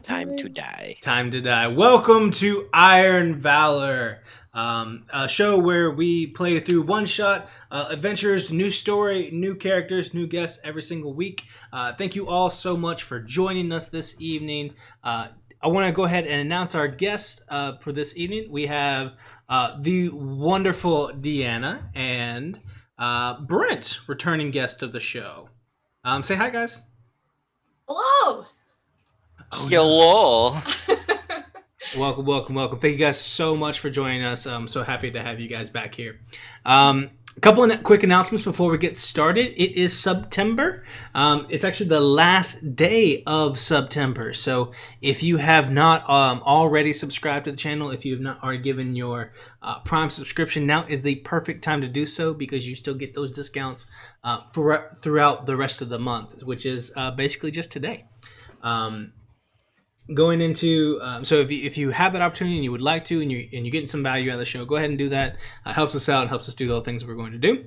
Time to die. Time to die. Welcome to Iron Valor, a show where we play through one-shot adventures, new story, new characters, new guests every single week. Thank you all so much for joining us this evening. I want to go ahead and announce our guests for this evening. We have the wonderful Deanna and Brent, returning guest of the show. Say hi, guys. Hello. Oh, Hello. Welcome. Thank you guys so much for joining us. I'm so happy to have you guys back here. A couple of quick announcements before we get started. It is September. It's actually the last day of September. So if you have not already subscribed to the channel, if you have not already given your Prime subscription, now is the perfect time to do so because you still get those discounts throughout the rest of the month, which is basically just today. Going into so if you have that opportunity and you would like to and you're getting some value out of the show, go ahead and do that. Helps us out, helps us do the things we're going to do.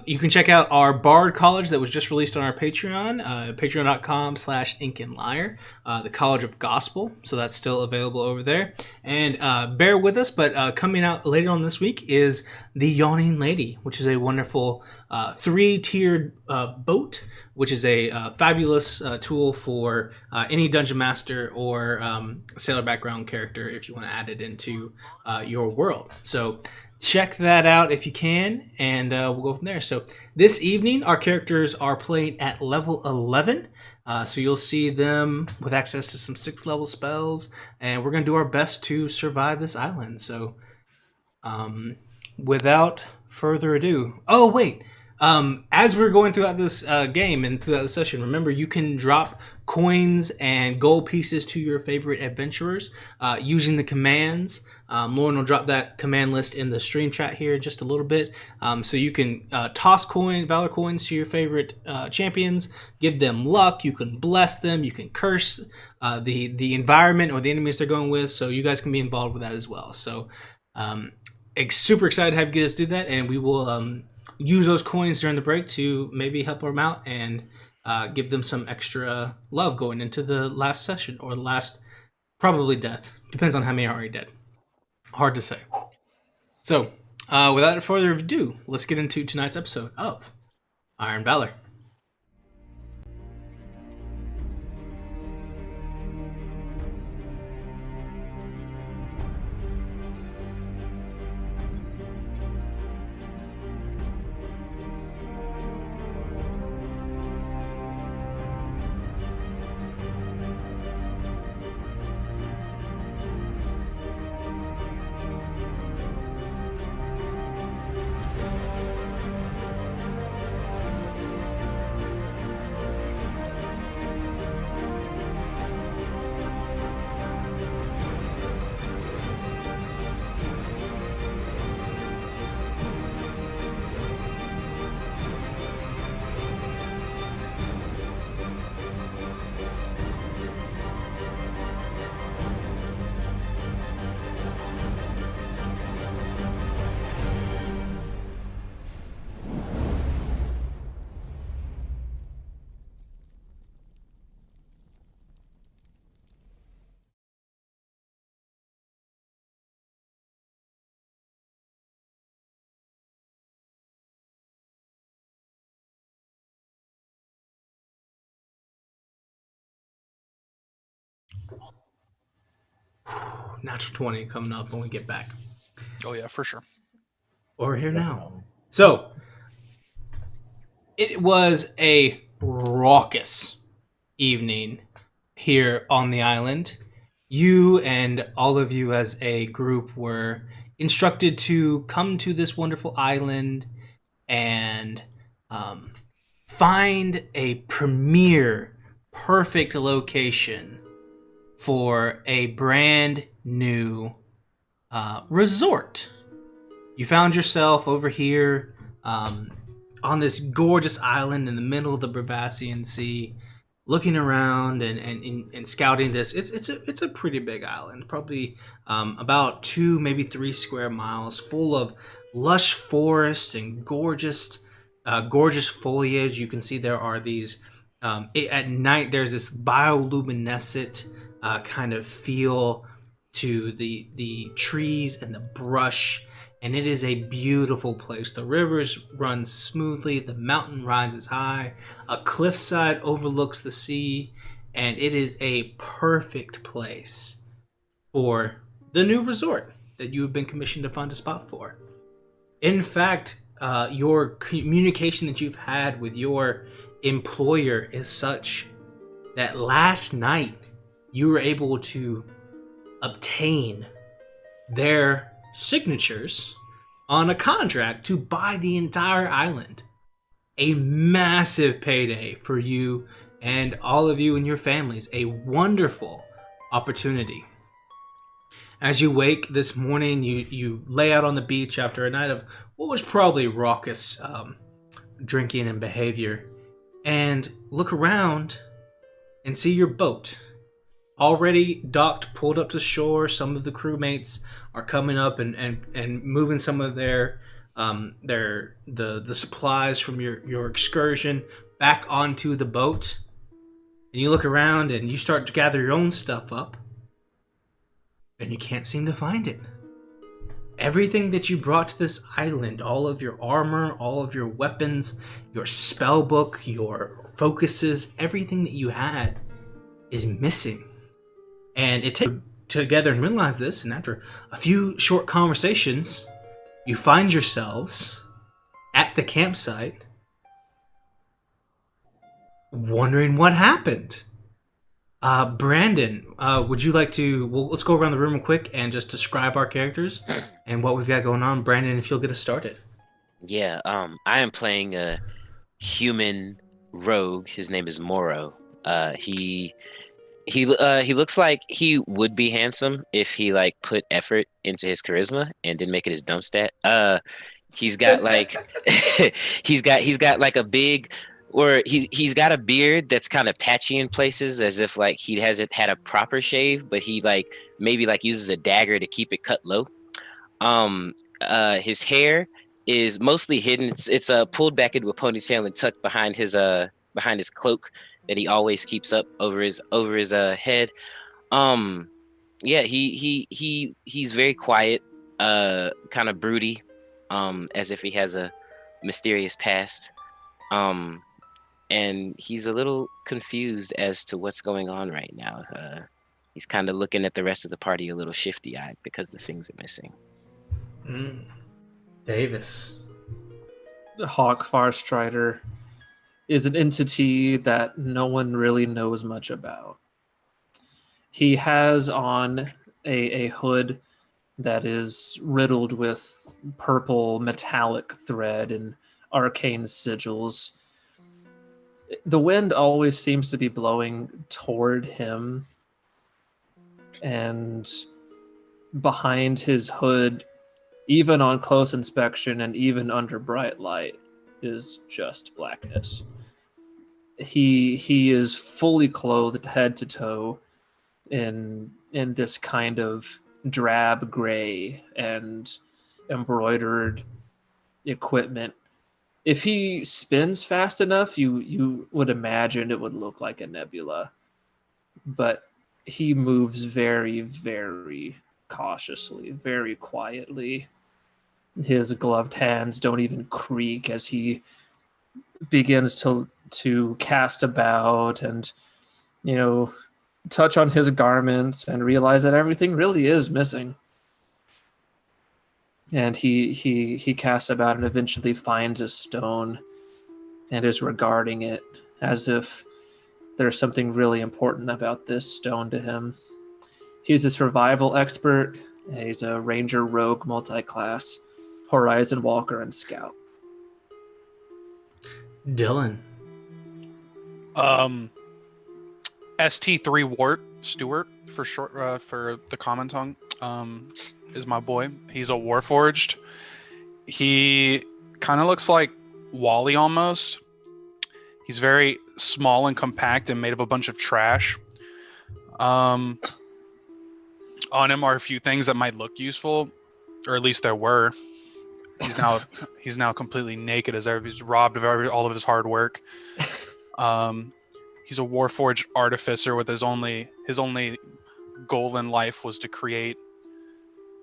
You can check out our Bard College that was just released on our Patreon, patreon.com/InkandLiar, the College of Gospel. So that's still available over there. And bear with us, but coming out later on this week is The Yawning Lady, which is a wonderful 3-tiered boat, which is a fabulous tool for any Dungeon Master or Sailor background character if you want to add it into your world. So check that out if you can, and we'll go from there. So this evening, our characters are playing at level 11. So you'll see them with access to some 6th level spells, and we're going to do our best to survive this island. So without further ado... Oh, wait! As we're going throughout this game and throughout the session, remember you can drop coins and gold pieces to your favorite adventurers using the commands. Lauren will drop that command list in the stream chat here just a little bit. So you can toss Valor coins to your favorite champions, give them luck, you can bless them, you can curse the environment or the enemies they're going with, so you guys can be involved with that as well. So super excited to have you guys do that, and we will... use those coins during the break to maybe help them out and give them some extra love going into the last session or last, probably death. Depends on how many are already dead. Hard to say. So, without further ado, let's get into tonight's episode of Iron Valor. Natural 20 coming up when we get back. Oh yeah, for sure. We're here now. So, it was a raucous evening here on the island. You and all of you as a group were instructed to come to this wonderful island and find a premier, perfect location for a brand new resort. You found yourself over here on this gorgeous island in the middle of the Bravassian Sea, looking around and scouting this. It's a pretty big island, probably about 2, maybe 3 square miles, full of lush forests and gorgeous foliage. You can see there are these at night there's this bioluminescent kind of feel to the trees and the brush, and it is a beautiful place. The rivers run smoothly, the mountain rises high, a cliffside overlooks the sea, and it is a perfect place for the new resort that you have been commissioned to find a spot for. In fact, your communication that you've had with your employer is such that last night you were able to obtain their signatures on a contract to buy the entire island. A massive payday for you and all of you and your families. A wonderful opportunity. As you wake this morning, you lay out on the beach after a night of what was probably raucous drinking and behavior, and look around and see your boat already docked, pulled up to shore. Some of the crewmates are coming up and moving some of their the supplies from your excursion back onto the boat. And you look around and you start to gather your own stuff up, and you can't seem to find it. Everything that you brought to this island, all of your armor, all of your weapons, your spell book, your focuses, everything that you had is missing. And it takes you together and realize this, and after a few short conversations, you find yourselves at the campsite wondering what happened. Brandon, would you like to... Well, let's go around the room real quick and just describe our characters and what we've got going on. Brandon, if you'll get us started. Yeah, I am playing a human rogue. His name is Moro. He looks like he would be handsome if he like put effort into his charisma and didn't make it his dump stat. He's got like he's got like a big, or he's got a beard that's kind of patchy in places, as if like he hasn't had a proper shave, but he like maybe like uses a dagger to keep it cut low. His hair is mostly hidden. It's pulled back into a ponytail and tucked behind his cloak that he always keeps up over his head. Yeah, he's very quiet, kind of broody, as if he has a mysterious past. And he's a little confused as to what's going on right now. He's kind of looking at the rest of the party a little shifty-eyed because the things are missing. Davis. The Hawk Farstrider is an entity that no one really knows much about. He has on a hood that is riddled with purple metallic thread and arcane sigils. The wind always seems to be blowing toward him, and behind his hood, even on close inspection and even under bright light, is just blackness. He is fully clothed head to toe in this kind of drab gray and embroidered equipment. If he spins fast enough, you would imagine it would look like a nebula, but he moves very, very cautiously, very quietly. His gloved hands don't even creak as he begins to cast about and, touch on his garments and realize that everything really is missing. And he casts about and eventually finds a stone and is regarding it as if there's something really important about this stone to him. He's a survival expert. He's a ranger rogue multi-class, horizon walker, and scout. Dylan. ST3 Stewart for short, for the common tongue, is my boy. He's a Warforged. He kind of looks like Wally almost. He's very small and compact and made of a bunch of trash. On him are a few things that might look useful, or at least there were. He's now completely naked as ever. He's robbed of all of his hard work. he's a warforged artificer with his only goal in life was to create.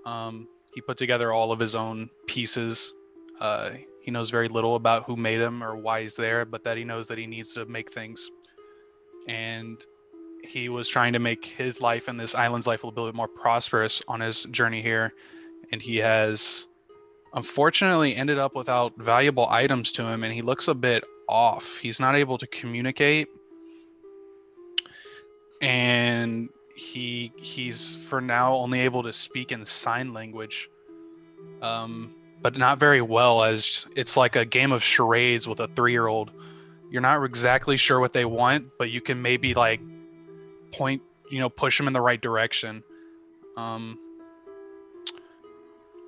He put together all of his own pieces. He knows very little about who made him or why he's there, but that he knows that he needs to make things. And he was trying to make his life and this island's life a little bit more prosperous on his journey here. And he has unfortunately ended up without valuable items to him, and he looks a bit off. He's not able to communicate, and he's for now only able to speak in sign language, but not very well, as it's like a game of charades with a 3-year-old. You're not exactly sure what they want, but you can maybe like point, push them in the right direction.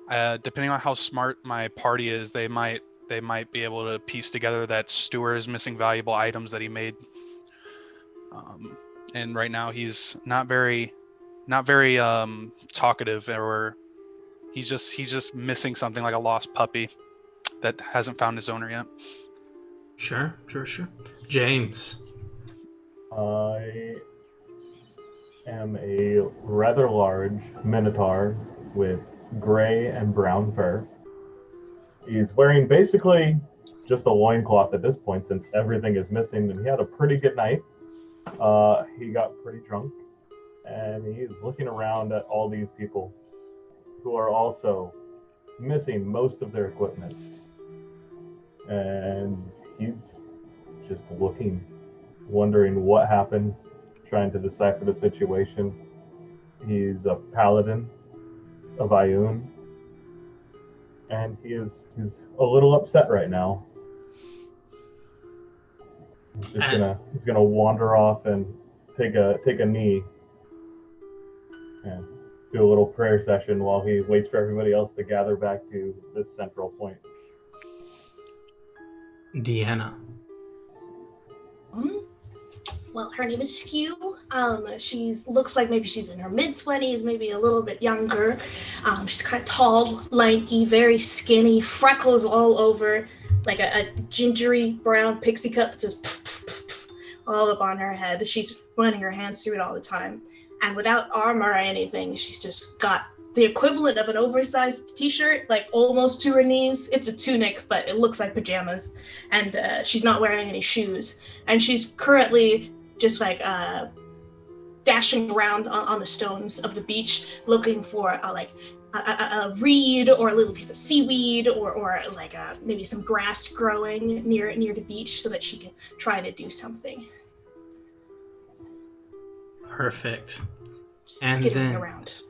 Depending on how smart my party is, they might be able to piece together that Stewart is missing valuable items that he made. And right now he's not very talkative, or he's just missing something like a lost puppy that hasn't found his owner yet. Sure. James. I am a rather large minotaur with gray and brown fur. He's wearing basically just a loincloth at this point, since everything is missing, and he had a pretty good night. He got pretty drunk, and he's looking around at all these people who are also missing most of their equipment. And he's just looking, wondering what happened, trying to decipher the situation. He's a paladin of Ioun, and he's a little upset right now. He's gonna wander off and take a knee and do a little prayer session while he waits for everybody else to gather back to this central point. Deanna. Well, her name is Skew. She's looks like maybe she's in her mid-20s, maybe a little bit younger. She's kind of tall, lanky, very skinny, freckles all over, like a gingery brown pixie cut that just all up on her head. She's running her hands through it all the time. And without armor or anything, she's just got the equivalent of an oversized t-shirt, like almost to her knees. It's a tunic, but it looks like pajamas. And she's not wearing any shoes. And she's currently just like dashing around on the stones of the beach, looking for a reed or a little piece of seaweed or like maybe some grass growing near the beach so that she can try to do something. Perfect. Just And skittering then- around.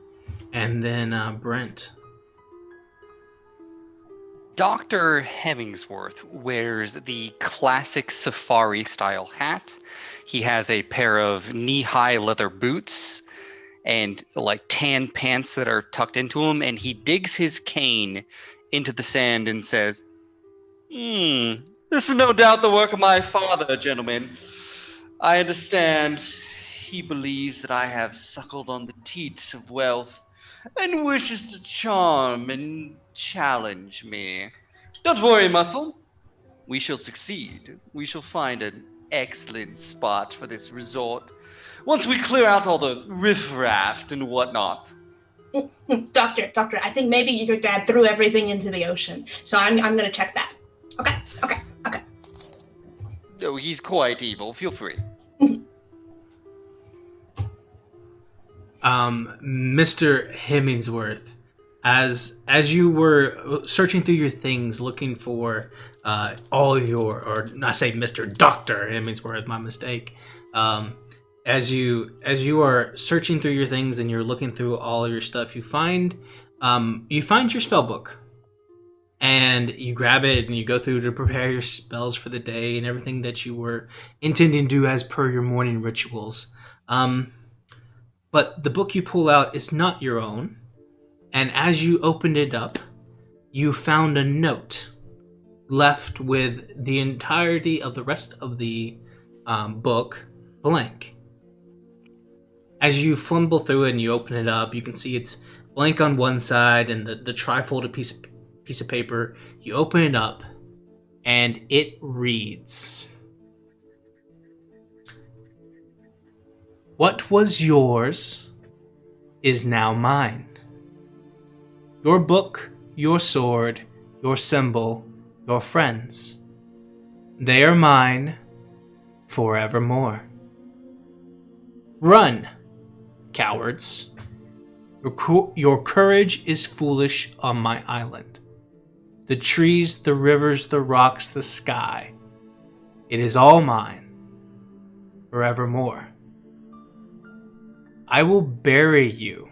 And then Brent. Dr. Hemmingsworth wears the classic safari-style hat. He has a pair of knee-high leather boots and like tan pants that are tucked into him, and he digs his cane into the sand and says, "This is no doubt the work of my father, gentlemen. I understand he believes that I have suckled on the teats of wealth and wishes to charm and challenge me. Don't worry, Muscle. We shall succeed. We shall find an excellent spot for this resort once we clear out all the riffraff and whatnot." Doctor, I think maybe your dad threw everything into the ocean. So I'm gonna check that. Okay. Oh, he's quite evil. Feel free. Mr. Hemmingsworth, as you were searching through your things, looking for all of your, or I say Mr. Dr. Hemmingsworth, my mistake. As you are searching through your things and you're looking through all of your stuff, you find your spell book, and you grab it and you go through to prepare your spells for the day and everything that you were intending to do as per your morning rituals. But the book you pull out is not your own, and as you opened it up, you found a note left with the entirety of the rest of the book blank. As you fumble through it and you open it up, you can see it's blank on one side and the tri-folded piece of paper. You open it up, and it reads: What was yours is now mine. Your book, your sword, your symbol, your friends. They are mine forevermore. Run, cowards. Your courage is foolish on my island. The trees, the rivers, the rocks, the sky. It is all mine forevermore. I will bury you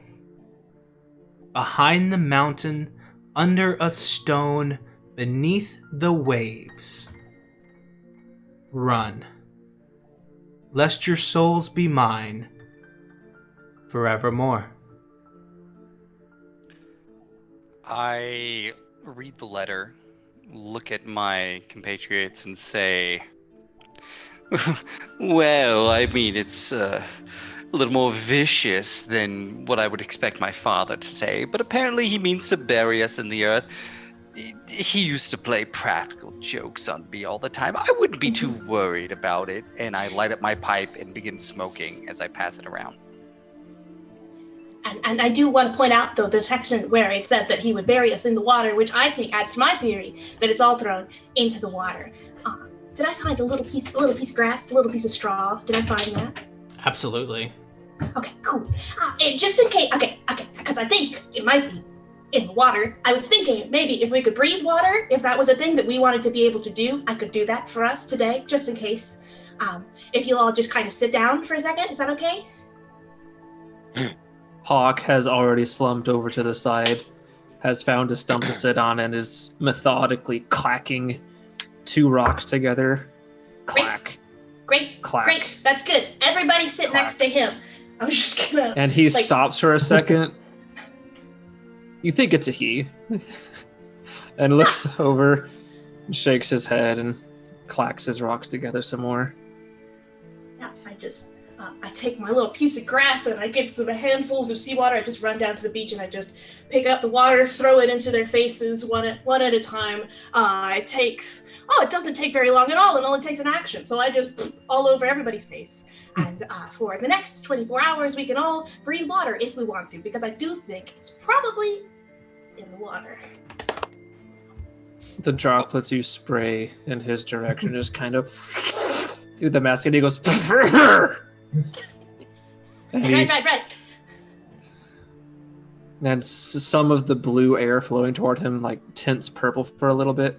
behind the mountain, under a stone, beneath the waves. Run, lest your souls be mine forevermore. I read the letter, look at my compatriots, and say, well, I mean, it's a little more vicious than what I would expect my father to say, but apparently he means to bury us in the earth. He used to play practical jokes on me all the time. I wouldn't be too worried about it, and I light up my pipe and begin smoking as I pass it around. And I do want to point out, though, the section where it said that he would bury us in the water, which I think adds to my theory that it's all thrown into the water. Did I find a little piece of grass, a little piece of straw? Did I find that? Absolutely. Okay, cool. And just in case, okay, because I think it might be in the water. I was thinking maybe if we could breathe water, if that was a thing that we wanted to be able to do, I could do that for us today, just in case. If you'll all just kind of sit down for a second, is that okay? Hawk has already slumped over to the side, has found a stump to sit on, and is methodically clacking 2 rocks together. Clack. Great. Clack. Great. That's good. Everybody sit Clack. next to him. I was just gonna. And he stops for a second. You think it's a he. And looks over, and shakes his head, and clacks his rocks together some more. Yeah, I take my little piece of grass and I get some handfuls of seawater. I just run down to the beach and I just pick up the water, throw it into their faces one at a time. It doesn't take very long at all. It only takes an action. So I just all over everybody's face. And for the next 24 hours, we can all breathe water if we want to, because I do think it's probably in the water. The droplets you spray in his direction just kind of through the mask, and he goes. Right. And some of the blue air flowing toward him like tints purple for a little bit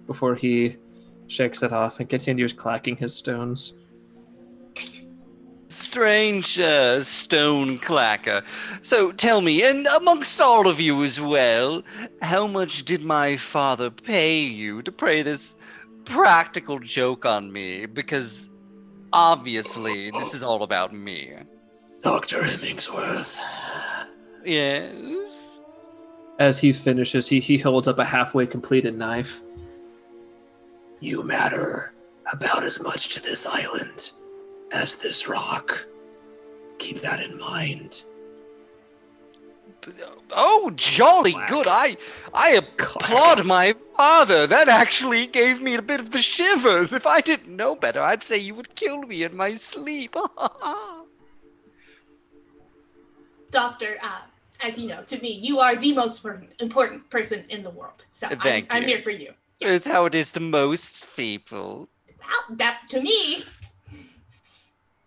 before he shakes it off and continues clacking his stones. Strange stone clacker. So tell me, and amongst all of you as well, how much did my father pay you to play this practical joke on me? Because obviously this is all about me. Dr. Hemmingsworth. Yes? As he finishes, he holds up a halfway completed knife. You matter about as much to this island as this rock. Keep that in mind. Oh, jolly good. I applaud my father. That actually gave me a bit of the shivers. If I didn't know better, I'd say you would kill me in my sleep. Doctor, as you know, to me, you are the most important person in the world. So I'm here for you. Yeah. That's how it is to most people. Well, that to me.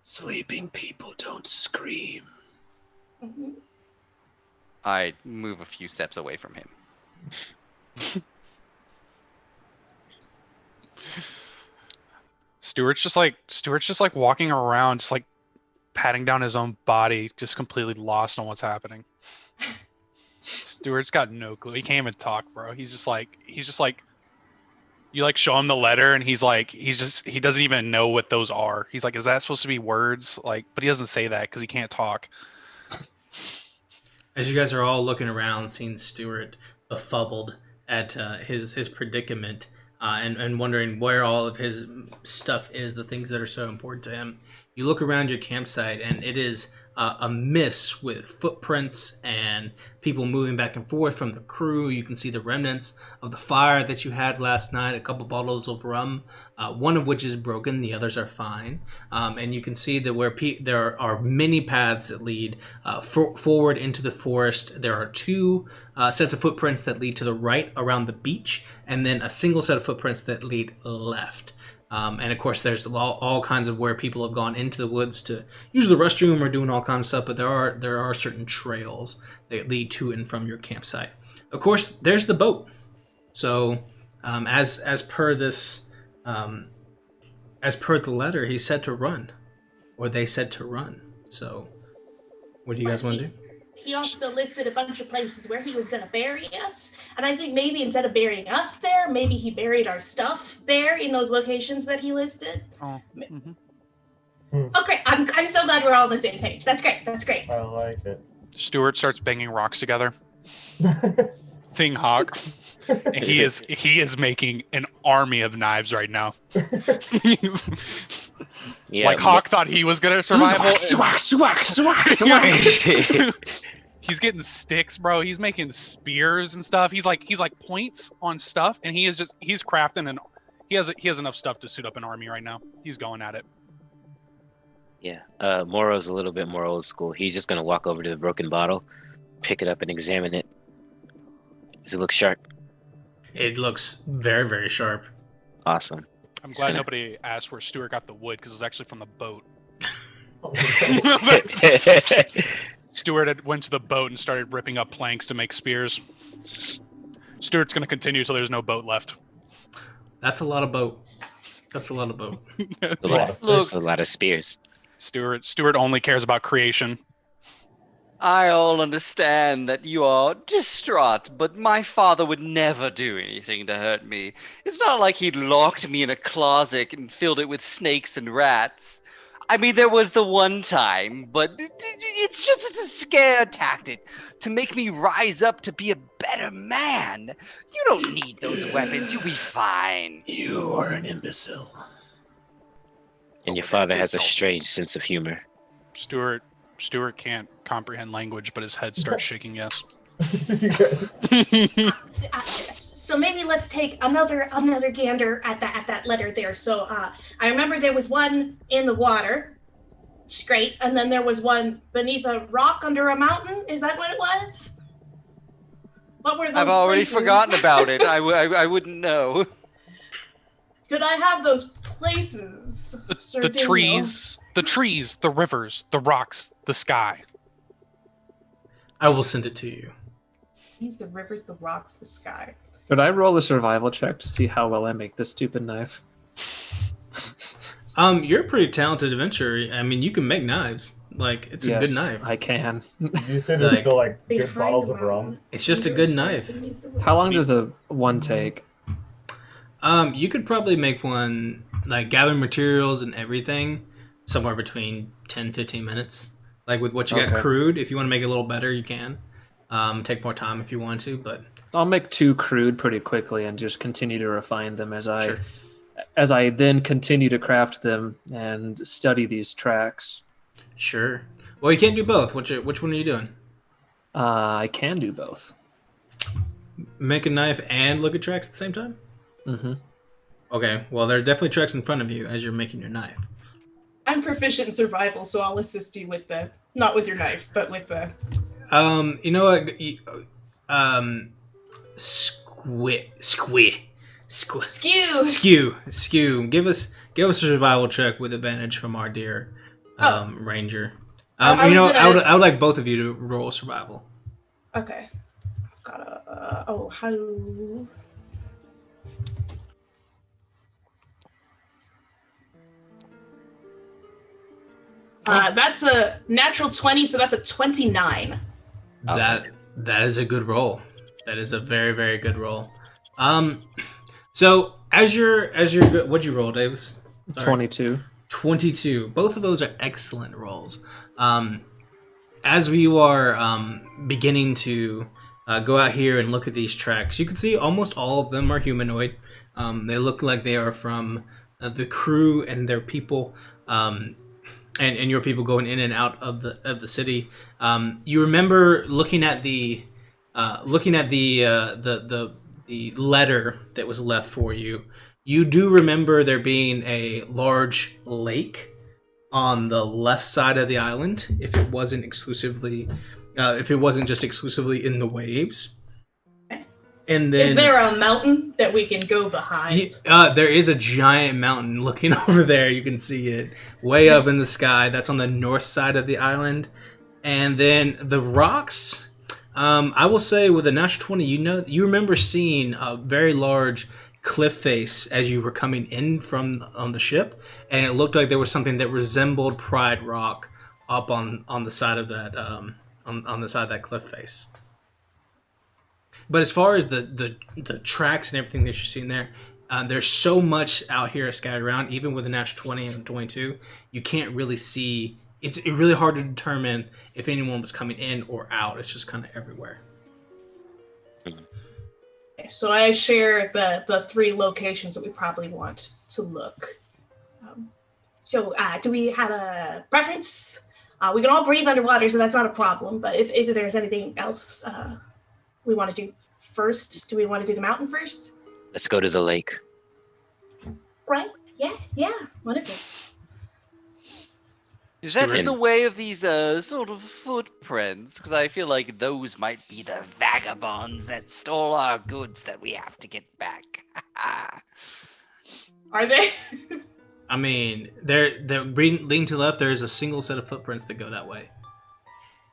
Sleeping people don't scream. Mm-hmm. I move a few steps away from him. Stuart's just like walking around, just like patting down his own body, just completely lost on what's happening. Stuart's got no clue. He can't even talk, bro. He's just like you like show him the letter and he doesn't even know what those are. He's like, is that supposed to be words? Like, but he doesn't say that because he can't talk. As you guys are all looking around, seeing Stuart befuddled at his predicament and wondering where all of his stuff is, the things that are so important to him, You look around your campsite, and it is a mist with footprints and people moving back and forth from the crew. You can see the remnants of the fire that you had last night, a couple bottles of rum, one of which is broken, the others are fine. And you can see that where there are many paths that lead forward into the forest. There are two sets of footprints that lead to the right around the beach, and then a single set of footprints that lead left. And of course, there's all kinds of where people have gone into the woods to use the restroom or doing all kinds of stuff. But there are certain trails that lead to and from your campsite. Of course, there's the boat. So, as per this, as per the letter, he said to run, or they said to run. So, what do you guys want to do? He also listed a bunch of places where he was going to bury us. And I think maybe instead of burying us there, maybe he buried our stuff there in those locations that he listed. Oh. Okay, I'm so glad we're all on the same page. That's great. That's great. I like it. Stuart starts banging rocks together, seeing Hawk, and he is making an army of knives right now. Yeah, Like Hawk thought he was gonna survive. He's getting sticks, bro. He's making spears and stuff. He's like points on stuff, and he's crafting, and he has enough stuff to suit up an army right now. He's going at it. Yeah, Moro's a little bit more old school. He's just gonna walk over to the broken bottle, pick it up, and examine it. Does it look sharp? It looks very, very sharp. Awesome. I'm glad nobody asked where Stuart got the wood because it was actually from the boat. Stuart went to the boat and started ripping up planks to make spears. Stuart's going to continue till there's no boat left. That's a lot of boat. That's a lot of boat. That's a lot of spears. Stuart only cares about creation. I'll understand that you are distraught, but my father would never do anything to hurt me. It's not like he locked me in a closet and filled it with snakes and rats. I mean, there was the one time, but it's just a scare tactic to make me rise up to be a better man. You don't need those weapons. You'll be fine. You are an imbecile. And your father has a strange sense of humor. Stuart can't comprehend language, but his head starts shaking yes. So maybe let's take another gander at that letter there. So I remember there was one in the water, which is great, and then there was one beneath a rock under a mountain. Is that what it was? What were those I've already places? forgotten about it. I wouldn't know. Could I have those places? The trees, the rivers, the rocks, the sky. I will send it to you. Trees, the rivers, the rocks, the sky. Could I roll a survival check to see how well I make this stupid knife? You're a pretty talented adventurer. I mean, you can make knives. Like, it's a good knife. I can. You said there's still like good bottles of rum. It's just a good knife. How long does one take? You could probably make one, like, gather materials and everything, somewhere between 10-15 minutes. Like, with what you got crude, if you want to make it a little better, you can. Take more time if you want to, but... I'll make 2 crude pretty quickly and just continue to refine them as I then continue to craft them and study these tracks. Sure. Well, you can't do both. Which one are you doing? I can do both. Make a knife and look at tracks at the same time? Mm-hmm. Okay, well, there are definitely tracks in front of you as you're making your knife. I'm proficient in survival, so I'll assist you with not with your knife, but with the... You know what? Skew. Give us a survival check with advantage from our dear ranger. I would like both of you to roll survival. Okay. I've got a... how do... That's a natural 20, so that's a 29. That is a good roll. That is a very, very good roll. So as you're good, what'd you roll, Davis? Sorry. 22. Both of those are excellent rolls. As we are beginning to go out here and look at these tracks, you can see almost all of them are humanoid. They look like they are from the crew and their people. and your people going in and out of the city. You remember looking at the letter that was left for you. You do remember there being a large lake on the left side of the island. If it wasn't just exclusively in the waves. And then, is there a mountain that we can go behind? There is a giant mountain looking over there. You can see it way up in the sky. That's on the north side of the island. And then the rocks, I will say with a natural 20, you remember seeing a very large cliff face as you were coming in on the ship, and it looked like there was something that resembled Pride Rock up on the side of that on the side of that cliff face. But as far as the tracks and everything that you're seeing there, there's so much out here scattered around. Even with a natural 20 and 22, you can't really see. It's really hard to determine if anyone was coming in or out. It's just kind of everywhere. So I share the 3 locations that we probably want to look. So do we have a preference? We can all breathe underwater, so that's not a problem. But if there's anything else we want to do first, do we want to do the mountain first? Let's go to the lake. Right? Yeah. Wonderful. Is that in the way of these sort of footprints? Because I feel like those might be the vagabonds that stole our goods that we have to get back. Are they? I mean, they're leaning to the left. There is a single set of footprints that go that way.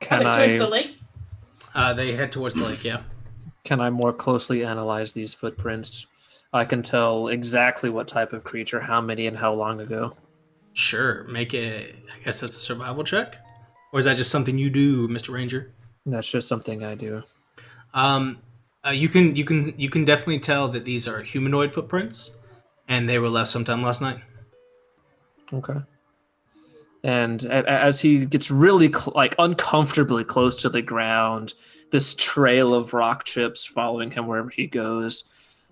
Towards the lake? They head towards the lake, yeah. Can I more closely analyze these footprints? I can tell exactly what type of creature, how many, and how long ago. Sure. Make it. I guess that's a survival check, or is that just something you do, Mr. Ranger? That's just something I do. You can definitely tell that these are humanoid footprints, and they were left sometime last night. Okay. And as he gets really uncomfortably close to the ground, this trail of rock chips following him wherever he goes.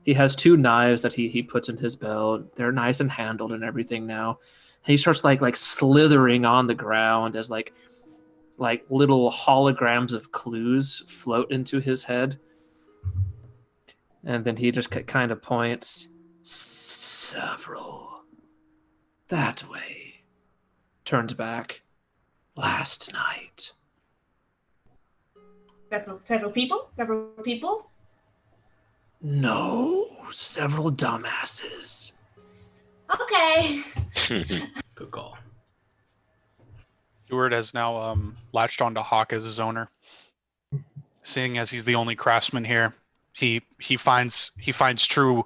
He has 2 knives that he puts in his belt. They're nice and handled and everything now. And he starts like slithering on the ground as like little holograms of clues float into his head. And then he just kind of points. Several. That way. Turns back. Last night. Several people? No, several dumbasses. Okay. Good call. Stewart has now latched onto Hawk as his owner. Seeing as he's the only craftsman here, he finds true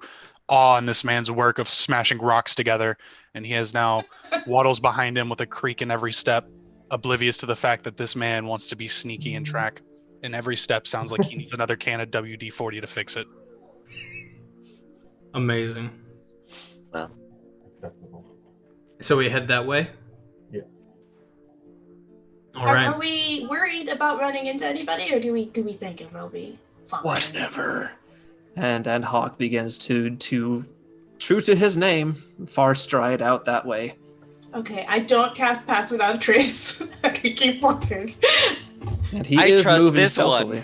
awe in this man's work of smashing rocks together, and he has now waddles behind him with a creak in every step, oblivious to the fact that this man wants to be sneaky and track. And every step sounds like he needs another can of WD-40 to fix it. Amazing. Wow. Acceptable. So we head that way? Yes. All right. Are we worried about running into anybody, or do we think it will be fine? Whatever. And Hawk begins to true to his name, far stride out that way. Okay, I don't cast Pass Without a Trace. I can keep walking. And he is moving stealthily.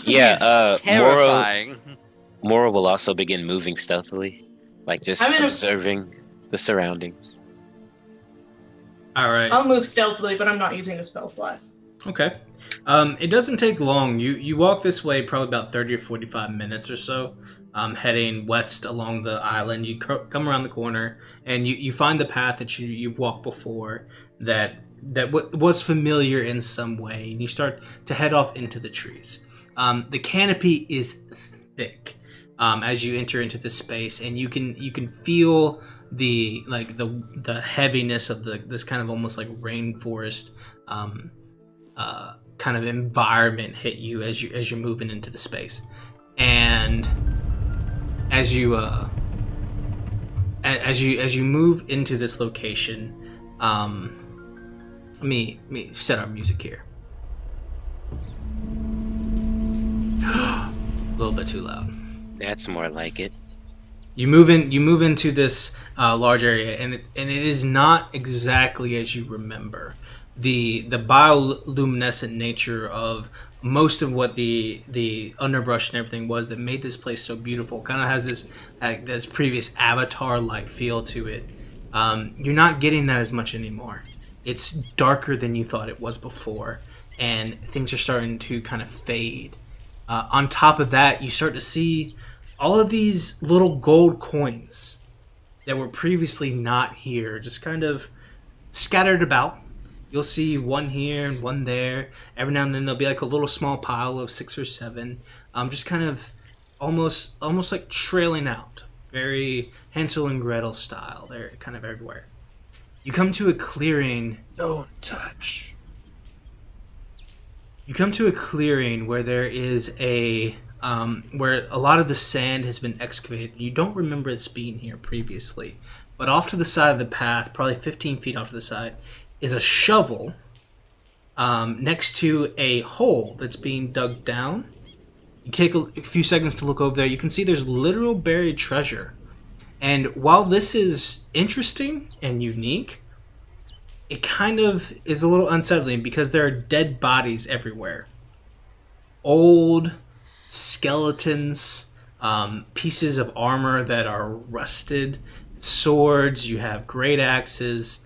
Yeah, Terrifying. Mora will also begin moving stealthily, like just observing the surroundings. All right. I'll move stealthily, but I'm not using a spell slot. Okay. It doesn't take long. You walk this way probably about 30 or 45 minutes or so, heading west along the island. You come around the corner, and you find the path that you walked before that was familiar in some way, and you start to head off into the trees. The canopy is thick as you enter into this space, and you can feel the heaviness of this kind of almost like rainforest kind of environment hit you as you're moving into the space. And as you move into this location, let me set our music here. A little bit too loud. That's more like it. You move in. You move into this large area, and it is not exactly as you remember. The bioluminescent nature of most of what the underbrush and everything was that made this place so beautiful kind of has this previous Avatar like feel to it. You're not getting that as much anymore. It's darker than you thought it was before, and things are starting to kind of fade. On top of that, you start to see all of these little gold coins that were previously not here, just kind of scattered about. You'll see one here and one there. Every now and then there'll be like a little small pile of 6 or 7, just kind of almost like trailing out, very Hansel and Gretel style. They're kind of everywhere. You come to a clearing. Don't touch. You come to a clearing where there is where a lot of the sand has been excavated. You don't remember this being here previously, but off to the side of the path, probably 15 feet off to the side, is a shovel next to a hole that's being dug down. You take a few seconds to look over there. You can see there's literal buried treasure. And while this is interesting and unique, it kind of is a little unsettling because there are dead bodies everywhere. Old skeletons, pieces of armor that are rusted, swords, you have great axes.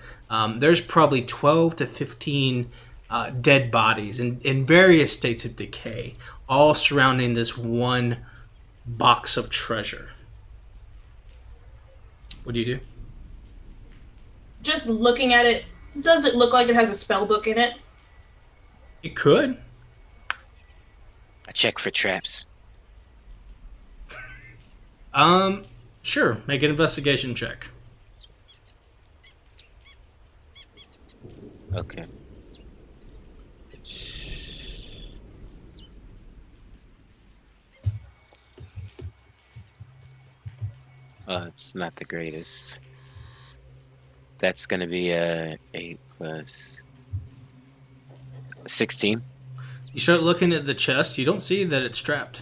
There's probably 12 to 15 dead bodies in various states of decay, all surrounding this one box of treasure. What do you do? Just looking at it, does it look like it has a spell book in it? It could. I check for traps. Sure. Make an investigation check. Okay. It's not the greatest. That's gonna be a 8 plus 16. You start looking at the chest. You don't see that it's strapped.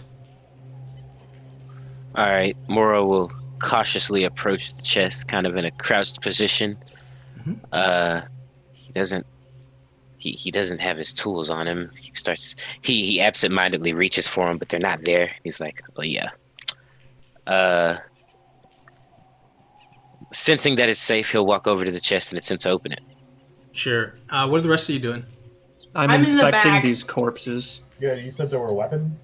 All right, Moro will cautiously approach the chest, kind of in a crouched position. Mm-hmm. He doesn't have his tools on him. He absentmindedly reaches for them, but they're not there. He's like, oh yeah. Sensing that it's safe, he'll walk over to the chest and attempt to open it. Sure. What are the rest of you doing? I'm in the inspecting back. these corpses. Yeah, you said there were weapons?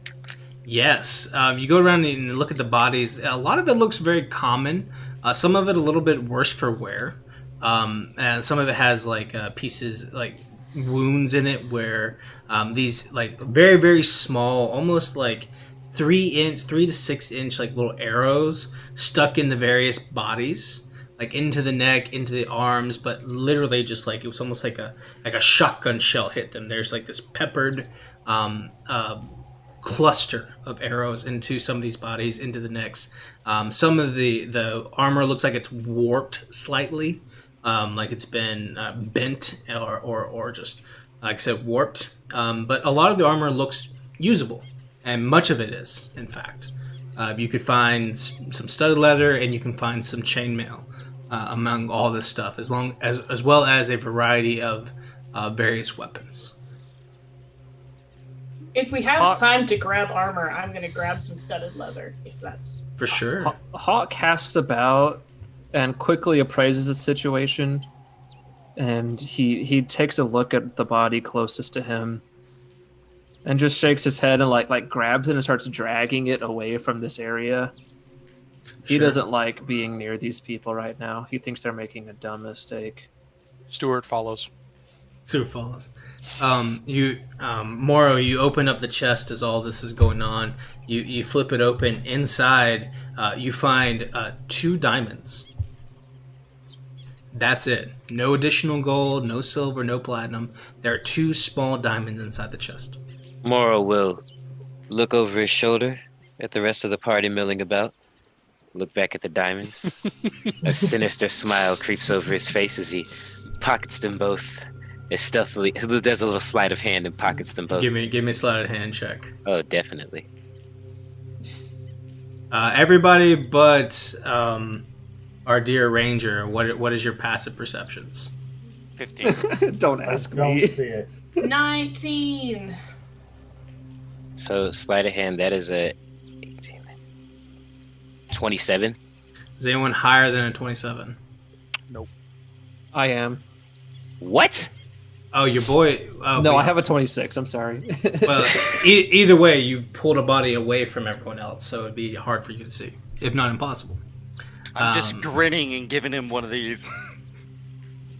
Yes. You go around and look at the bodies. A lot of it looks very common. Some of it a little bit worse for wear. And some of it has like pieces, like wounds in it where these like very, very small, almost like 3 to 6 inch like little arrows stuck in the various bodies, like into the neck, into the arms, but literally just like it was almost like a shotgun shell hit them. There's like this peppered cluster of arrows into some of these bodies, into the necks. Some of the armor looks like it's warped slightly, like it's been bent or just, like I said, warped. But a lot of the armor looks usable, and much of it is, in fact. You could find some studded leather, and you can find some chainmail among all this stuff, as well as a variety of various weapons. If we have time to grab armor, I'm going to grab some studded leather, if that's For sure. Hawk casts about and quickly appraises the situation, and he takes a look at the body closest to him and just shakes his head and like grabs it and starts dragging it away from this area. He Sure. doesn't like being near these people right now. He thinks they're making a dumb mistake. Stuart follows. Super follows. Moro, you open up the chest as all this is going on. You flip it open. Inside, you find 2 diamonds. That's it. No additional gold, no silver, no platinum. There are 2 small diamonds inside the chest. Moro will look over his shoulder at the rest of the party milling about, look back at the diamonds. A sinister smile creeps over his face as he pockets them both as stealthily. He does a little sleight of hand and pockets them both. Give me a sleight of hand check. Oh, definitely. Everybody but our dear ranger. What is your passive perceptions? 15. Don't I ask don't me. see it. 19. So sleight of hand, that is a 18, 27. Is anyone higher than a 27? I am. What? Oh, your boy. Oh, No, wait. I have a 26. I'm sorry. Well, either way, you pulled a body away from everyone else, so it'd be hard for you to see, if not impossible. I'm just grinning and giving him one of these.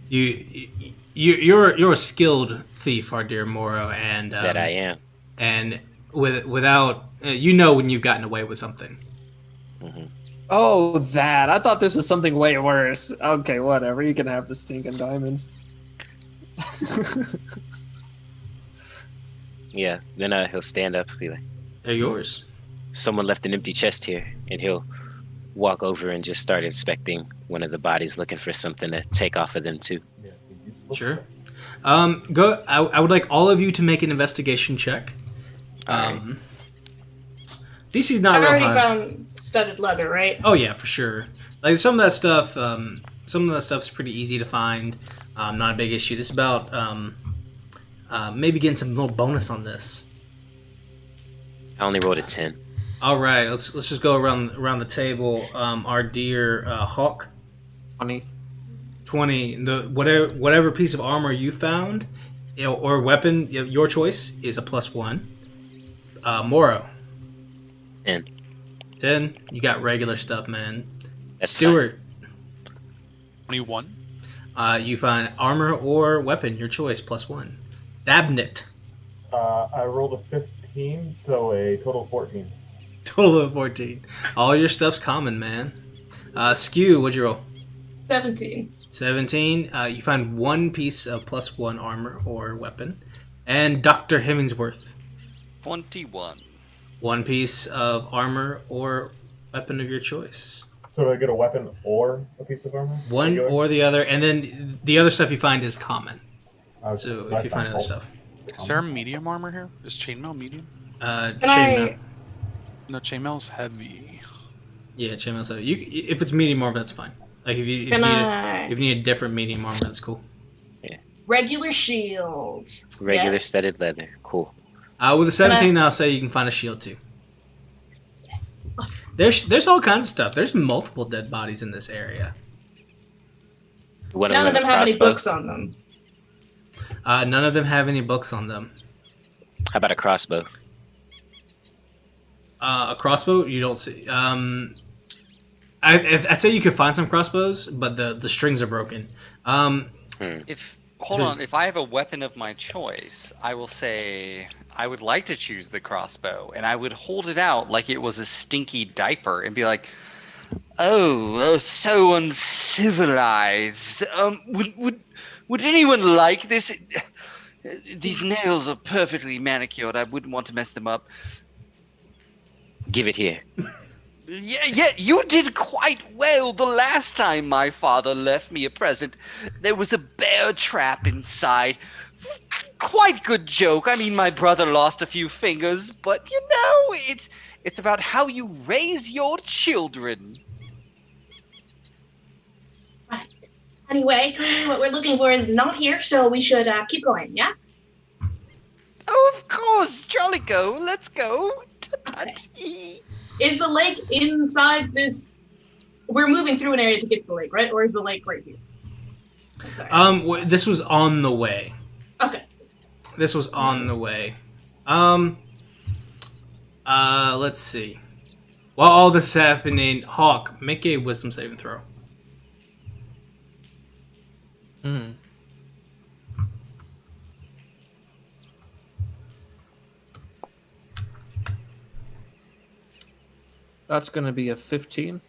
You're a skilled thief, our dear Moro, and That I am. and without you know when you've gotten away with something. Hmm. Oh, that. I thought this was something way worse. Okay, whatever. You can have the stinking diamonds. Yeah. Then he'll stand up, be like, They're yours. someone left an empty chest here, and he'll walk over and just start inspecting one of the bodies, looking for something to take off of them too. Yeah, you just look Sure. at it. Go. I would like all of you to make an investigation check. Alright. DC's not I've real already high. found studded leather, right? Oh yeah, for sure. Like some of that stuff. Some of that stuff's pretty easy to find. Not a big issue. This is about maybe getting some little bonus on this. I only rolled a 10. All right, let's just go around the table. Our dear Hawk, 20. 20. The whatever piece of armor you found, or weapon, your choice is a +1. Moro, 10. 10. You got regular stuff, man. That's Stuart, 21. you find armor or weapon, your choice, +1. Dabnit, I rolled a 15, so a total of 14. total of 14. All your stuff's common, man. Skew, what'd you roll? 17. 17. You find one piece of +1 armor or weapon. And Dr. Hemmingsworth, 21. one piece of armor or weapon of your choice. So do I get a weapon or a piece of armor? One Regular? or the other, and then the other stuff you find is common. So if I you find other both. stuff, Is there medium armor here? Is chainmail medium? Can chainmail. No, chainmail's heavy. Yeah, chainmail. So if it's medium armor, that's fine. Like if you Can need I? if you need a different medium armor, that's cool. Regular shield. Regular Yes. studded leather. Cool. With a 17, I'll say you can find a shield too. There's all kinds of stuff. There's multiple dead bodies in this area. One None of them have any crossbow. books on them. None of them have any books on them. How about a crossbow? A crossbow, you don't see. I'd say you could find some crossbows, but the strings are broken. Hold on, if I have a weapon of my choice, I will say I would like to choose the crossbow, and I would hold it out like it was a stinky diaper and be like, "Oh, so uncivilized. Would anyone like this? These nails are perfectly manicured. I wouldn't want to mess them up." Give it here. Yeah, you did quite well the last time my father left me a present. There was a bear trap inside. Quite good joke. I mean, my brother lost a few fingers, but you know, it's about how you raise your children. Right. Anyway, clearly what we're looking for is not here, so we should keep going, yeah? Oh, of course, jolly go. Let's go. Ta-ta-tee. Is the lake inside this? We're moving through an area to get to the lake, right? Or is the lake right here? I'm sorry. This was on the way. Okay. This was on the way. Let's see. While all this is happening, Hawk, make a wisdom saving throw. Hmm. That's going to be a 15.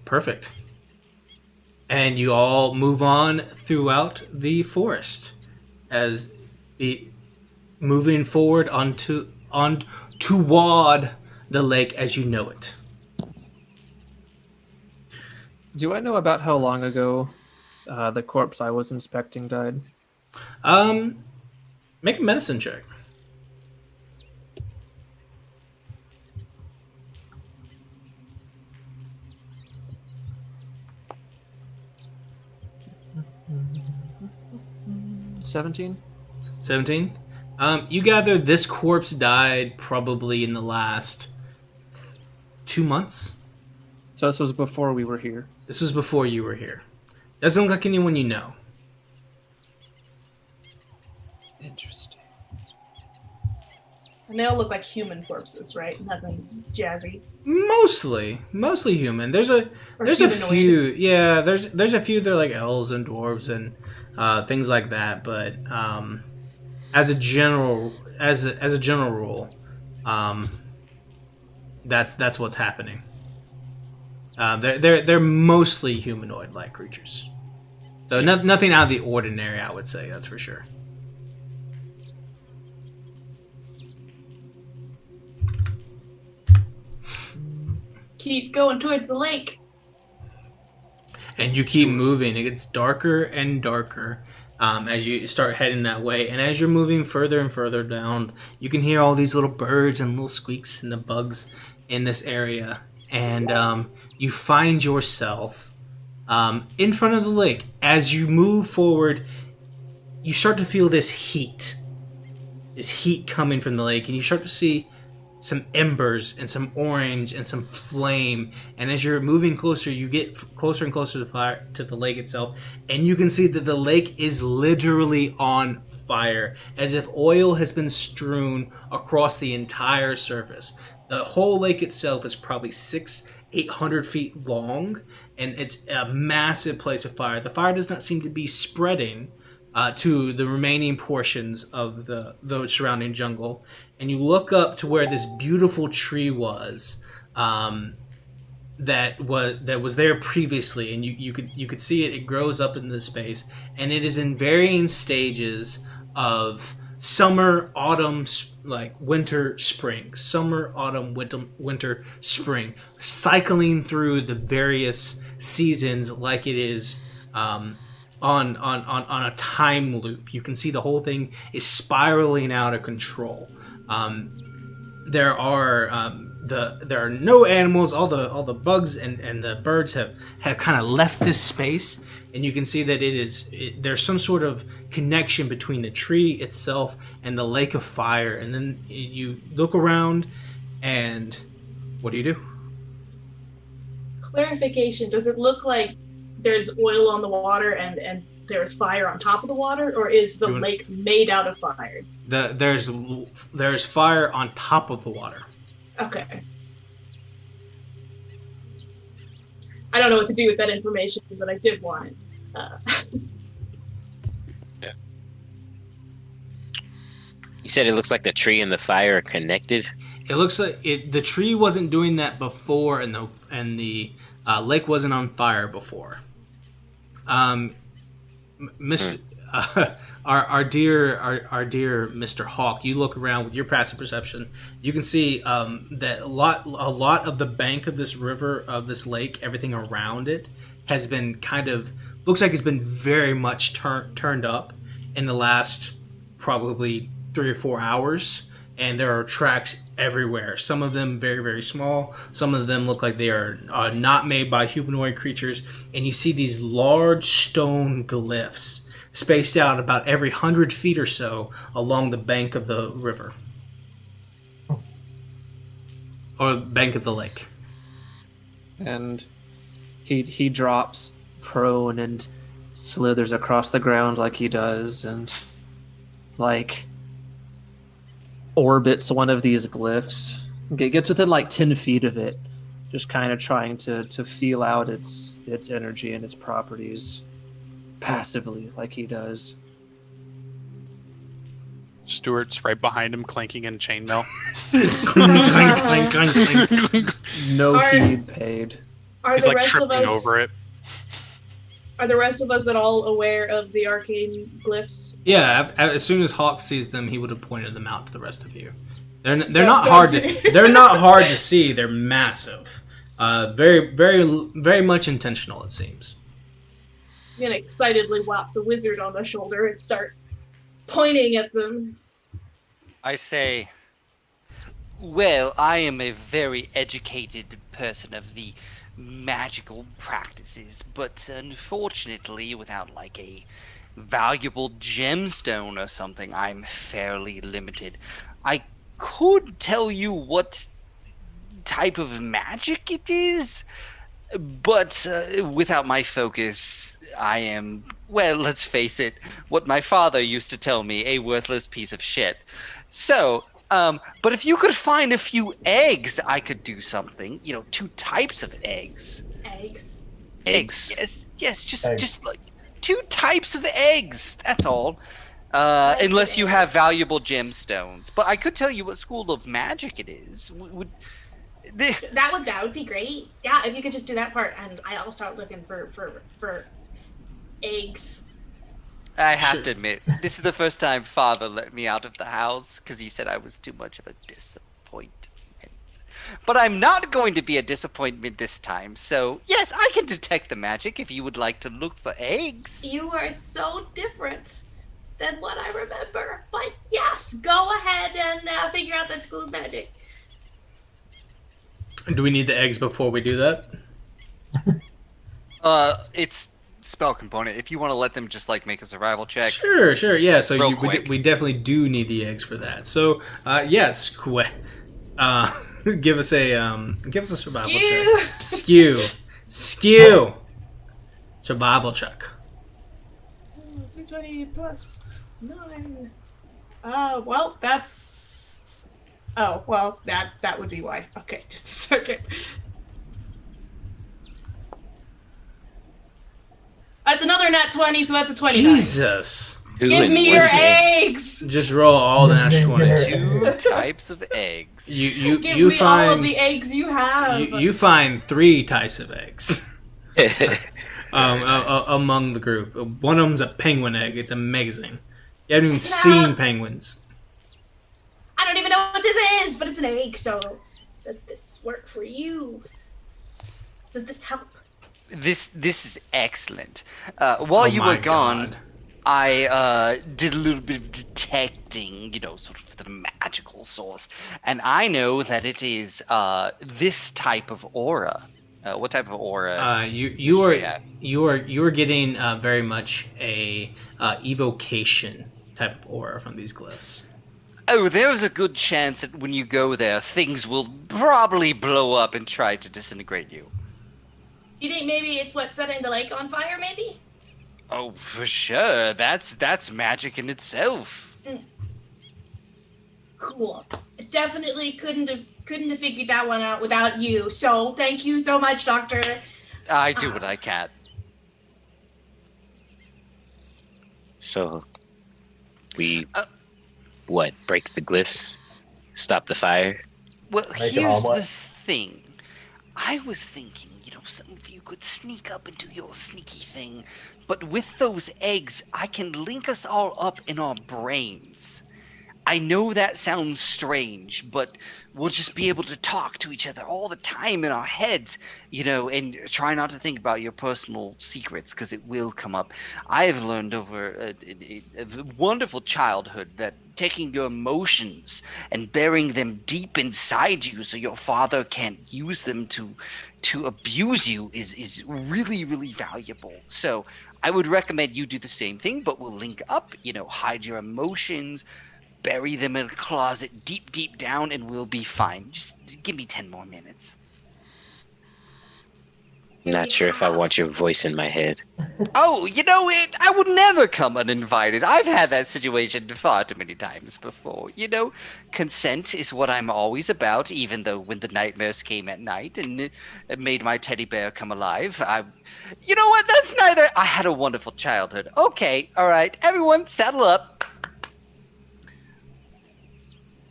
Perfect. And you all move on throughout the forest as the moving forward toward the lake as you know it. Do I know about how long ago the corpse I was inspecting died? Make a medicine check. 17. 17. You gather this corpse died probably in the last 2 months. So this was before we were here. This was before you were here. Doesn't look like anyone you know. Interesting. And they all look like human corpses, right? Nothing jazzy. Mostly human. There's a few. Yeah, there's a few that are like elves and dwarves and things like that. But as a general rule, that's what's happening. They're mostly humanoid-like creatures. So nothing out of the ordinary, I would say. That's for sure. Keep going towards the lake. And you keep moving. It gets darker and darker as you start heading that way. And as you're moving further and further down, you can hear all these little birds and little squeaks and the bugs in this area. And you find yourself in front of the lake. As you move forward, you start to feel this heat coming from the lake. And you start to see some embers and some orange and some flame, and as you're moving closer, you get closer and closer to the lake itself, and you can see that the lake is literally on fire, as if oil has been strewn across the entire surface. The whole lake itself is probably 800 feet long, and it's a massive place of fire. The fire does not seem to be spreading to the remaining portions of the surrounding jungle. And you look up to where this beautiful tree was, that was there previously, and you could see it. It grows up into the space, and it is in varying stages of summer, autumn, like winter, spring, summer, autumn, winter, spring, cycling through the various seasons like it is on a time loop. You can see the whole thing is spiraling out of control. There are no animals. All the bugs and the birds have kind of left this space, and you can see that there's some sort of connection between the tree itself and the lake of fire. And then you look around, and what do you do? Clarification: does it look like there's oil on the water and there's fire on top of the water, or is the lake made out of fire? There's fire on top of the water. Okay. I don't know what to do with that information, but I did want it. Yeah. You said it looks like the tree and the fire are connected. It looks like the tree wasn't doing that before, and the lake wasn't on fire before. Our dear Mr. Hawk, you look around with your passive perception. You can see that a lot of the bank of this river, of this lake, everything around it has been looks like it's been very much turned up in the last probably 3 or 4 hours. And there are tracks everywhere. Some of them very, very small. Some of them look like they are not made by humanoid creatures. And you see these large stone glyphs spaced out about every 100 feet or so along the bank of the river. Or bank of the lake. And he drops prone and slithers across the ground like he does, and like orbits one of these glyphs. Gets within like 10 feet of it, just kind of trying to feel out its energy and its properties passively, like he does. Stuart's right behind him, clanking in chainmail. Clank, clank, clank. No heed paid. He's like tripping over it. Are the rest of us at all aware of the arcane glyphs? Yeah, as soon as Hawk sees them, he would have pointed them out to the rest of you. They're not hard to see. They're massive. Very, very, very much intentional, it seems. I'm gonna excitedly whap the wizard on the shoulder and start pointing at them. I say, well, I am a very educated person of the magical practices, but unfortunately without like a valuable gemstone or something. I'm fairly limited. I could tell you what type of magic it is, but without my focus, I am, well, let's face it, what my father used to tell me, a worthless piece of shit. So, but if you could find a few eggs, I could do something. 2 types of eggs. Eggs. Yes, Eggs. just like 2 types of eggs. That's all. Unless you have valuable gemstones. But I could tell you what school of magic it is. That would be great. Yeah, if you could just do that part, and I'll start looking for eggs. I have to admit, this is the first time Father let me out of the house because he said I was too much of a disappointment. But I'm not going to be a disappointment this time. So, yes, I can detect the magic if you would like to look for eggs. You are so different than what I remember. But yes, go ahead and figure out that school of magic. Do we need the eggs before we do that? It's spell component. If you want to let them just like make a survival check. Sure, yeah. So Real quick. we definitely do need the eggs for that. So, yes, give us a survival check. Skew. Survival check. 220 plus 9. Well, that's. Oh, well, that would be why. Okay, just a second. That's another nat 20, so that's a 29. Jesus. Give me your eggs! Just roll all the natural 20s. 2 types of eggs. You Give me find all of the eggs you have. you find 3 types of eggs. Among the group. One of them's a penguin egg. It's amazing. You haven't even seen penguins. I don't even know what this is, but it's an egg, so does this work for you? Does this help? This is excellent. While you were gone, I did a little bit of detecting, sort of the magical source, and I know that it is this type of aura. What type of aura? You are getting very much a evocation type of aura from these glyphs. Oh, there's a good chance that when you go there, things will probably blow up and try to disintegrate you. You think maybe it's what's setting the lake on fire, maybe? Oh, for sure. That's magic in itself. Cool. I definitely couldn't have figured that one out without you. So thank you so much, Doctor. I do what I can. So, we break the glyphs, stop the fire? Well, Make an here's the omelet. thing. I was thinking, some of you could sneak up and do your sneaky thing, but with those eggs, I can link us all up in our brains. I know that sounds strange, but we'll just be able to talk to each other all the time in our heads, and try not to think about your personal secrets, because it will come up. I have learned over a wonderful childhood that taking your emotions and burying them deep inside you so your father can't use them to abuse you is really, really valuable. So I would recommend you do the same thing, but we'll link up, hide your emotions, bury them in a closet deep down, and we'll be fine. Just give me 10 more minutes. Not sure if I want your voice in my head. Oh, I would never come uninvited. I've had that situation far too many times before. Consent is what I'm always about, even though when the nightmares came at night and it made my teddy bear come alive, you know what? That's neither. I had a wonderful childhood. Okay, all right, everyone, saddle up.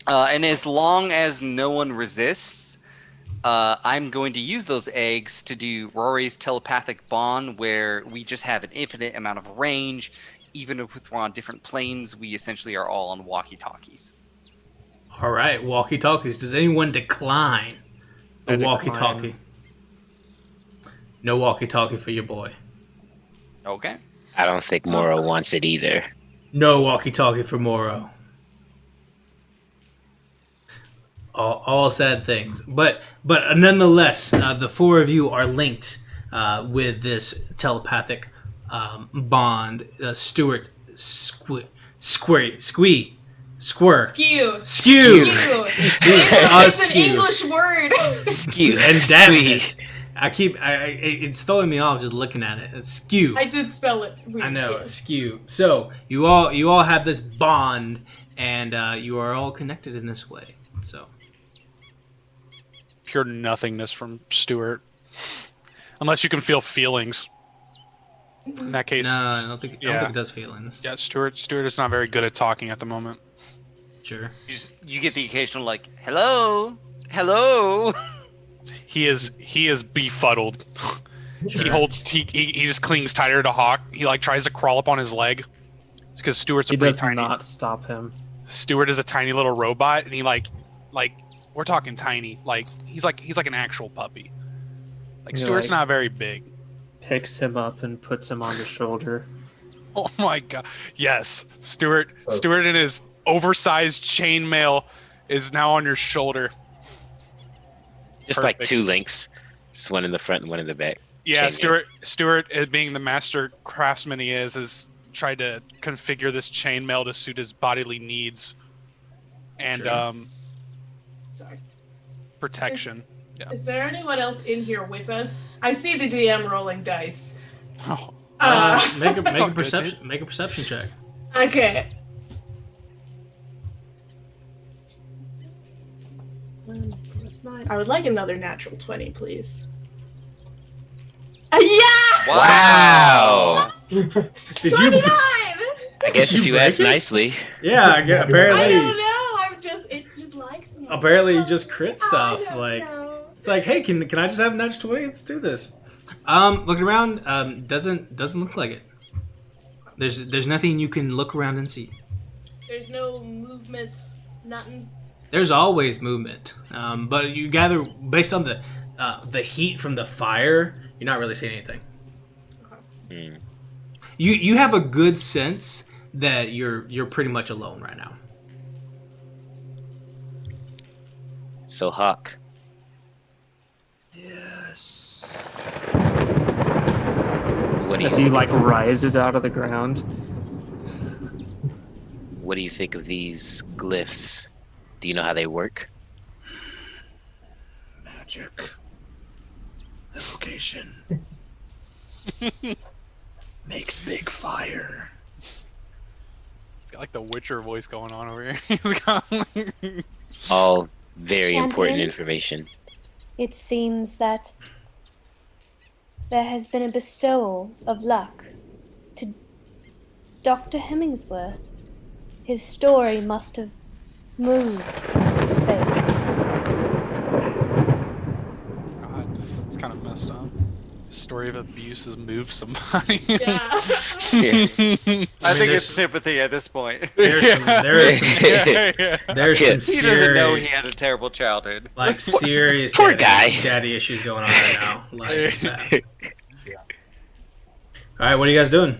And as long as no one resists, I'm going to use those eggs to do Rory's telepathic bond, where we just have an infinite amount of range. Even if we're on different planes, we essentially are all on walkie-talkies. All right, walkie-talkies. Does anyone decline the walkie-talkie? No walkie-talkie for your boy. Okay. I don't think Moro wants it either. No walkie-talkie for Moro. All sad things, but nonetheless, the 4 of you are linked with this telepathic bond. Stuart Squir. Skew. Skew. It's an Skew. English word. Skew. And damn Sweet. it, it's throwing me off just looking at it. It's skew. I did spell it weird. I know, yeah. skew. So you all have this bond, and you are all connected in this way. So Pure nothingness from Stuart. Unless you can feel feelings. In that case, no, I don't think it does feelings. yeah, Stuart is not very good at talking at the moment. Sure. You get the occasional like, hello. He is befuddled. Sure. He just clings tighter to Hawk. He like tries to crawl up on his leg because Stuart's He pretty does tiny. not stop him. Stuart is a tiny little robot, and he like we're talking tiny. Like he's like an actual puppy. Like You're Stuart's like- not very big. Picks him up and puts him on the shoulder. Oh my god! Yes, Stuart in his oversized chainmail is now on your shoulder. Just like Perfect. 2 links. Just one in the front and one in the back. Yeah, Chainmail. Stuart, being the master craftsman he is, has tried to configure this chainmail to suit his bodily needs and Sure. Sorry. protection. Yeah. Is there anyone else in here with us? I see the DM rolling dice. Oh, Make a all good, perception. Make a perception check. Okay. I would like another natural 20, please. Yeah! Wow. Did 29! you? I guess Did if you you break ask it? nicely. Yeah. I Apparently. don't know. It just likes me. Apparently, you just crit stuff. I don't Like know. it's like, hey, can I just have a natural 20? Let's do this. Looking around, doesn't look like it. There's nothing you can look around and see. There's no movement, nothing. There's always movement, but you gather based on the heat from the fire, you're not really seeing anything. Hmm. You have a good sense that you're pretty much alone right now. So Hawk, Yes. what do you As he think like of, rises out of the ground. what do you think of these glyphs? Do you know how they work? Magic. Evocation. Makes big fire. he's got like the Witcher voice going on over here. He's got All very important Champions? information. It seems that there has been a bestowal of luck to Dr. Hemmingsworth. His story must have moved face. God, it's kind of messed up. Story of abuse has moved somebody. Yeah. I think there's- it's sympathy at this point. There is some Yeah. there's Yeah. some He doesn't know he serious, had a terrible childhood. like serious Poor daddy issues going on right now. Like, it's bad. All right, what are you guys doing?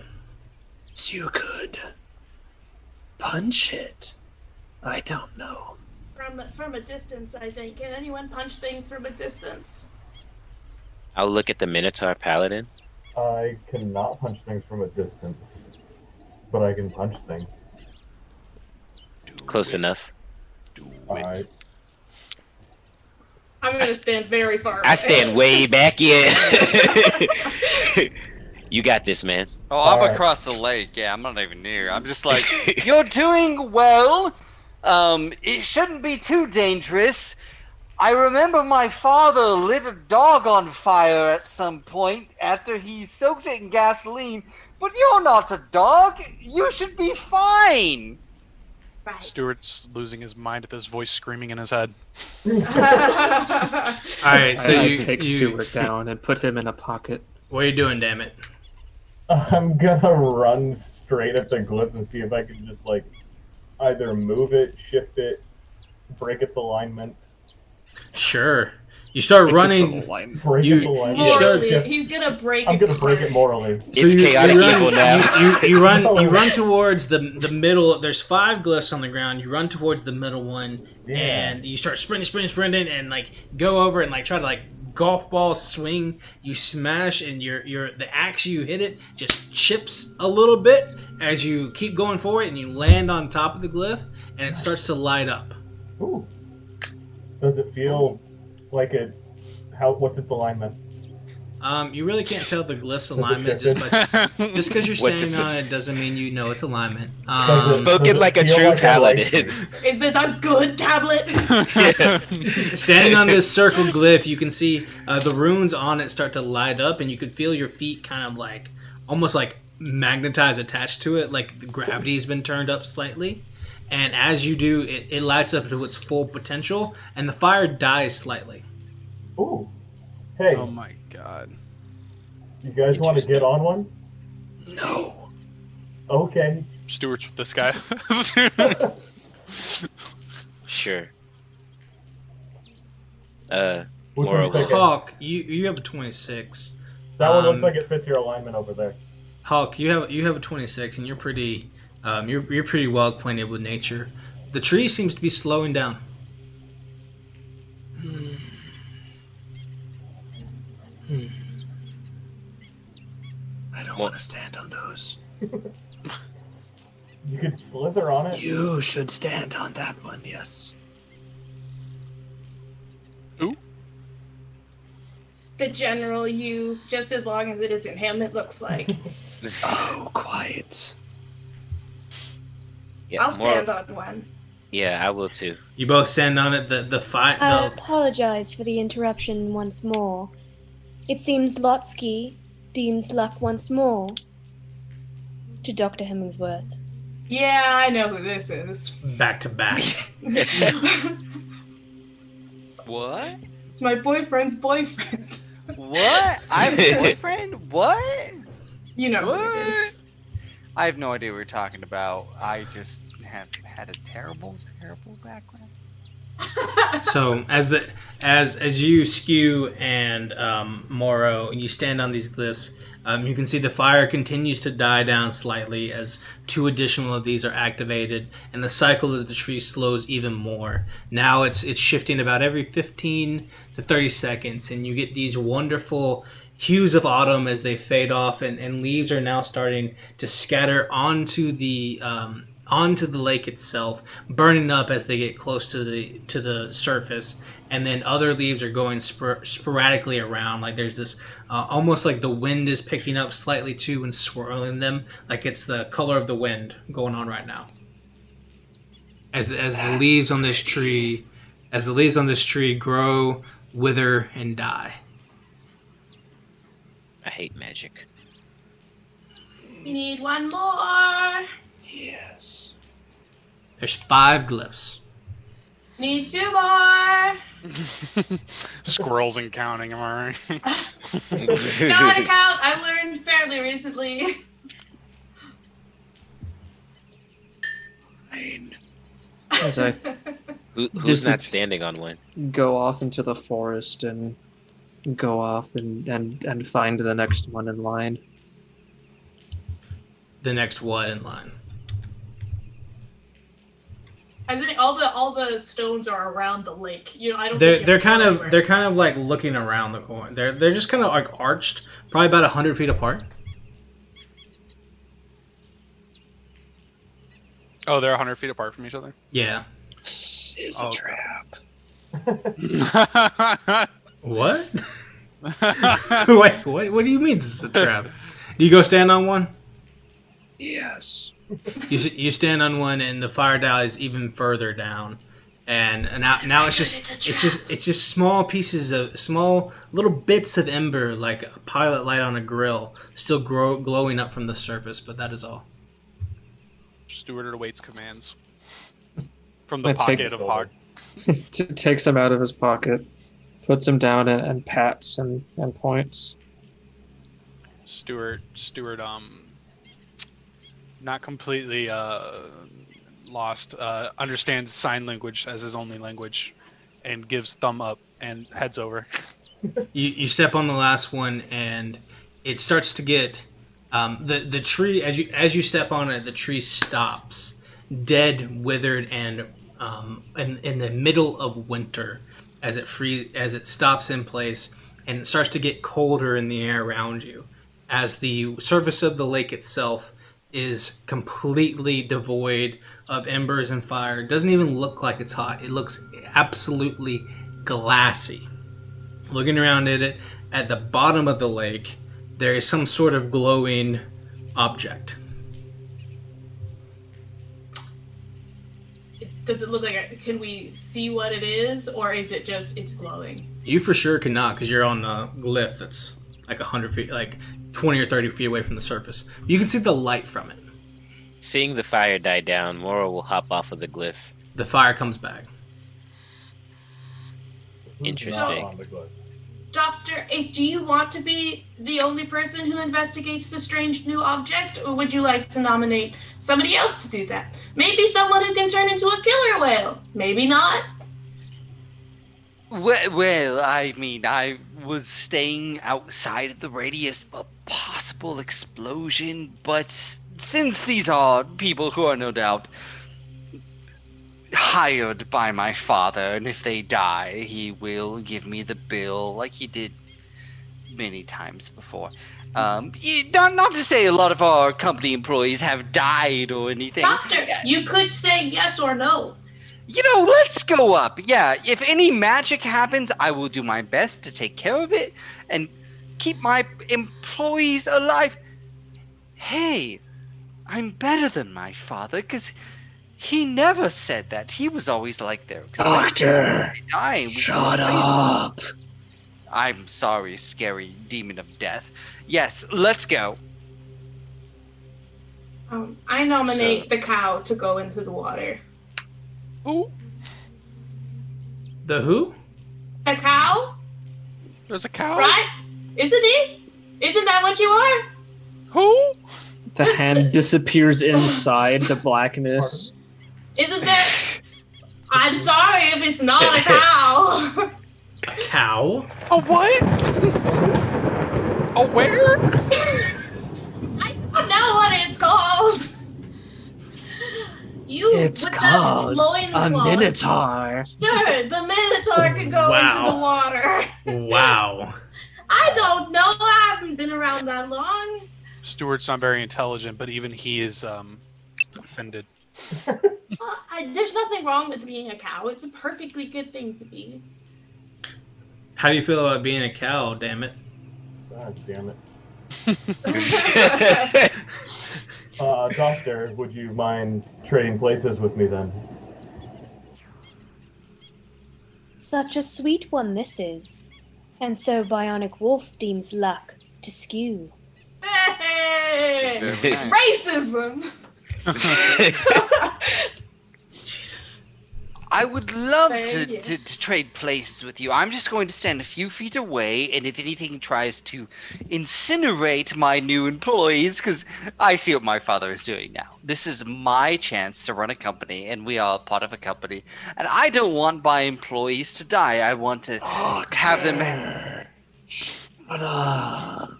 You could punch it. I don't know. From a distance, I think. Can anyone punch things from a distance? I'll look at the Minotaur Paladin. I cannot punch things from a distance, but I can punch things. Close enough. Alright. I'm going to stand very far away. I stand way back, yeah. You got this, man. Oh, I'm Alright. across the lake. Yeah, I'm not even near. I'm just like, you're doing well. It shouldn't be too dangerous. I remember my father lit a dog on fire at some point after he soaked it in gasoline. But you're not a dog. You should be fine. Right. Stuart's losing his mind at this voice screaming in his head. All right, so I take Stuart down and put him in a pocket. What are you doing? Damn it! I'm gonna run straight at the glyph and see if I can just like either move it, shift it, break its alignment, Sure. You start running. break You- its alignment. you Yeah, should- Morally, shift- he's going to break I'm its gonna break heart. it morally. It's chaotic evil now. You run towards the middle. There's 5 glyphs on the ground. You run towards the middle one, Yeah. and you start sprinting, and like go over and like try to like golf ball swing. You smash, and the axe you hit it just chips a little bit as you keep going forward, and you land on top of the glyph, and it starts to light up. Ooh. Does it feel like it? What's its alignment? You really can't tell the glyph's alignment just because you're standing on it doesn't mean you know its alignment. Spoken like a true paladin. Is this a good tablet? Standing on this circle glyph, you can see the runes on it start to light up, and you can feel your feet kind of like almost like magnetized attached to it, like the gravity's been turned up slightly. And as you do, it lights up to its full potential, and the fire dies slightly. Ooh. Hey. Oh my god. You guys want to get on one? No. Okay. Stuart's with this guy. Sure. Which More one picking? Hawk, you have a 26. That one looks like it fits your alignment over there. Hawk, you have a 26, and you're pretty you're pretty well acquainted with nature. The tree seems to be slowing down. I don't want to stand on those. You could slither on it. You should stand on that one, yes. The general, you, just as long as it isn't him, it looks like. Oh, quiet. Yeah, I'll stand on one. Yeah, I will too. You both stand on it. I apologize for the interruption once more. It seems Lotsky deems luck once more to Dr. Hemmingsworth. Yeah, I know who this is. Back to back. What? It's my boyfriend's boyfriend. What? I have a boyfriend? What? You know What? who it is. I have no idea what you're talking about. I just have had a terrible, terrible background. So as you, Skew, and Moro, you stand on these glyphs, you can see the fire continues to die down slightly as 2 additional of these are activated, and the cycle of the tree slows even more. Now it's shifting about every 15 to 30 seconds, and you get these wonderful hues of autumn as they fade off, and leaves are now starting to scatter onto the lake itself, burning up as they get close to the surface, and then other leaves are going sporadically around. Like there's this almost like the wind is picking up slightly too and swirling them, like it's the color of the wind going on right now. As the leaves on this tree grow, wither, and die. I hate magic. We need one more. Yes. There's 5 glyphs. Need 2 more. Squirrels and counting, am I right? Not a count. I learned fairly recently. As I Who's not standing on one? go off into the forest and go off and find the next one in line. The next what in line? I think all the stones are around the lake. I don't. They're kind of like looking around the corner. They're just kind of like arched, probably about 100 feet apart. Oh, they're 100 feet apart from each other? Yeah. This is a trap. What? Wait, what do you mean this is a trap? Do you go stand on one? Yes. You stand on one, and the fire dies even further down, and now it's just small pieces of small little bits of ember, like a pilot light on a grill, still glowing up from the surface. But that is all. Stuart awaits commands from the pocket of Hog. Takes him out of his pocket, puts him down, and pats and points. Stuart, not completely lost, understands sign language as his only language, and gives thumb up and heads over. You step on the last one, and it starts to get the tree as you step on it. The tree stops, dead, withered, and in the middle of winter, as it stops in place. and it starts to get colder in the air around you as the surface of the lake itself is completely devoid of embers and fire. It doesn't even look like it's hot. It looks absolutely glassy. Looking around at it, at the bottom of the lake, there is some sort of glowing object. Does it look like can we see what it is, or is it just it's glowing? You for sure cannot, because you're on a glyph that's like 100 feet, like 20 or 30 feet away from the surface. You can see the light from it. Seeing the fire die down, Moro will hop off of the glyph. The fire comes back. Interesting. Doctor, do you want to be the only person who investigates the strange new object, or would you like to nominate somebody else to do that? Maybe someone who can turn into a killer whale. Maybe not. Well, I mean, I was staying outside of the radius of a possible explosion, but since these are people who are no doubt hired by my father, and if they die, he will give me the bill like he did many times before. Not to say a lot of our company employees have died or anything. Doctor, you could say yes or no. You know, let's go up. Yeah, if any magic happens, I will do my best to take care of it and keep my employees alive. Hey, I'm better than my father, because he never said that. He was always like, they're Doctor, dying. shut up. I'm sorry, scary demon of death. Yes, let's go. I nominate the cow to go into the water. Who? The who? A cow? There's a cow? Right? Isn't he? Isn't that what you are? Who? The hand disappears inside the blackness. Isn't there... I'm sorry if it's not a cow. A cow? A what? A where? I don't know what it's called. It's called a minotaur. Sure, the minotaur can go into the water. Wow. I don't know. I haven't been around that long. Stuart's not very intelligent, but even he is offended. There's nothing wrong with being a cow. It's a perfectly good thing to be. How do you feel about being a cow, damn it? God damn it. Doctor, would you mind trading places with me then? Such a sweet one this is. And so Bionic Wolf deems luck to skew. Hey! Very nice. Racism! Jesus. I would love Thank you. to trade places with you. I'm just going to stand a few feet away, and if anything tries to incinerate my new employees, because I see what my father is doing now. This is my chance to run a company, and we are part of a company. And I don't want my employees to die. I want to have them... Shut up.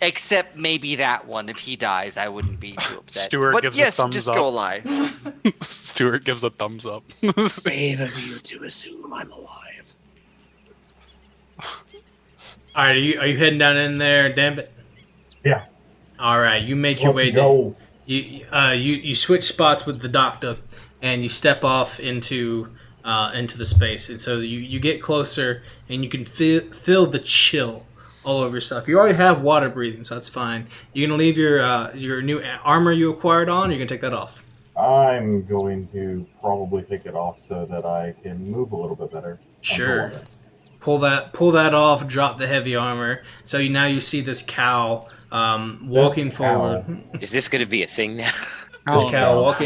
Except maybe that one. If he dies, I wouldn't be too upset. Stuart but gives a yes, thumbs just up. go alive. Stuart gives a thumbs up. Brave of you to assume I'm alive. All right, are you heading down in there, damn it? Yeah. All right, you make your way Go. down. You switch spots with the doctor, and you step off into the space, and so you get closer, and you can feel the chill all over yourself. You already have water breathing, so that's fine. You're gonna leave your new armor you acquired on, or you're gonna take that off? I'm going to probably take it off so that I can move a little bit better. Sure. Pull that off. Drop the heavy armor. So now you see this cow walking forward. Is this going to be a thing now? This cow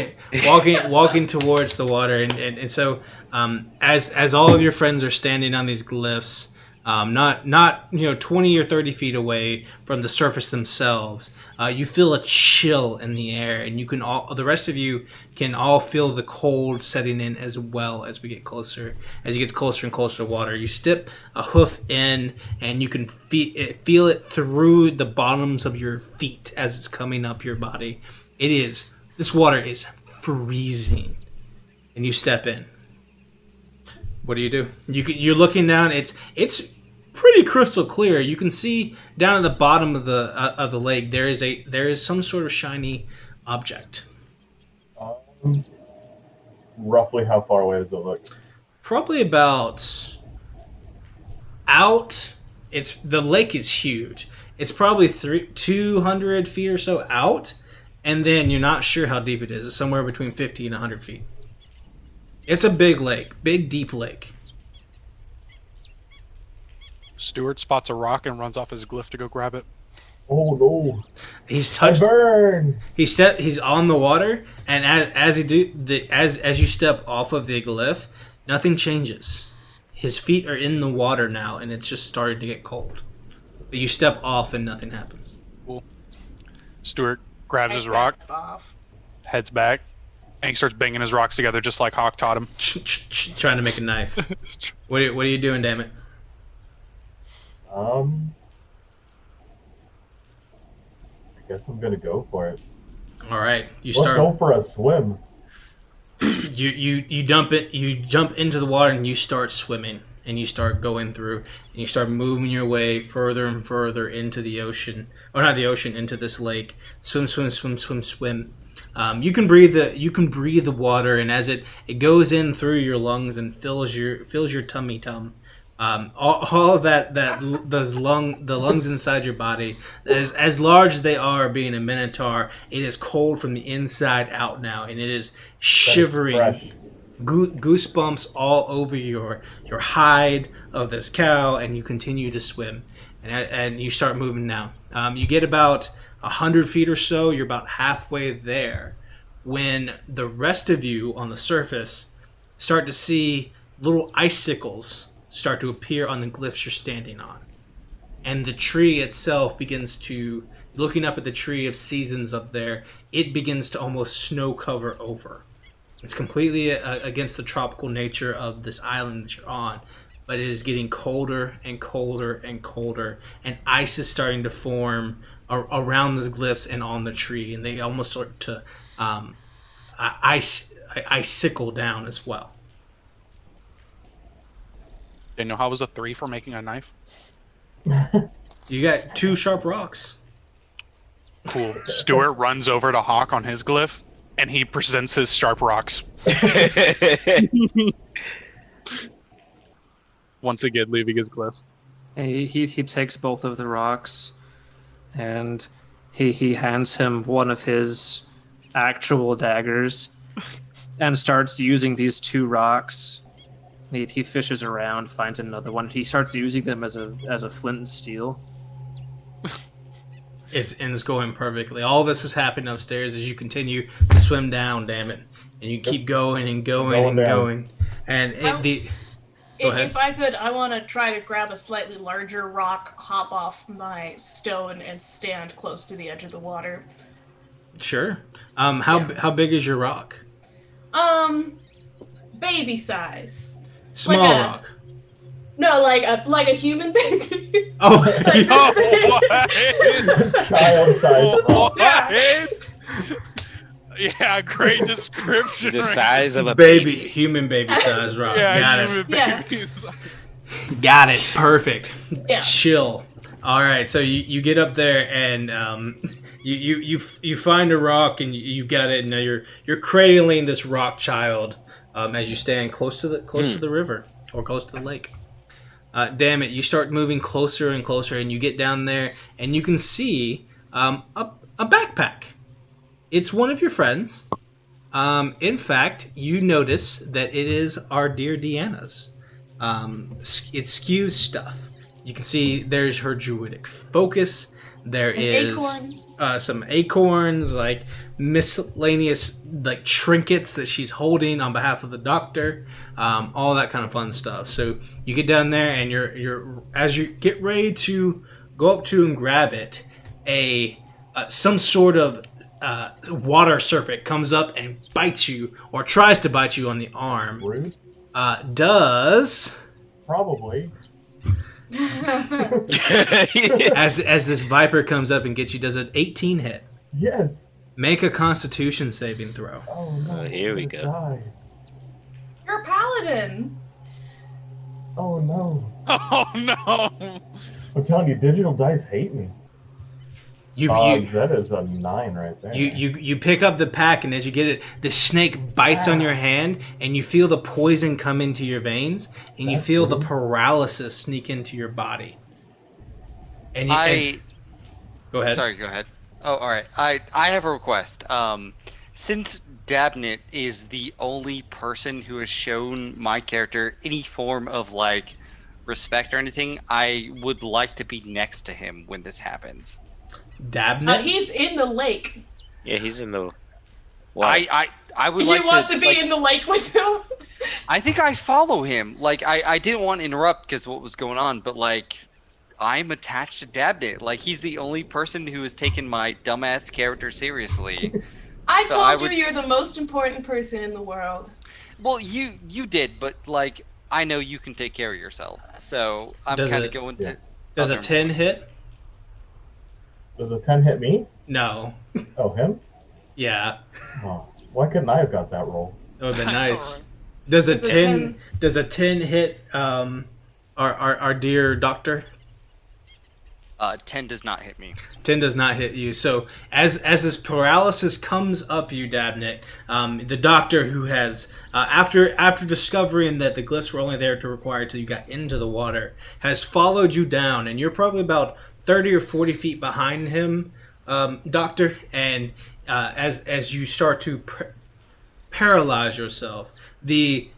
walking towards the water, and so as all of your friends are standing on these glyphs, not 20 or 30 feet away from the surface themselves, you feel a chill in the air, and the rest of you can all feel the cold setting in as well as we get closer. As you get closer and closer to water, you step a hoof in, and you can feel it through the bottoms of your feet as it's coming up your body. This water is freezing, and you step in. What do? You're looking down. It's pretty crystal clear. You can see down at the bottom of the lake there is some sort of shiny object. Roughly how far away does it look? Probably about out. The lake is huge. It's probably 200 feet or so out, and then you're not sure how deep it is. It's somewhere between 50 and 100 feet. It's a big lake, big deep lake. Stuart spots a rock and runs off his glyph to go grab it. Oh no! He's touched. Burn! He's on the water, and as you step off of the glyph, nothing changes. His feet are in the water now, and it's just starting to get cold. But you step off, and nothing happens. Cool. Stuart grabs his rock, heads back, and he starts banging his rocks together just like Hawk taught him. Trying to make a knife. What are you doing, damn it? I guess I'm gonna go for it. All right, Let's go for a swim. You dump it. You jump into the water and you start swimming, and you start going through, and you start moving your way further and further into the ocean, or not the ocean, into this lake. Swim. You can breathe the water, and as it goes in through your lungs and fills your tummy. All of the lungs inside your body, as large as they are, being a minotaur, it is cold from the inside out now, and it is shivering. Goosebumps all over your hide of this cow, and you continue to swim, and you start moving now. You get about 100 feet or so. You're about halfway there when the rest of you on the surface start to see little icicles start to appear on the glyphs you're standing on. And the tree itself begins to, looking up at the tree of seasons up there, it begins to almost snow cover over. It's completely against the tropical nature of this island that you're on, but it is getting colder and colder and colder, and ice is starting to form around the glyphs and on the tree, and they almost start to icicle down as well. Daniel, how was a 3 for making a knife? You got 2 sharp rocks. Cool. Stuart runs over to Hawk on his glyph, and he presents his sharp rocks. Once again, leaving his glyph. He takes both of the rocks, and he hands him one of his actual daggers, and starts using these 2 rocks. He fishes around, finds another one. He starts using them as a flint and steel. It's going perfectly. All this is happening upstairs as you continue to swim down, damn it. And you keep going and going and going. And Go ahead. If I could, I want to try to grab a slightly larger rock, hop off my stone, and stand close to the edge of the water. Sure. How big is your rock? Baby size. Small rock. No, like a human baby. Oh, Child size rock. Yeah, great description. The size of a human baby size rock. Yeah, Got it. Got it. Perfect. Yeah. Chill. All right. So you get up there and you find a rock and you got it. And now you're cradling this rock child as you stand close to the river or close to the lake. Damn it! You start moving closer and closer, and you get down there, and you can see a backpack. It's one of your friends. In fact, you notice that it is our dear Deanna's. It's Skew's stuff. You can see there's her druidic focus. There is some acorns, like miscellaneous like trinkets that she's holding on behalf of the doctor. All that kind of fun stuff. So you get down there, and you're as you get ready to go up to and grab it, some sort of water serpent comes up and bites you, or tries to bite you on the arm. Rude? Does Probably. as this viper comes up and gets you, does an 18 hit? Yes. Make a Constitution saving throw. Oh no. Here we go. Die. You're a paladin. Oh no! Oh no! I'm telling you, digital dice hate me. That is a 9 right there. You pick up the pack, and as you get it, the snake bites on your hand, and you feel the poison come into your veins, and you feel the paralysis sneak into your body. And go ahead. Sorry, go ahead. Oh, all right. I have a request. Since Dabnit is the only person who has shown my character any form of like respect or anything, I would like to be next to him when this happens. Dabnit? He's in the lake. Yeah, he's in the water. I would You like want to be like, in the lake with him? I think I follow him. Like I didn't want to interrupt because of what was going on, but like I'm attached to Dabnit. Like he's the only person who has taken my dumbass character seriously. I told you you're the most important person in the world. Well, you did, but like I know you can take care of yourself. So I'm kind of going to. Does a 10 hit? Does a 10 hit me? No. Oh, him? Yeah. Oh, why couldn't I have got that roll? That would have been nice. Does a 10 hit our dear doctor? 10 does not hit me. 10 does not hit you. So as this paralysis comes up you, Dabnit, the doctor who has after discovering that the glyphs were only there to require till you got into the water, has followed you down, and you're probably about 30 or 40 feet behind him, Doctor, and as you start to paralyze yourself, the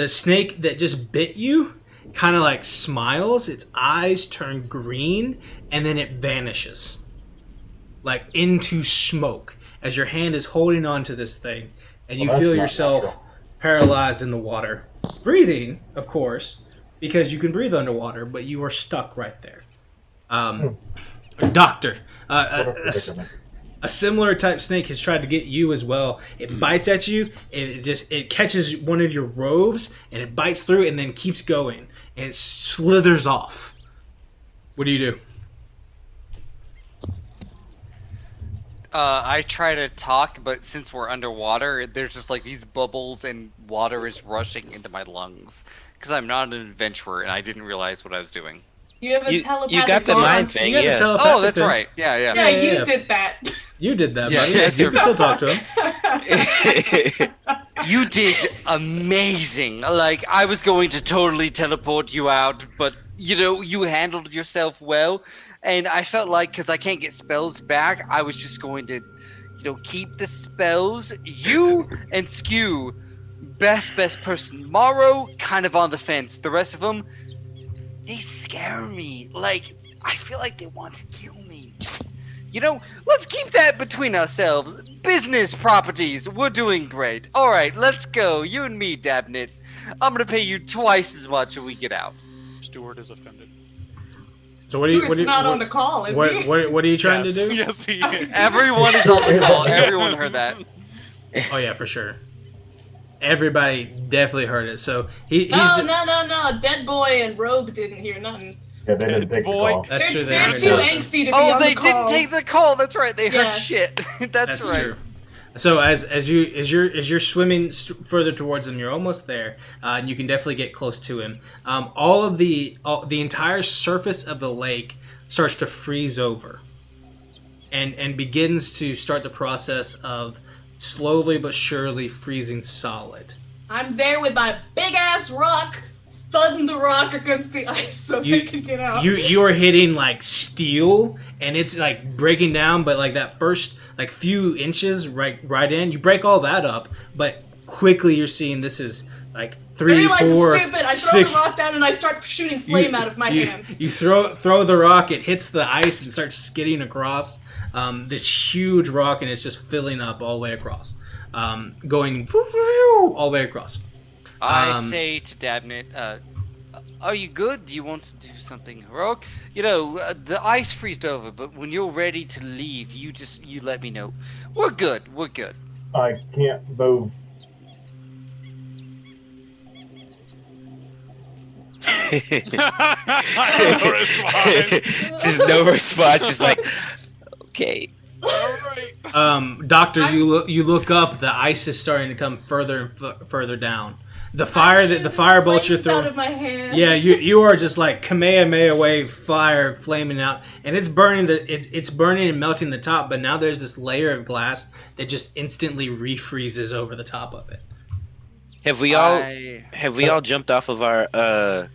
snake that just bit you kind of like smiles, its eyes turn green, and then it vanishes like into smoke as your hand is holding on to this thing, and you feel yourself paralyzed in the water, breathing, of course, because you can breathe underwater, but you are stuck right there. Doctor, a similar type snake has tried to get you as well. It bites at you, and it catches one of your robes, and it bites through, and then keeps going, and it slithers off. What do you do? I try to talk, but since we're underwater, there's just like these bubbles, and water is rushing into my lungs because I'm not an adventurer, and I didn't realize what I was doing. You have a telepathic You got the mind thing, yeah. Oh, that's right. Yeah. Yeah, you did that. You did that, buddy. Yeah, you can still talk to him. You did amazing. Like, I was going to totally teleport you out, but, you handled yourself well. And I felt like, because I can't get spells back, I was just going to, keep the spells. You and Skew, best person. Morrow, kind of on the fence. The rest of them, they scare me. Like, I feel like they want to kill me. Let's keep that between ourselves. Business properties, we're doing great. Alright, let's go. You and me, Dabnit. I'm gonna pay you twice as much when we get out. Stuart is offended. So what are you? On the call, is he? What are you trying to do? Yes, he is. Everyone is on the call. Everyone heard that. Oh yeah, for sure. Everybody definitely heard it. So he's No. Dead Boy and Rogue didn't hear nothing. Yeah, they didn't take the call. That's true. They're too angsty to be on the call. Oh, they didn't take the call. That's right. They heard shit. That's right. True. So as you're swimming further towards him, you're almost there, and you can definitely get close to him. All the entire surface of the lake starts to freeze over, and begins to start the process of slowly but surely freezing solid. I'm there with my big ass rock, thudding the rock against the ice so they can get out. You are hitting like steel, and it's like breaking down, but like that first like few inches right in, you break all that up, but quickly you're seeing this is like 3, I realize 4, it's stupid. I 6. throw the rock down and I start shooting flame out of my hands. You throw the rock, it hits the ice and starts skidding across this huge rock, and it's just filling up all the way across, going all the way across. I say to Dabnit, are you good? Do you want to do something heroic? The ice freezed over, but when you're ready to leave, you let me know. We're good. I can't move. No response. Just no response. Just like, okay. Doctor, you look up. The ice is starting to come further and further down. The fire bolts you're Flames throwing. out of my hands. Yeah, you are just like Kamehameha wave fire flaming out, and it's burning it's burning and melting the top. But now there's this layer of glass that just instantly refreezes over the top of it. Have we all jumped off of our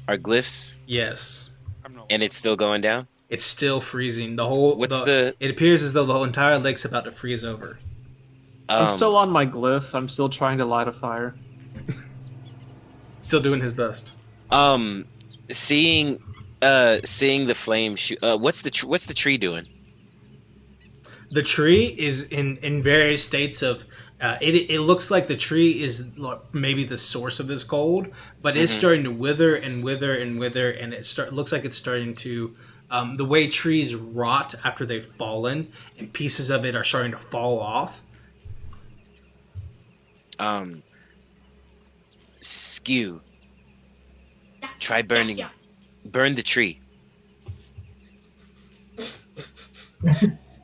glyphs? Yes, And it's still going down? it's still freezing. The whole What's it appears as though the whole entire lake's about to freeze over. I'm still on my glyph. I'm still trying to light a fire. Still doing his best. Seeing the flame shoot. What's the tree doing? The tree is in various states of. It looks like the tree is maybe the source of this cold, but it's starting to wither and wither and wither, and looks like it's starting to. The way trees rot after they've fallen, and pieces of it are starting to fall off. Skew. Try burning. Burn the tree.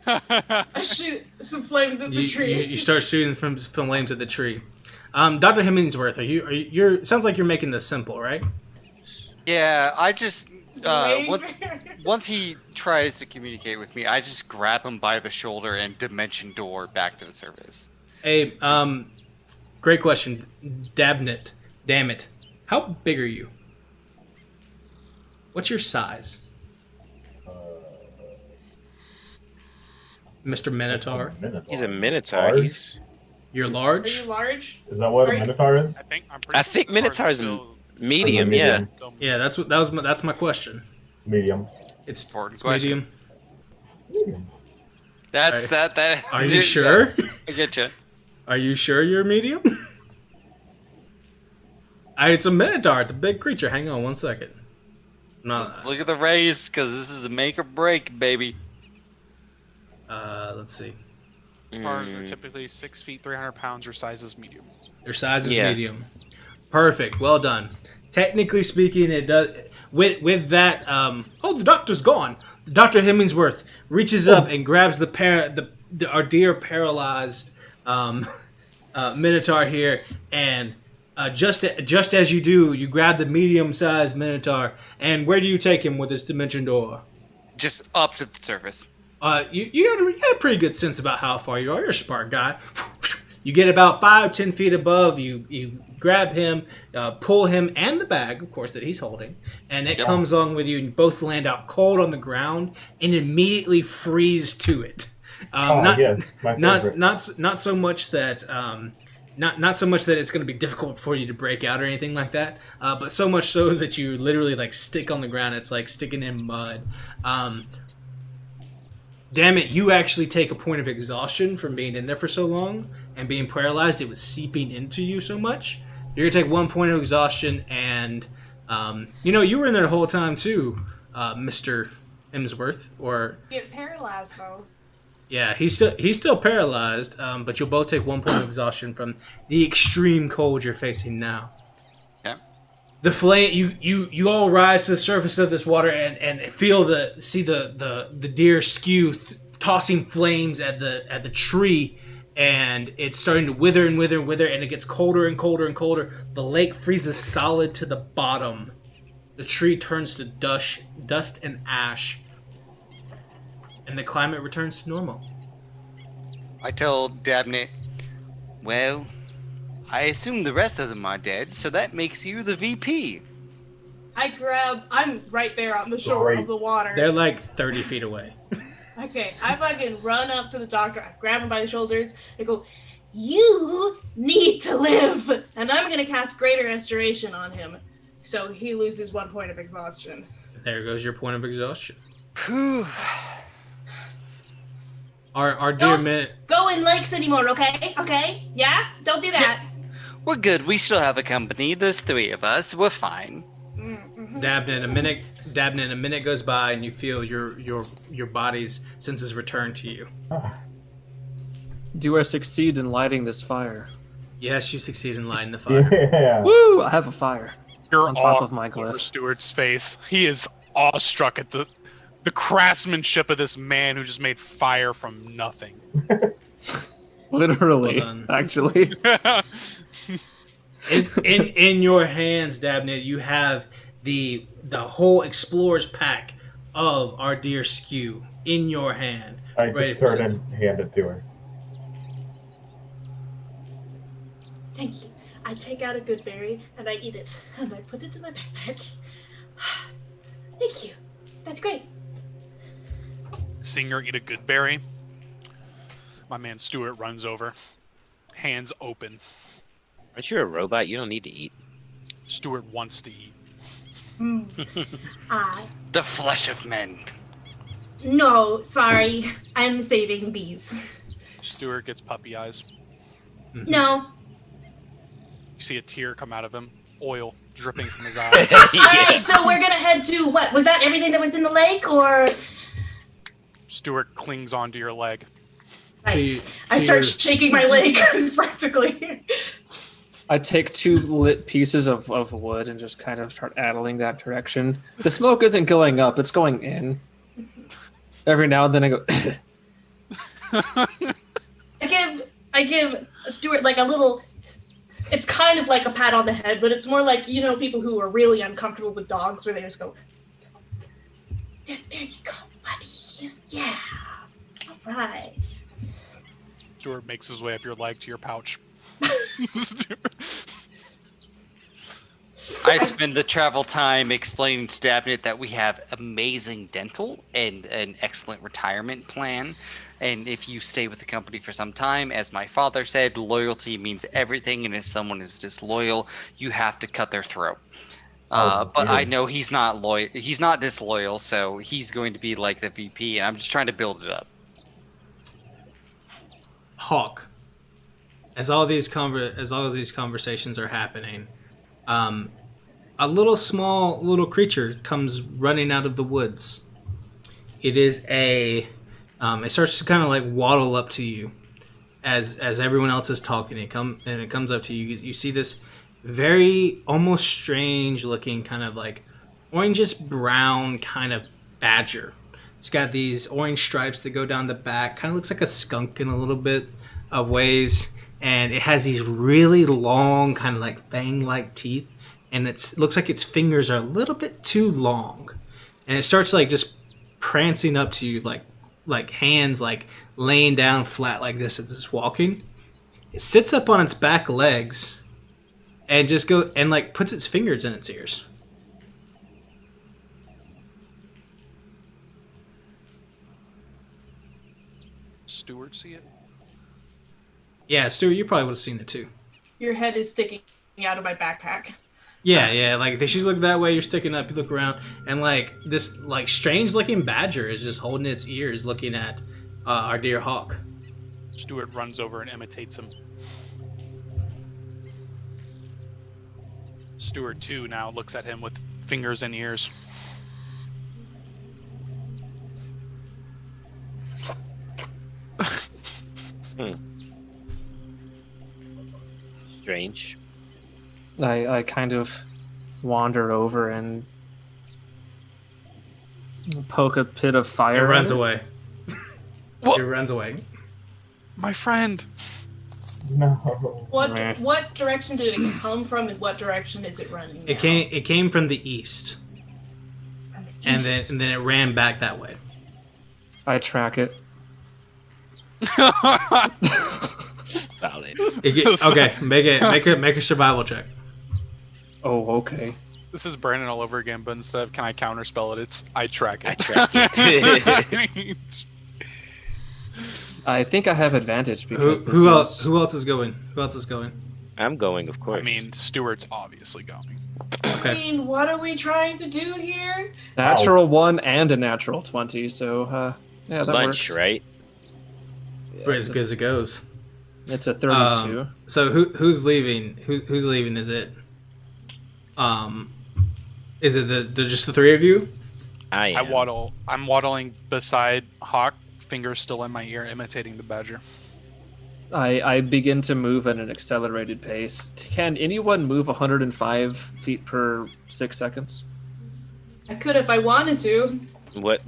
I shoot some flames at the tree. You start shooting from flames at the tree. Dr. Hemmingsworth, you're sounds like you're making this simple, right? Yeah, I just once he tries to communicate with me, I just grab him by the shoulder and dimension door back to the surface. Hey, great question. Dabnit. Damn it. How big are you? What's your size? Mr. Minotaur. He's a minotaur. You're Are large? you large? Is that what a Minotaur is? I think minotaur is medium. Yeah. Yeah, that's my question. Medium. It's Important question. medium. That's that. Are you sure? I get you. Are you sure you're medium? It's a minotaur. It's a big creature. Hang on one second. No. Look at the raise, because this is a make or break, baby. Let's see. Minotaurs are typically 6 feet, 300 pounds. Your size is medium. Their size is medium. Perfect. Well done. Technically speaking, it does. With that, the doctor's gone. Dr. Hemmingsworth reaches up and grabs our dear paralyzed Minotaur here, and just as you do, you grab the medium-sized Minotaur, and where do you take him with this dimension door? Just up to the surface. You got a pretty good sense about how far you are. You're a smart guy. You get about 5-10 feet above. You grab him, pull him, and the bag, of course, that he's holding, and it comes along with you. And you both land out cold on the ground and immediately freeze to it. Not so much that not so much that it's going to be difficult for you to break out or anything like that, but so much so that you literally like stick on the ground. It's like sticking in mud. Damn it, you actually take a point of exhaustion from being in there for so long and being paralyzed. It was seeping into you so much. You're going to take 1 point of exhaustion, and you were in there the whole time too, Mr. Hemsworth. Or Get paralyzed though. yeah, he's still paralyzed, but you'll both take 1 point of exhaustion from the extreme cold you're facing now. Yeah. The flame, you all rise to the surface of this water and see the deer Skew tossing flames at the tree, and it's starting to wither and wither and wither, and it gets colder and colder and colder. The lake freezes solid to the bottom. The tree turns to dust and ash, and the climate returns to normal. I tell Dabney, well, I assume the rest of them are dead, so that makes you the VP. I'm right there on the shore of the water. They're like 30 feet away. Okay, I fucking run up to the doctor, I grab him by the shoulders, I go, you need to live! And I'm gonna cast Greater Restoration on him, so he loses 1 point of exhaustion. There goes your point of exhaustion. Whew. Our dear Don't go in lakes anymore, okay? Okay? Yeah? Don't do that. We're good. We still have a company. There's 3 of us. We're fine. Mm-hmm. Dabney, a minute goes by, and you feel your body's senses return to you. Do I succeed in lighting this fire? Yes, you succeed in lighting the fire. Yeah. Woo! I have a fire. You're on top of awe my over glyph. Stewart's face. He is awestruck at the craftsmanship of this man who just made fire from nothing. Literally, Well done. actually. in your hands, Dabney, you have the whole explorer's pack of our dear Skew in your hand. I just turn and hand it to her. Thank you. I take out a good berry and I eat it and I put it in my backpack. Thank you. That's great. Seeing her eat a good berry, my man Stuart runs over, hands open. Aren't you a robot? You don't need to eat. Stuart wants to eat. The flesh of men. No, sorry. I'm saving these. Stuart gets puppy eyes. No. You see a tear come out of him, oil dripping from his eye. Alright, so we're gonna head to what? Was that everything that was in the lake, or? Stuart clings onto your leg. Right. I start shaking my leg frantically. I take 2 lit pieces of wood and just kind of start addling that direction. The smoke isn't going up, it's going in. Every now and then I go... I give Stuart like a little... It's kind of like a pat on the head, but it's more like, you know, people who are really uncomfortable with dogs where they just go, there you go, buddy. Yeah. All right. Stuart makes his way up your leg to your pouch. I spend the travel time explaining to Dabney that we have amazing dental and an excellent retirement plan. And if you stay with the company for some time, as my father said, loyalty means everything. And if someone is disloyal, you have to cut their throat. But I know he's not loyal. He's not disloyal, so he's going to be like the VP. And I'm just trying to build it up. Hawk, as all these conversations are happening, a little creature comes running out of the woods. It is it starts to kind of like waddle up to you as everyone else is talking. It comes up to you. You see this very almost strange looking kind of like orangish brown kind of badger. It's got these orange stripes that go down the back. Kind of looks like a skunk in a little bit of ways. And it has these really long kind of like fang-like teeth. And it looks like its fingers are a little bit too long. And it starts like just prancing up to you like hands like laying down flat like this as it's walking. It sits up on its back legs and just like puts its fingers in its ears. Stuart see it? Yeah, Stuart, you probably would have seen it too. Your head is sticking out of my backpack. Yeah, like she's looking that way, you're sticking up, you look around, and like this like strange looking badger is just holding its ears looking at our dear Hawk. Stuart runs over and imitates him. Stuart too now looks at him with fingers and ears. Strange. I kind of wander over and poke a pit of fire. It runs away. What? It runs away. My friend. No. What direction did it come from, and what direction is it running now? It came from the east. From the And east. then it ran back that way. I track it. Valid. Okay, make a survival check. Oh, okay. This is Brandon all over again, but instead of can I counterspell it, it's I track it. I track it. I think I have advantage because Who else is going? I'm going, of course. I mean, Stuart's obviously going. I Okay. mean, what are we trying to do here? natural 1 and a natural 20, so yeah, that lunch, works. right? For as good as it goes. It's a 32. So who's leaving? Who's leaving? Is it just the three of you? I am. I'm waddling beside Hawk, fingers still in my ear, imitating the badger. I begin to move at an accelerated pace. Can anyone move 105 feet per 6 seconds? I could if I wanted to. What?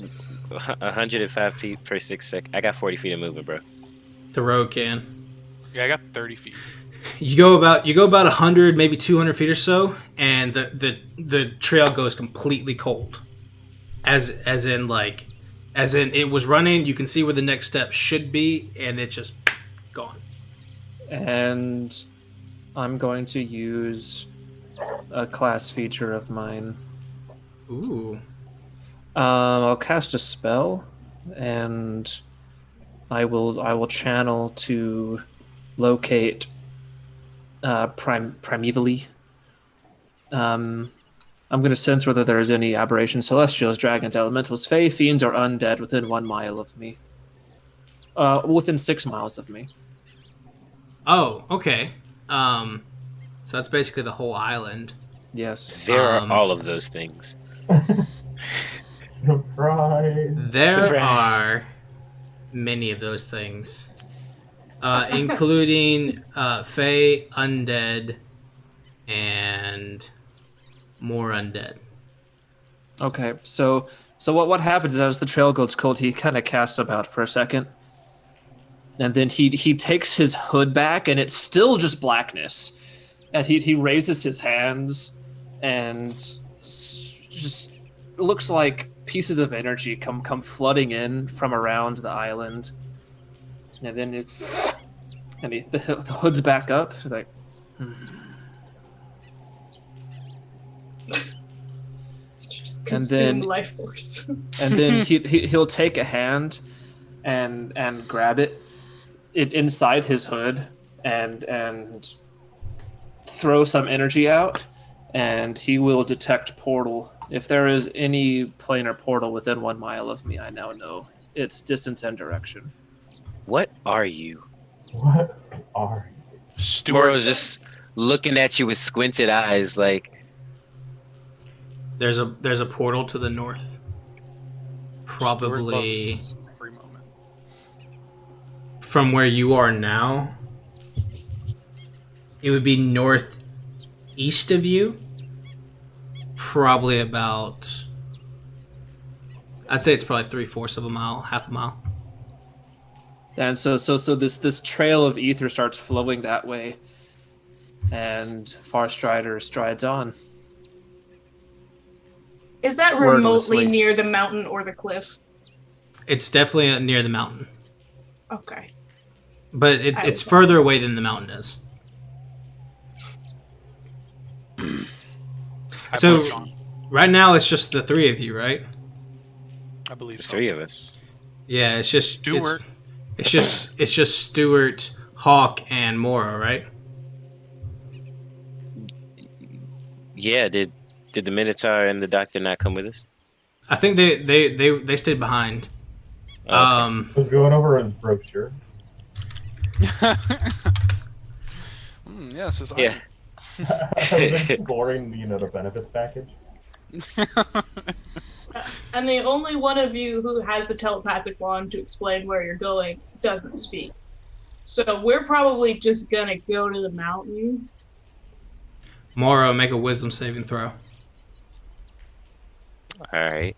105 feet per 6 seconds. I got 40 feet of movement, bro. The rogue can. Yeah, I got 30 feet. You go about 100, maybe 200 feet or so, and the trail goes completely cold. As in it was running. You can see where the next step should be, and it's just gone. And I'm going to use a class feature of mine. Ooh. I'll cast a spell, and I will channel to locate primevally. I'm going to sense whether there is any aberrations, celestials, dragons, elementals, fae, fiends, or undead within 1 mile of me. Within 6 miles of me. Oh, okay. So that's basically the whole island. Yes. There are all of those things. Surprise! There are many of those things, including fae, undead, and more undead. Okay, so what happens is as the trail goes cold, he kind of casts about for a second, and then he takes his hood back, and it's still just blackness, and he raises his hands, and just looks like pieces of energy come flooding in from around the island, and then the hood's back up. He's like, and then life force. and then he'll take a hand and grab it inside his hood and throw some energy out, and he will detect portal. If there is any planar portal within 1 mile of me, I now know its distance and direction. What are you? What are you? Stuart Moro's just looking at you with squinted eyes, like, There's a portal to the north. Probably loves every moment. from where you are now. It would be northeast of you. Probably about, I'd say it's probably 3/4 of a mile, half a mile. And so this trail of ether starts flowing that way, and Farstrider strides on. Is that Wordlessly. remotely near the mountain or the cliff? It's definitely near the mountain, Okay. but it's further away than the mountain is. I So believe on. right now it's just the three of you, right? I believe so. 3 of us. Yeah, it's just Stuart. It's just Stuart, Hawk, and Mora, right? Yeah, did the Minotaur and the Doctor not come with us? I think they stayed behind. Oh, okay. I was going over his brochure. Yes, it's Yeah. I was exploring, the benefits package. And the only one of you who has the telepathic wand to explain where you're going doesn't speak. So we're probably just gonna go to the mountain. Mora, make a wisdom saving throw. All right.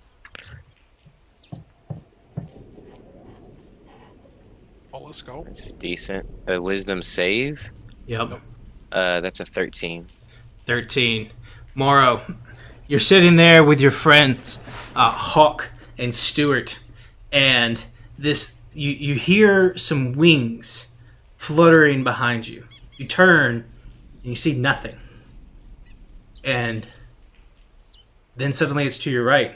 Oh, let's go. That's decent. A wisdom save? Yep. That's a 13. 13. Moro, you're sitting there with your friends, Hawk and Stuart, and you hear some wings fluttering behind you. You turn and you see nothing. And then suddenly it's to your right.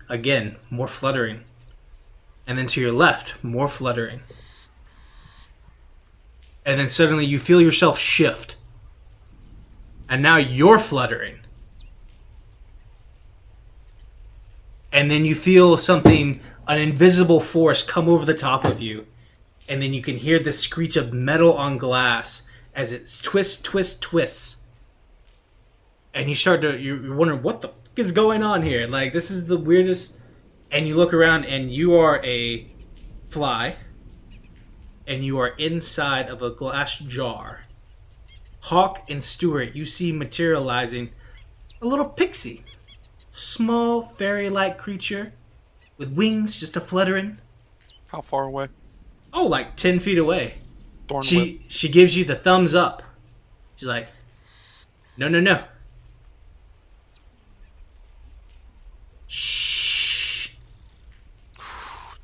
Again, more fluttering. And then to your left, more fluttering. And then suddenly you feel yourself shift. And now you're fluttering. And then you feel something, an invisible force come over the top of you. And then you can hear the screech of metal on glass as it twists. And you're wondering, what the fuck is going on here? Like, this is the weirdest. And you look around and you are a fly. And you are inside of a glass jar. Hawk and Stuart, you see materializing a little pixie. Small, fairy-like creature with wings just a fluttering. How far away? Oh, like 10 feet away. Thorn whip. She gives you the thumbs up She's like, no, no, no. Shh.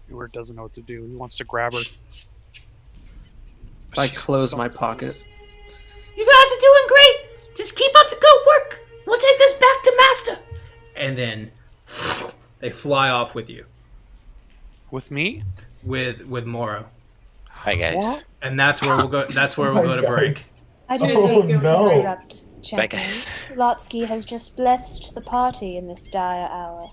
Stewart doesn't know what to do. He wants to grab her. I close my pocket. You guys are doing great. Just keep up the good work. We'll take this back to Master. And then they fly off with you, With me? with Moro, Hi guys. and that's where we'll go. That's where we'll go to break. I do Oh, hate to no. interrupt, Bye champion. guys. Lotsky has just blessed the party in this dire hour.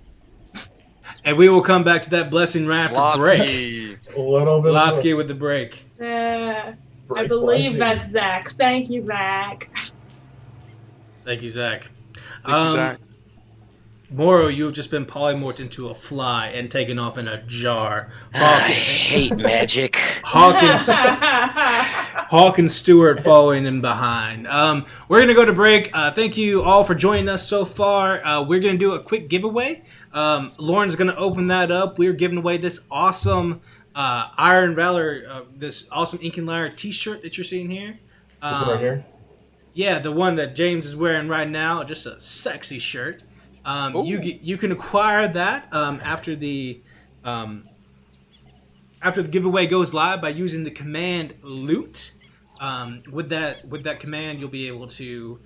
And we will come back to that blessing right after break. Lotsky. A little bit. Lotsky with the break. I break believe legend. that's Zach. Thank you, Zach. Thank you, Zach. Thank you, Zach. Moro, you've just been polymorphed into a fly and taken off in a jar. I hate magic. Hawk and Stewart following in behind. We're going to go to break. Thank you all for joining us so far. We're going to do a quick giveaway. Lauren's going to open that up. We're giving away this awesome Iron Valor, this awesome Ink and Lyre t-shirt that you're seeing here. Is it right here? Yeah, the one that James is wearing right now. Just a sexy shirt. You can acquire that after the giveaway goes live by using the command loot. With that command, you'll be able to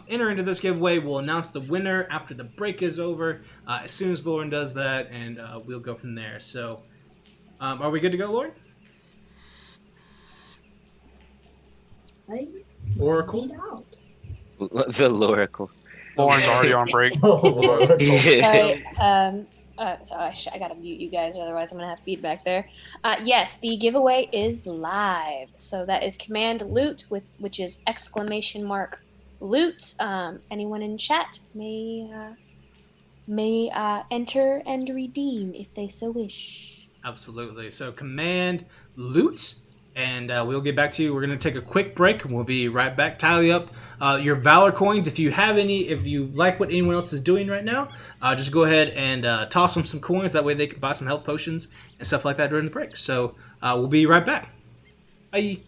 enter into this giveaway. We'll announce the winner after the break is over. As soon as Lauren does that, and we'll go from there. So, are we good to go, Lauren? Oracle. The Loracle. Lauren's already on break. Oh, Lord. Sorry, I gotta mute you guys, otherwise I'm gonna have feedback there. Yes, the giveaway is live, so that is command loot which is exclamation mark loot. Anyone in chat may enter and redeem if they so wish. Absolutely. So command loot, and we'll get back to you. We're going to take a quick break, and we'll be right back. Tally up your Valor coins. If you have any, if you like what anyone else is doing right now, just go ahead and toss them some coins. That way they can buy some health potions and stuff like that during the break. So we'll be right back. Bye.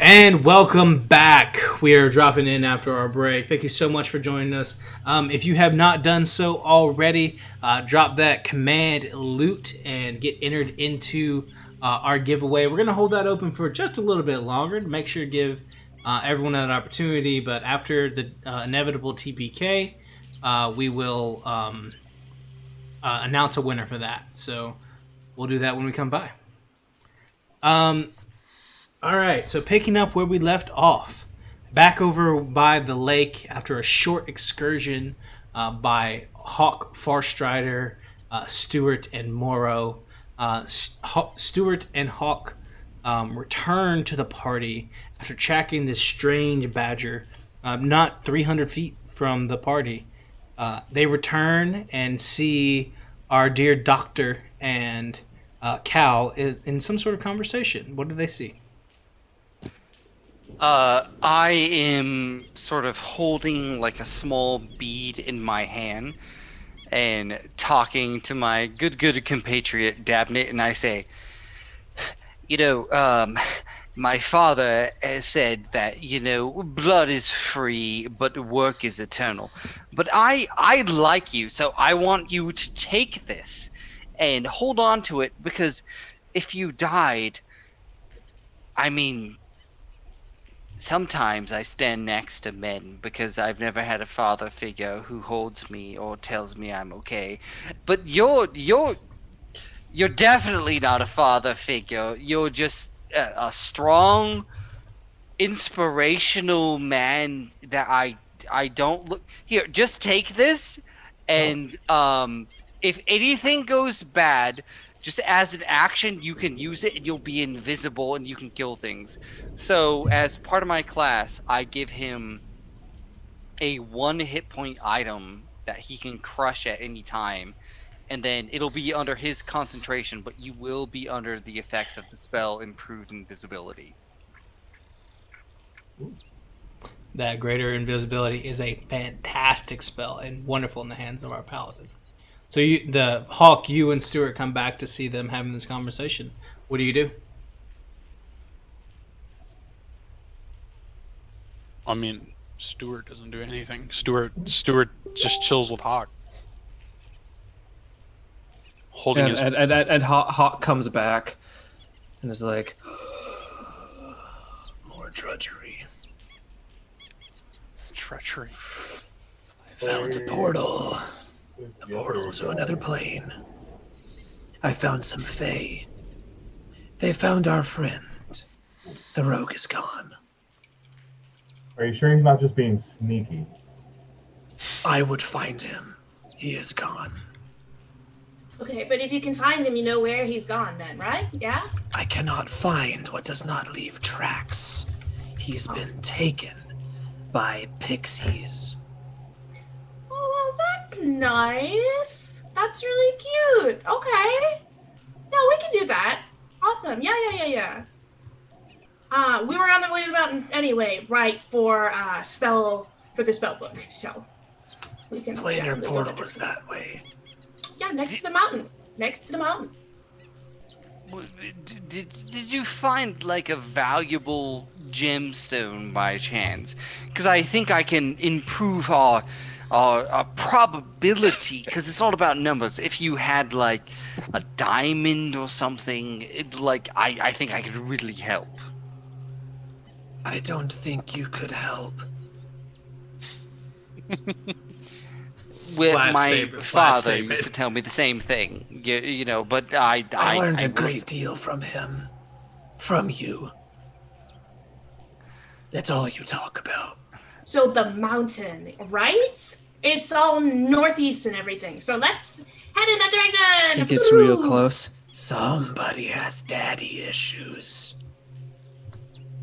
And welcome back. We are dropping in after our break. Thank you so much for joining us. If you have not done so already, drop that command loot and get entered into our giveaway. We're going to hold that open for just a little bit longer to make sure to give everyone an opportunity. But after the inevitable TPK, we will announce a winner for that. So we'll do that when we come by. All right, so picking up where we left off, back over by the lake after a short excursion by Hawk, Farstrider, Stuart, and Morrow. Stuart and Hawk return to the party after tracking this strange badger, not 300 feet from the party. They return and see our dear doctor and Cal in some sort of conversation. What do they see? I am sort of holding like a small bead in my hand and talking to my good compatriot Dabnett, and I say, my father has said that, blood is free, but work is eternal. But I like you, so I want you to take this and hold on to it, because if you died, sometimes I stand next to men because I've never had a father figure who holds me or tells me I'm okay. But you're definitely not a father figure. You're just a strong, inspirational man that I don't look. Here, just take this, and if anything goes bad, just as an action, you can use it and you'll be invisible and you can kill things. So, as part of my class, I give him a 1 hit point item that he can crush at any time. And then it'll be under his concentration, but you will be under the effects of the spell Improved Invisibility. That greater invisibility is a fantastic spell and wonderful in the hands of our paladin. So the Hawk, you and Stuart come back to see them having this conversation. What do you do? Stuart doesn't do anything. Stuart just chills with Hawk. Holding his... And Hawk comes back and is like, more drudgery. Treachery. I found a portal. The portal to another plane. I found some Fae. They found our friend. The rogue is gone. Are you sure he's not just being sneaky? I would find him. He is gone. Okay, but if you can find him, you know where he's gone then, right? Yeah? I cannot find what does not leave tracks. He's been taken by pixies. Oh, well, that's nice. That's really cute. Okay. No, we can do that. Awesome. Yeah. We were on the way to the mountain anyway, right, for the spell book, so we can... Planar portal is that way. Yeah, next to the mountain. Did you find like a valuable gemstone by chance? Because I think I can improve our probability, because it's all about numbers. If you had like a diamond or something, I think I could really help. I don't think you could help. My father used to tell me the same thing, but I learned a great deal from him. From you. That's all you talk about. So the mountain, right? It's all northeast and everything. So let's head in that direction. It gets real close. Somebody has daddy issues.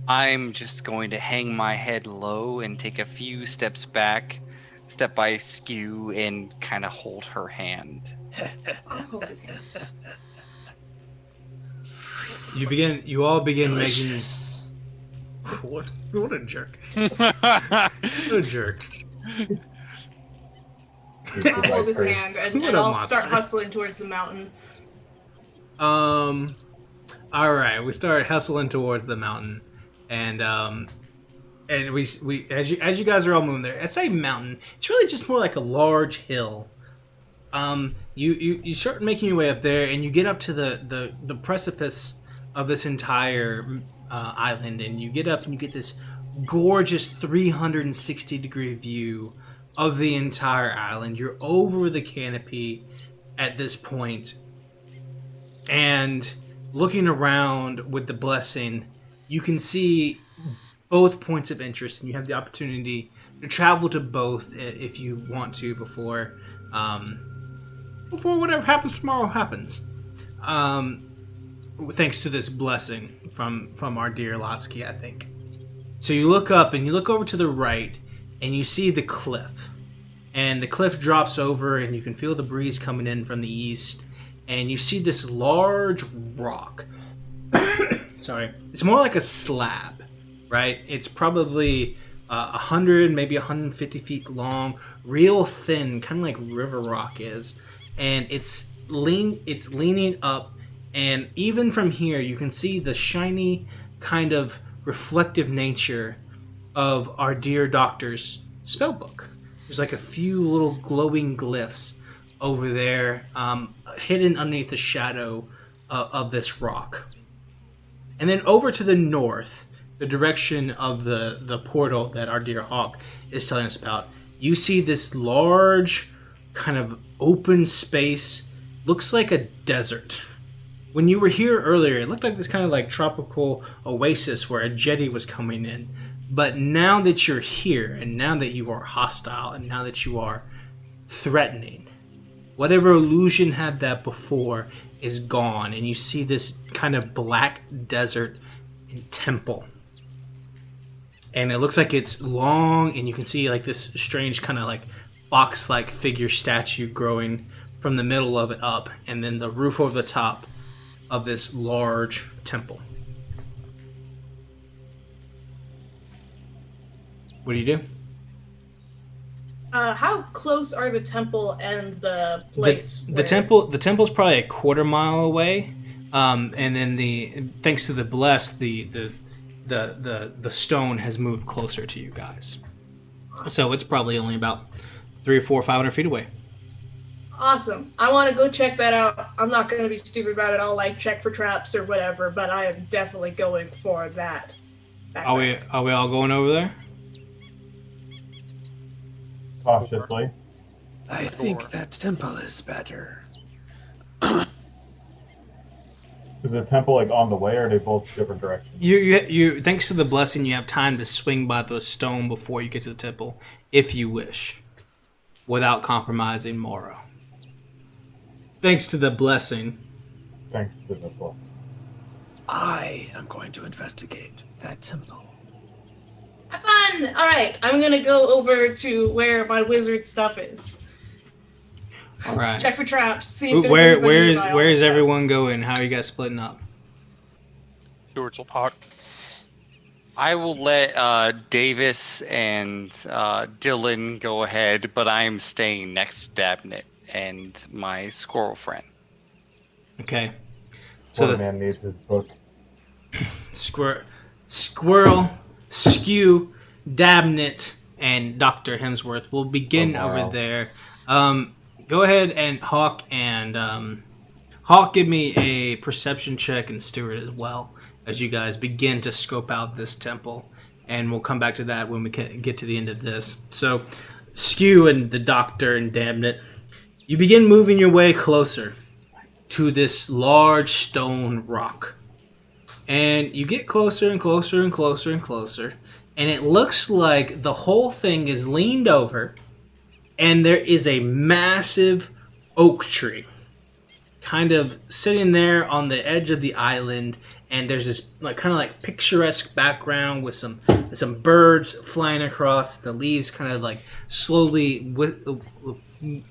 I'm just going to hang my head low and take a few steps back, step by Skew, and kind of hold her hand. I'll hold his hand. You all begin making... What a jerk. What a jerk. I'll hold his hand and I'll start hustling towards the mountain. Alright, we start hustling towards the mountain. and we as you guys are all moving there, I say mountain. It's really just more like a large hill. You start making your way up there, and you get up to the precipice of this entire island, and you get up and you get this gorgeous 360-degree view of the entire island. You're over the canopy at this point, and looking around with the blessing, you can see both points of interest, and you have the opportunity to travel to both if you want to before whatever happens tomorrow happens. Thanks to this blessing from our dear Lotsky, I think. So you look up and you look over to the right, and you see the cliff. And the cliff drops over, and you can feel the breeze coming in from the east. And you see this large rock. Sorry. It's more like a slab, right? It's probably 100, maybe 150 feet long. Real thin, kind of like river rock is. And it's leaning up. And even from here, you can see the shiny, kind of reflective nature of our dear doctor's spellbook. There's like a few little glowing glyphs over there, hidden underneath the shadow of this rock. And then over to the north, the direction of the portal that our dear Hawk is telling us about, you see this large, kind of open space. Looks like a desert. When you were here earlier, it looked like this kind of like tropical oasis where a jetty was coming in. But now that you're here, and now that you are hostile, and now that you are threatening, whatever illusion had that before is gone, and you see this kind of black desert and temple. And it looks like it's long, and you can see like this strange kind of like box-like figure statue growing from the middle of it up, and then the roof over the top of this large temple. What do you do? How close are the temple and the place? The temple's probably a quarter mile away, and then thanks to the bless, the stone has moved closer to you guys. So it's probably only about 300 or 400 or 500 feet away. Awesome. I want to go check that out. I'm not going to be stupid about it. I'll like check for traps or whatever, but I am definitely going for that. Are we all going over there? Cautiously. I think that temple is better. Is the temple like on the way, or are they both different directions? You thanks to the blessing, you have time to swing by the stone before you get to the temple, if you wish, without compromising Morrow. Thanks to the blessing. Thanks to the blessing. I am going to investigate that temple. Have fun! Alright, I'm going to go over to where my wizard stuff is. All right. Check for traps. See if there's where is everyone going? How are you guys splitting up? Stewards will talk. I will let Davis and Dylan go ahead, but I am staying next to Dabnett and my squirrel friend. Okay. So Poor man needs his book. Squirrel, Skew, Dabnett, and Dr. Hemsworth will begin over there. Go ahead and Hawk give me a perception check, and Stewart as well, as you guys begin to scope out this temple. And we'll come back to that when we get to the end of this. So, Skew and the Doctor and Dabnett, you begin moving your way closer to this large stone rock. And you get closer and closer and closer and closer. And it looks like the whole thing is leaned over, and there is a massive oak tree kind of sitting there on the edge of the island, and there's this like kind of like picturesque background with some birds flying across, the leaves kind of like slowly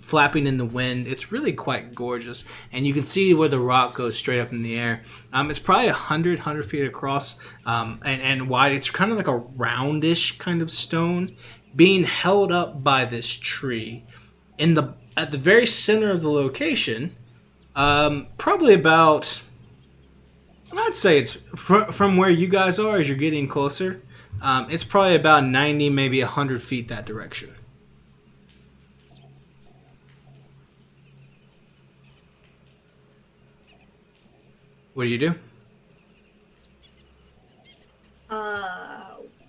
flapping in the wind. It's really quite gorgeous, and you can see where the rock goes straight up in the air. It's probably 100 feet across and wide. It's kind of like a roundish kind of stone being held up by this tree. At the very center of the location, probably about I'd say it's from where you guys are as you're getting closer. It's probably about 90, maybe 100 feet that direction. What do you do?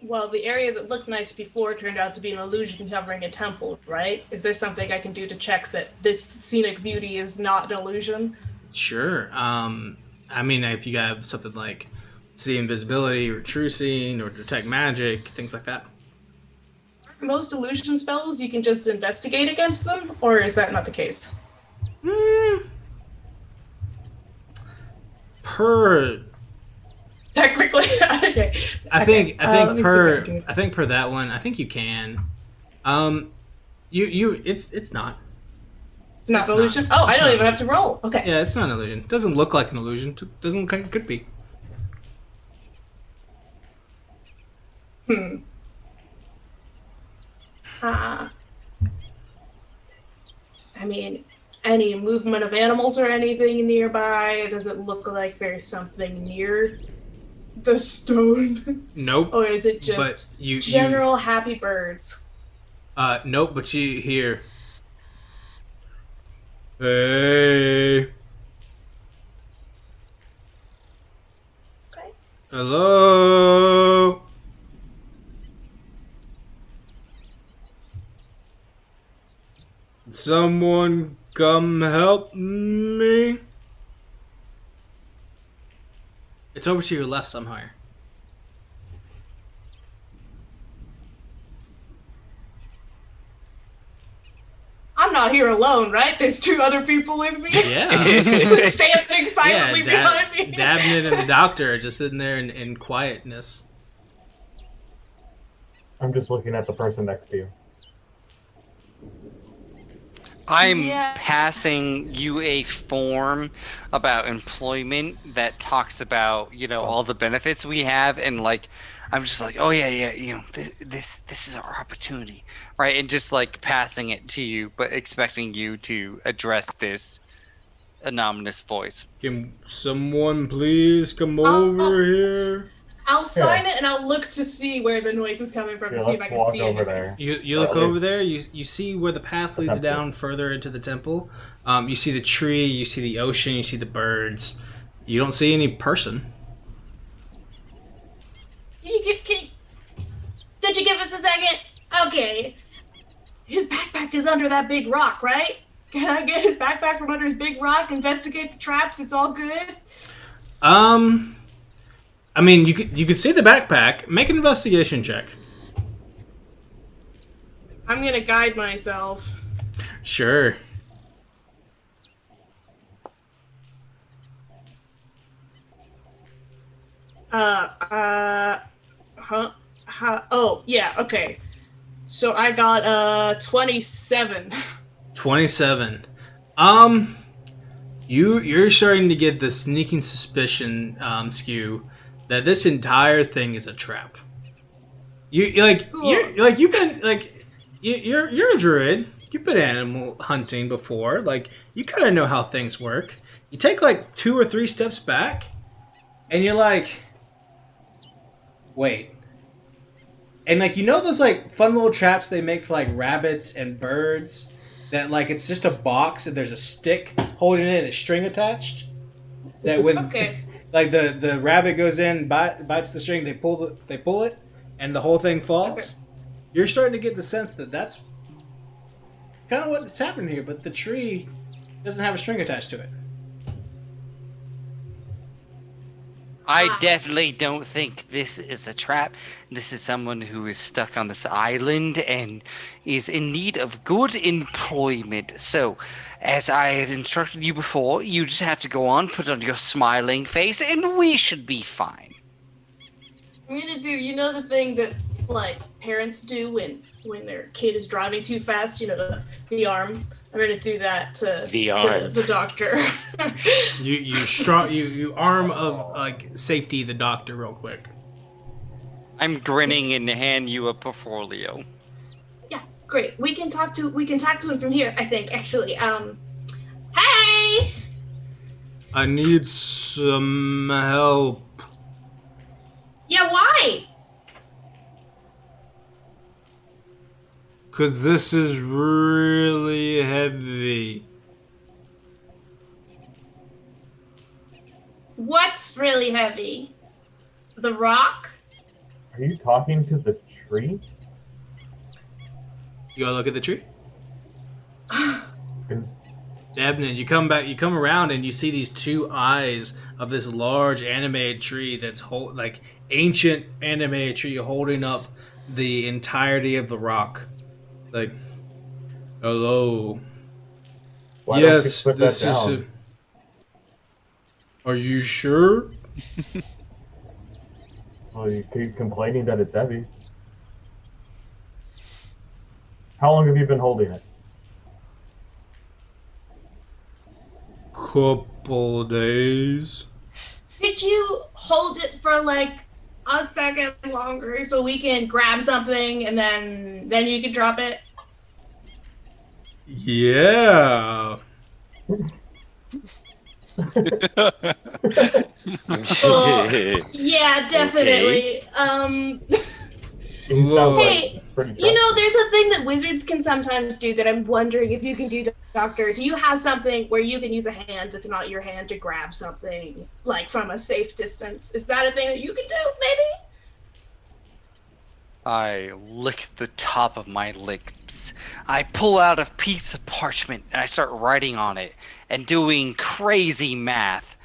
Well, the area that looked nice before turned out to be an illusion covering a temple, right? Is there something I can do to check that this scenic beauty is not an illusion? Sure. I mean, if you have something like see invisibility or true seeing or detect magic, things like that. Most illusion spells, you can just investigate against them, or is that not the case? Technically, okay. I think per that one, I think you can. It's not. It's not an illusion? Oh, I don't even have to roll. Okay. Yeah, it's not an illusion. It doesn't look like an illusion. It doesn't look like it could be. I mean, any movement of animals or anything nearby? Does it look like there's something near the stone? Nope. Or is it just general happy birds? Nope, but you hear... Hey. Okay. Hello. Someone come help me. It's over to your left somewhere. I'm not here alone, right? There's two other people with me. Yeah. Standing silently behind me. Dabney and the doctor are just sitting there in quietness. I'm just looking at the person next to you. I'm passing you a form about employment that talks about, all the benefits we have, and I'm just like, oh yeah, this is our opportunity, right? And just passing it to you, but expecting you to address this anonymous voice. Can someone please come over here? I'll sign it and I'll look to see where the noise is coming from to see if I can see it. There. You look over there, you see where the path leads down further into the temple. You see the tree, you see the ocean, you see the birds. You don't see any person. Could you give us a second? Okay. His backpack is under that big rock, right? Can I get his backpack from under his big rock, investigate the traps, it's all good? I mean, you could see the backpack. Make an investigation check. I'm gonna guide myself. Sure. Oh, yeah, okay. So I got 27. 27. You're starting to get the sneaking suspicion, Skew, that this entire thing is a trap. You're a druid. You've been animal hunting before. You kind of know how things work. You take 2 or 3 steps back, and you're like, wait. And those fun little traps they make for rabbits and birds, that it's just a box and there's a stick holding it and a string attached. That when the rabbit goes in, bites the string, they pull it, and the whole thing falls. Okay. You're starting to get the sense that that's kind of what's happening here, but the tree doesn't have a string attached to it. I definitely don't think this is a trap. This is someone who is stuck on this island and is in need of good employment. So, as I had instructed you before, you just have to go on, put on your smiling face, and we should be fine. I'm gonna do, the thing that, parents do when their kid is driving too fast, the arm. I'm gonna do that to the doctor. you arm of safety the doctor real quick. I'm grinning and hand you a portfolio. Yeah, great. We can talk to him from here, I think, actually. Hey! I need some help. Yeah, why? Because this is really heavy. What's really heavy? The rock? Are you talking to the tree? You gotta look at the tree. Is- Ebnon, you come around and you see these two eyes of this large animated tree that's like ancient animated tree holding up the entirety of the rock. Like, hello. Why don't you Yes, put this that is. down? Are you sure? Well, you keep complaining that it's heavy. How long have you been holding it? Couple days. Could you hold it for like a second longer so we can grab something and then you can drop it? Yeah. Yeah, definitely. You sound Hey, pretty you know, trustworthy. there's a thing that wizards can sometimes do that I'm wondering if you can do, Doctor. Do you have something where you can use a hand that's not your hand to grab something, like from a safe distance? Is that a thing that you can do, maybe? I lick the top of my lips. I pull out a piece of parchment and I start writing on it and doing crazy math.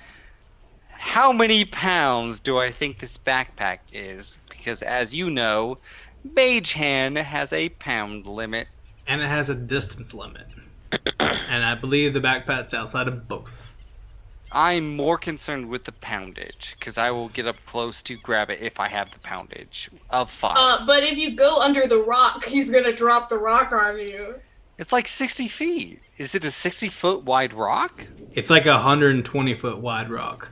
How many pounds do I think this backpack is? Because as you know, Mage Hand has a pound limit. And it has a distance limit. And I believe the backpack's outside of both. I'm more concerned with the poundage, because I will get up close to grab it if I have the poundage of 5. But if you go under the rock, he's gonna drop the rock on you. It's like 60 feet. Is it a 60-foot wide rock? It's like a 120-foot wide rock.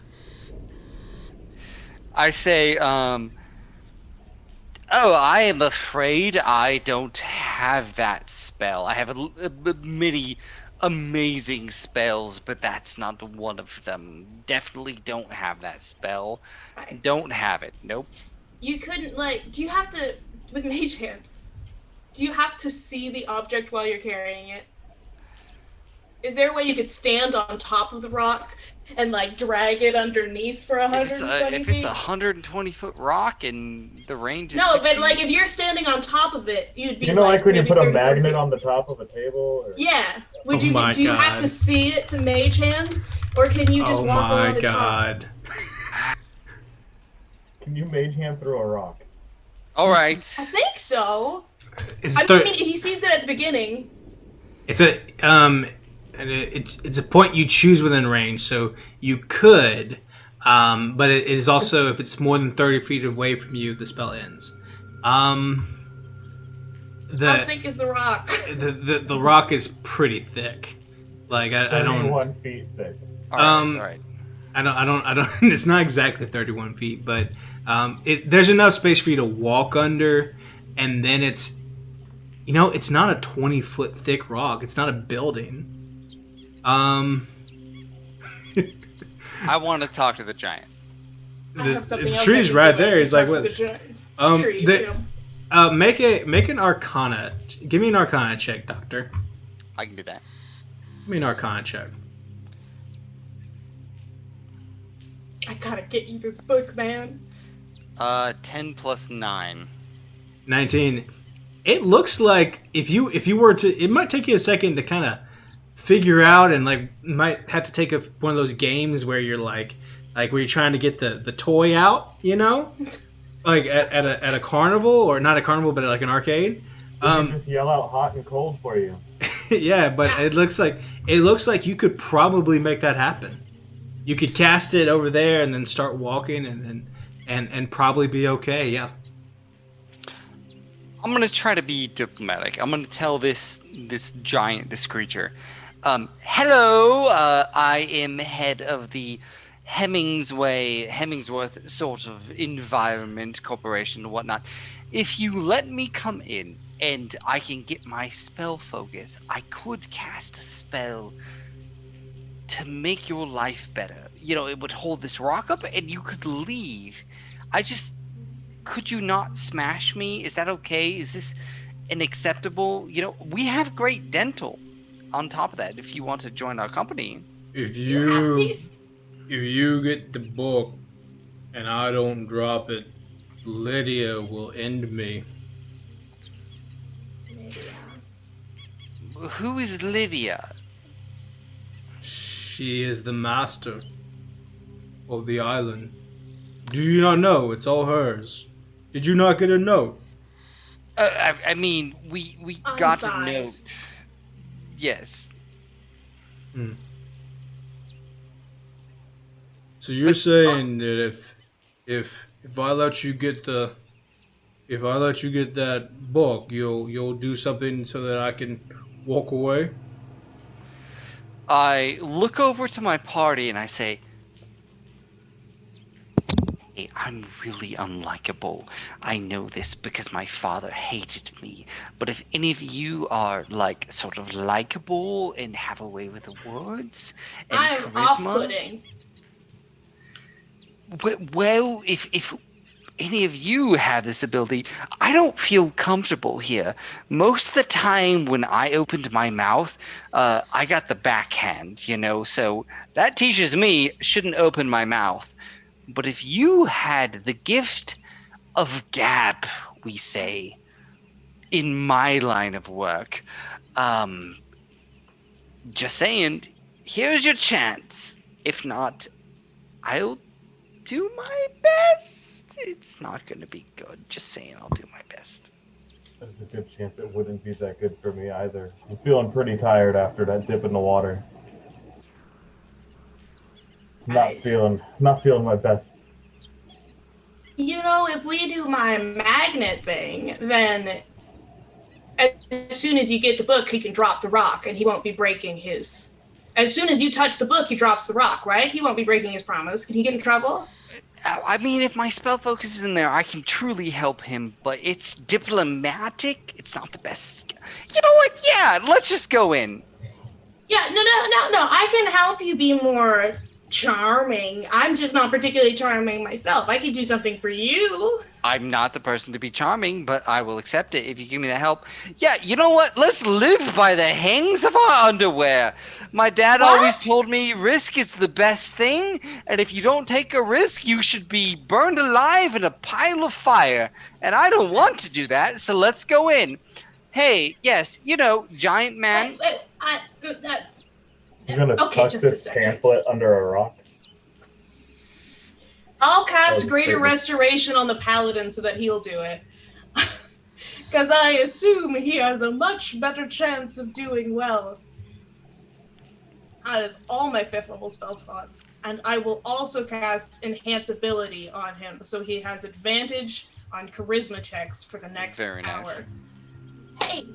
I say, oh, I am afraid I don't have that spell. I have many amazing spells, but that's not one of them. Definitely don't have that spell. Right. Don't have it. Nope. You couldn't, like, do you have to, with Mage Hand, do you have to see the object while you're carrying it? Is there a way you could stand on top of the rock and, like, drag it underneath for 120 If feet? it's a 120-foot rock and the range is No, 60 but, like, if you're standing on top of it, you'd be, You know, like when you maybe put a 30 magnet feet. on the top of a table? Or... Yeah. Would Oh you? my Do you have God. to see it to Mage Hand, or can you just Oh walk my along the top? god. Can you mage hand through a rock? All right. I think so. It's I thir- mean, he sees it at the beginning. It's a and it's a point you choose within range, so you could, but it is also if it's more than 30 feet away from you, the spell ends. How thick is the rock? The rock is pretty thick. Like I don't 31 feet thick. All right. Um, all right. I don't. It's not exactly 31 feet, but there's enough space for you to walk under, and then it's, it's not a 20-foot thick rock. It's not a building. I want to talk to the giant. I have something the else tree's I can right do. I there. can He's like, talk to what? the giant tree, Make an Arcana. Give me an Arcana check, Doctor. I can do that. Give me an Arcana check. I gotta get you this book, man. 10 plus 9. 19. It looks like if you were to, it might take you a second to kind of figure out, and like might have to take one of those games where you're like where you're trying to get the toy out, like at a carnival, or not a carnival, but like an arcade. You just yell out hot and cold for you. Yeah, but it looks like you could probably make that happen. You could cast it over there and then start walking, and probably be okay. Yeah. I'm gonna try to be diplomatic. I'm gonna tell this giant, this creature, hello. I am head of the Hemmingsworth sort of environment corporation and whatnot. If you let me come in and I can get my spell focus, I could cast a spell to make your life better. You know, it would hold this rock up and you could leave. Could you not smash me? Is that okay? Is this an acceptable? You know, we have great dental on top of that if you want to join our company. If You have you teeth. if you get the book and I don't drop it, Lydia will end me. Who is Lydia? She is the master of the island. Do you not know? It's all hers. Did you not get a note? I mean, we got a Unsized. note. Yes. So you're saying that if I let you get that book, you'll do something so that I can walk away? I look over to my party and I say, hey, I'm really unlikable. I know this because my father hated me. But if any of you are, like, sort of likable and have a way with the words and I'm charisma... off-putting. Well, if any of you have this ability, I don't feel comfortable here. Most of the time when I opened my mouth, I got the backhand, you know, so that teaches me shouldn't open my mouth. But if you had the gift of gab, we say, in my line of work, just saying, here's your chance. If not, I'll do my best. It's not going to be good. Just saying, I'll do my best. There's a good chance it wouldn't be that good for me either. I'm feeling pretty tired after that dip in the water. Not feeling my best. You know, if we do my magnet thing, then as soon as you get the book, he can drop the rock, and he won't be breaking his... As soon as you touch the book, he drops the rock, right? He won't be breaking his promise. Can he get in trouble? I mean, if my spell focus is in there, I can truly help him, but it's diplomatic. It's not the best. You know what? Yeah, let's just go in. Yeah, no. I can help you be more charming. I'm just not particularly charming myself. I could do something for you. I'm not the person to be charming, but I will accept it if you give me the help. Yeah, you know what? Let's live by the hangs of our underwear. My dad always told me risk is the best thing, and if you don't take a risk, you should be burned alive in a pile of fire. And I don't want to do that, so let's go in. Hey, yes, you know, giant man. You're gonna tuck this pamphlet under a rock? I'll cast Greater Restoration on the Paladin so that he'll do it. Because I assume he has a much better chance of doing well. That is all my 5th level spell slots. And I will also cast Enhance Ability on him, so he has advantage on charisma checks for the next Very nice. hour. Hey!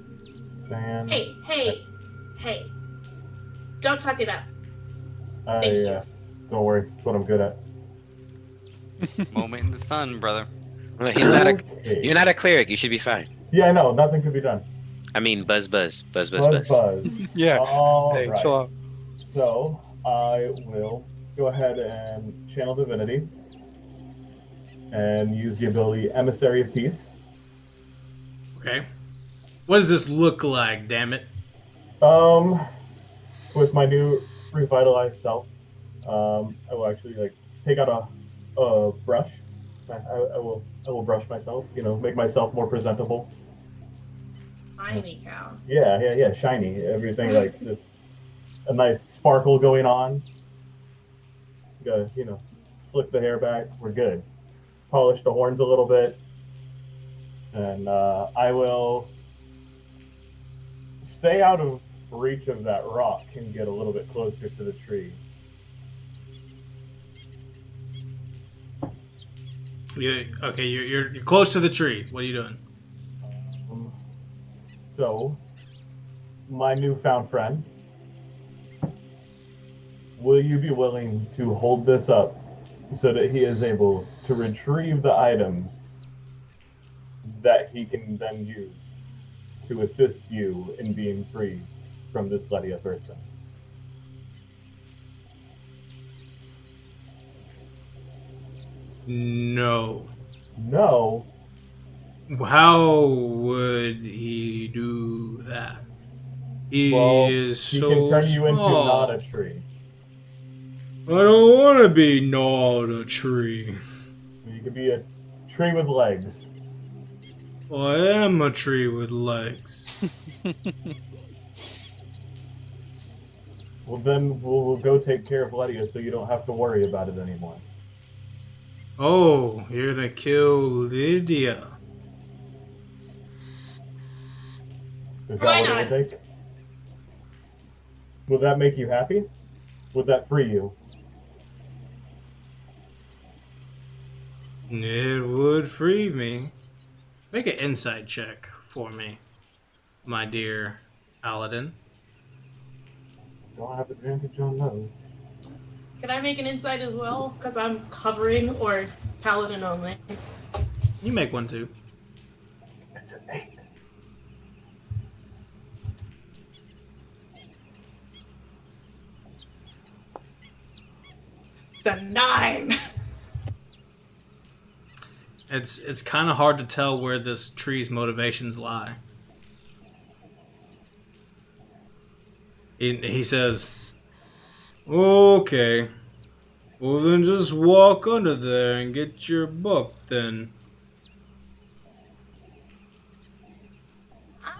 Man. Hey. Don't fuck it up. Thank you. Don't worry. That's what I'm good at. Moment in the sun, brother. Well, you're not a cleric. You should be fine. Yeah, I know. Nothing could be done. I mean, buzz. Buzz. Yeah. All Hey, right. chill out. So I will go ahead and channel divinity and use the ability Emissary of Peace. Okay. What does this look like, damn it? With my new revitalized self, I will actually take out a brush. I will brush myself, make myself more presentable. Shiny cow. Yeah, shiny. Everything just a nice sparkle going on. Gotta, slick the hair back. We're good. Polish the horns a little bit. And I will stay out of reach of that rock and get a little bit closer to the tree. Okay, you're close to the tree. What are you doing? So, my newfound friend, will you be willing to hold this up so that he is able to retrieve the items that he can then use to assist you in being free from this Lydia person? No. No. How would he do that? He is he so can turn you into small. not a tree. I don't want to be not a tree. You could be a tree with legs. Well, I am a tree with legs. Well, then we'll go take care of Lydia so you don't have to worry about it anymore. Oh, you're gonna kill Lydia. Is that Why what not? it would take? Would that make you happy? Would that free you? It would free me. Make an insight check for me, my dear Aladdin. Don't have advantage on those. Can I make an insight as well? Because I'm hovering, or paladin only. You make one too. It's an 8. It's a 9. It's kind of hard to tell where this tree's motivations lie. He says, "Okay, well then just walk under there and get your book then."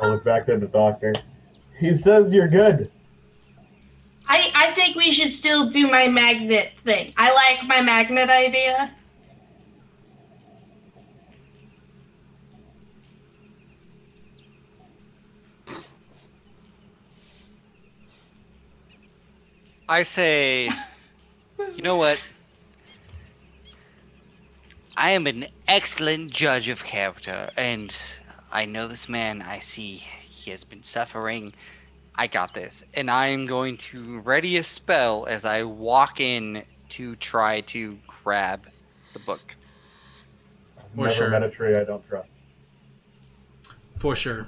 I'll look back at the doctor. He says you're good. I think we should still do my magnet thing. I like my magnet idea. I say, you know what? I am an excellent judge of character, and I know this man. I see he has been suffering. I got this. And I am going to ready a spell as I walk in to try to grab the book. For Never sure. met a tree I don't trust. For sure.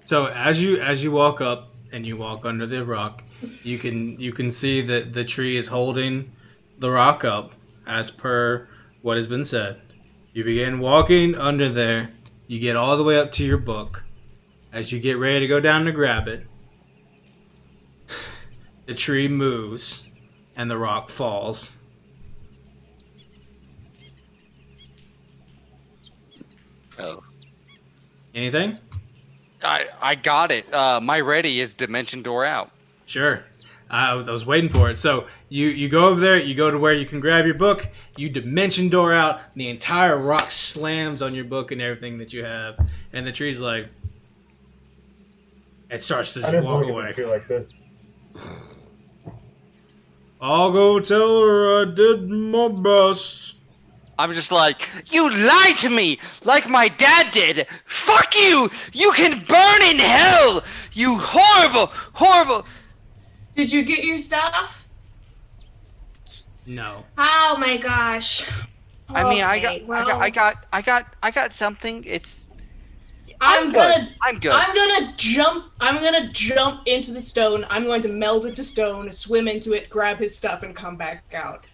So as you walk up and you walk under the rock, you can see that the tree is holding the rock up as per what has been said. You begin walking under there. You get all the way up to your book. As you get ready to go down to grab it, the tree moves and the rock falls. Oh. Anything? I got it. My ready is dimension door out. Sure. I was waiting for it. So you go over there, you go to where you can grab your book, you dimension door out, and the entire rock slams on your book and everything that you have. And the tree's like, it starts to I just just walk look at away. the tree like this. I'll go tell her I did my best. I'm just like, you lied to me like my dad did. Fuck you! You can burn in hell! You horrible, horrible. Did you get your stuff? No. Oh my gosh. I mean, Okay, well, I got something. It's. I'm good. gonna jump into the stone. I'm going to meld into stone, swim into it, grab his stuff, and come back out.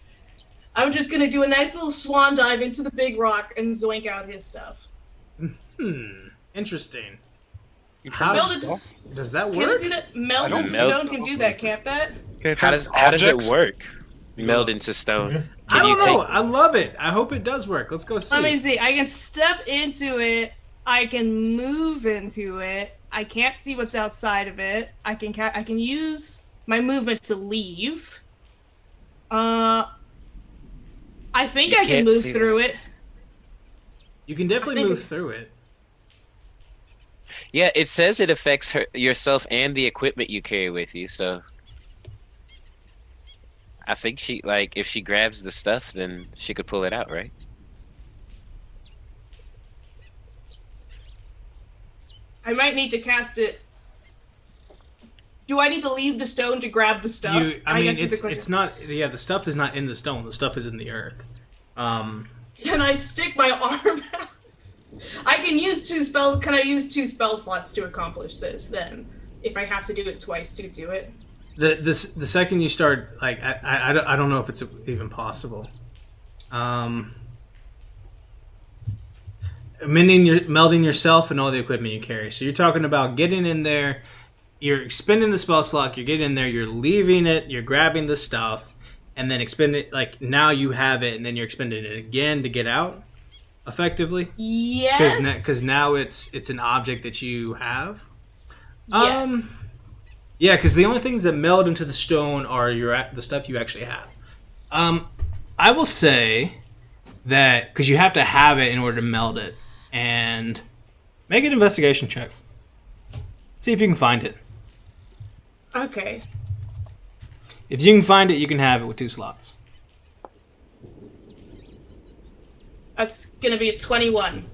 I'm just gonna do a nice little swan dive into the big rock and zoink out his stuff. Interesting. How Meld into, Does that can work? it do that? Meld don't into meld stone can do that, can't that? How does it work? Meld into stone. I Can you don't know. take- I love it. I hope it does work. Let's go see. Let me see. I can step into it. I can move into it. I can't see what's outside of it. I can use my movement to leave. I think You I can can't move see through it. You can definitely I think move through it. Yeah, it says it affects yourself and the equipment you carry with you. So I think if she grabs the stuff, then she could pull it out, right? I might need to cast it. Do I need to leave the stone to grab the stuff? I mean, guess is the question. it's not. Yeah, the stuff is not in the stone. The stuff is in the earth. Can I stick my arm out? I can use 2 spells. Can I use 2 spell slots to accomplish this then? If I have to do it twice to do it? the second you start, like, I don't know if it's even possible. Melding yourself and all the equipment you carry. So you're talking about getting in there, you're expending the spell slot, you're getting in there, you're leaving it, you're grabbing the stuff, and then expend it. Like, now you have it, and then you're expending it again to get out, effectively. Yes. Because now it's an object that you have. Yes. Yeah, because the only things that meld into the stone are the stuff you actually have. I will say that because you have to have it in order to meld it, and make an investigation check. See if you can find it. Okay. If you can find it, you can have it with 2 slots. That's gonna be a 21.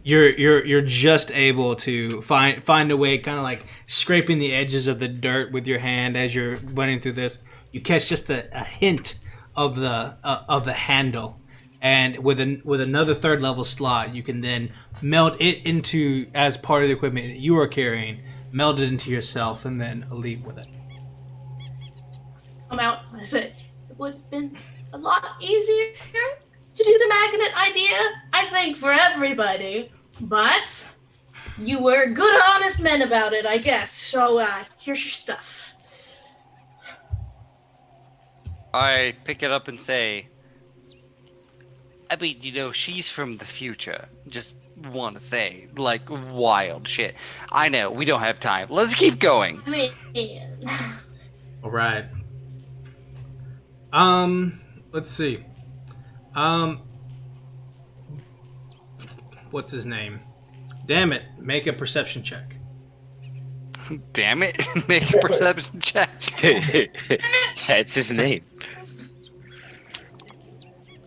You're just able to find a way, kind of like scraping the edges of the dirt with your hand as you're running through this. You catch just a hint of the handle, and with another 3rd level slot, you can then meld it into as part of the equipment that you are carrying, meld it into yourself, and then leave with it. Come out. I said it would have been a lot easier to do the magnet idea, I think, for everybody. But you were good, honest men about it, I guess. So here's your stuff. I pick it up and say, I mean, she's from the future. Just want to say, like, wild shit. I know, we don't have time. Let's keep going. I mean, All right. Let's see. What's his name? Damn it! Make a perception check. Damn it. Make a perception check. That's his name.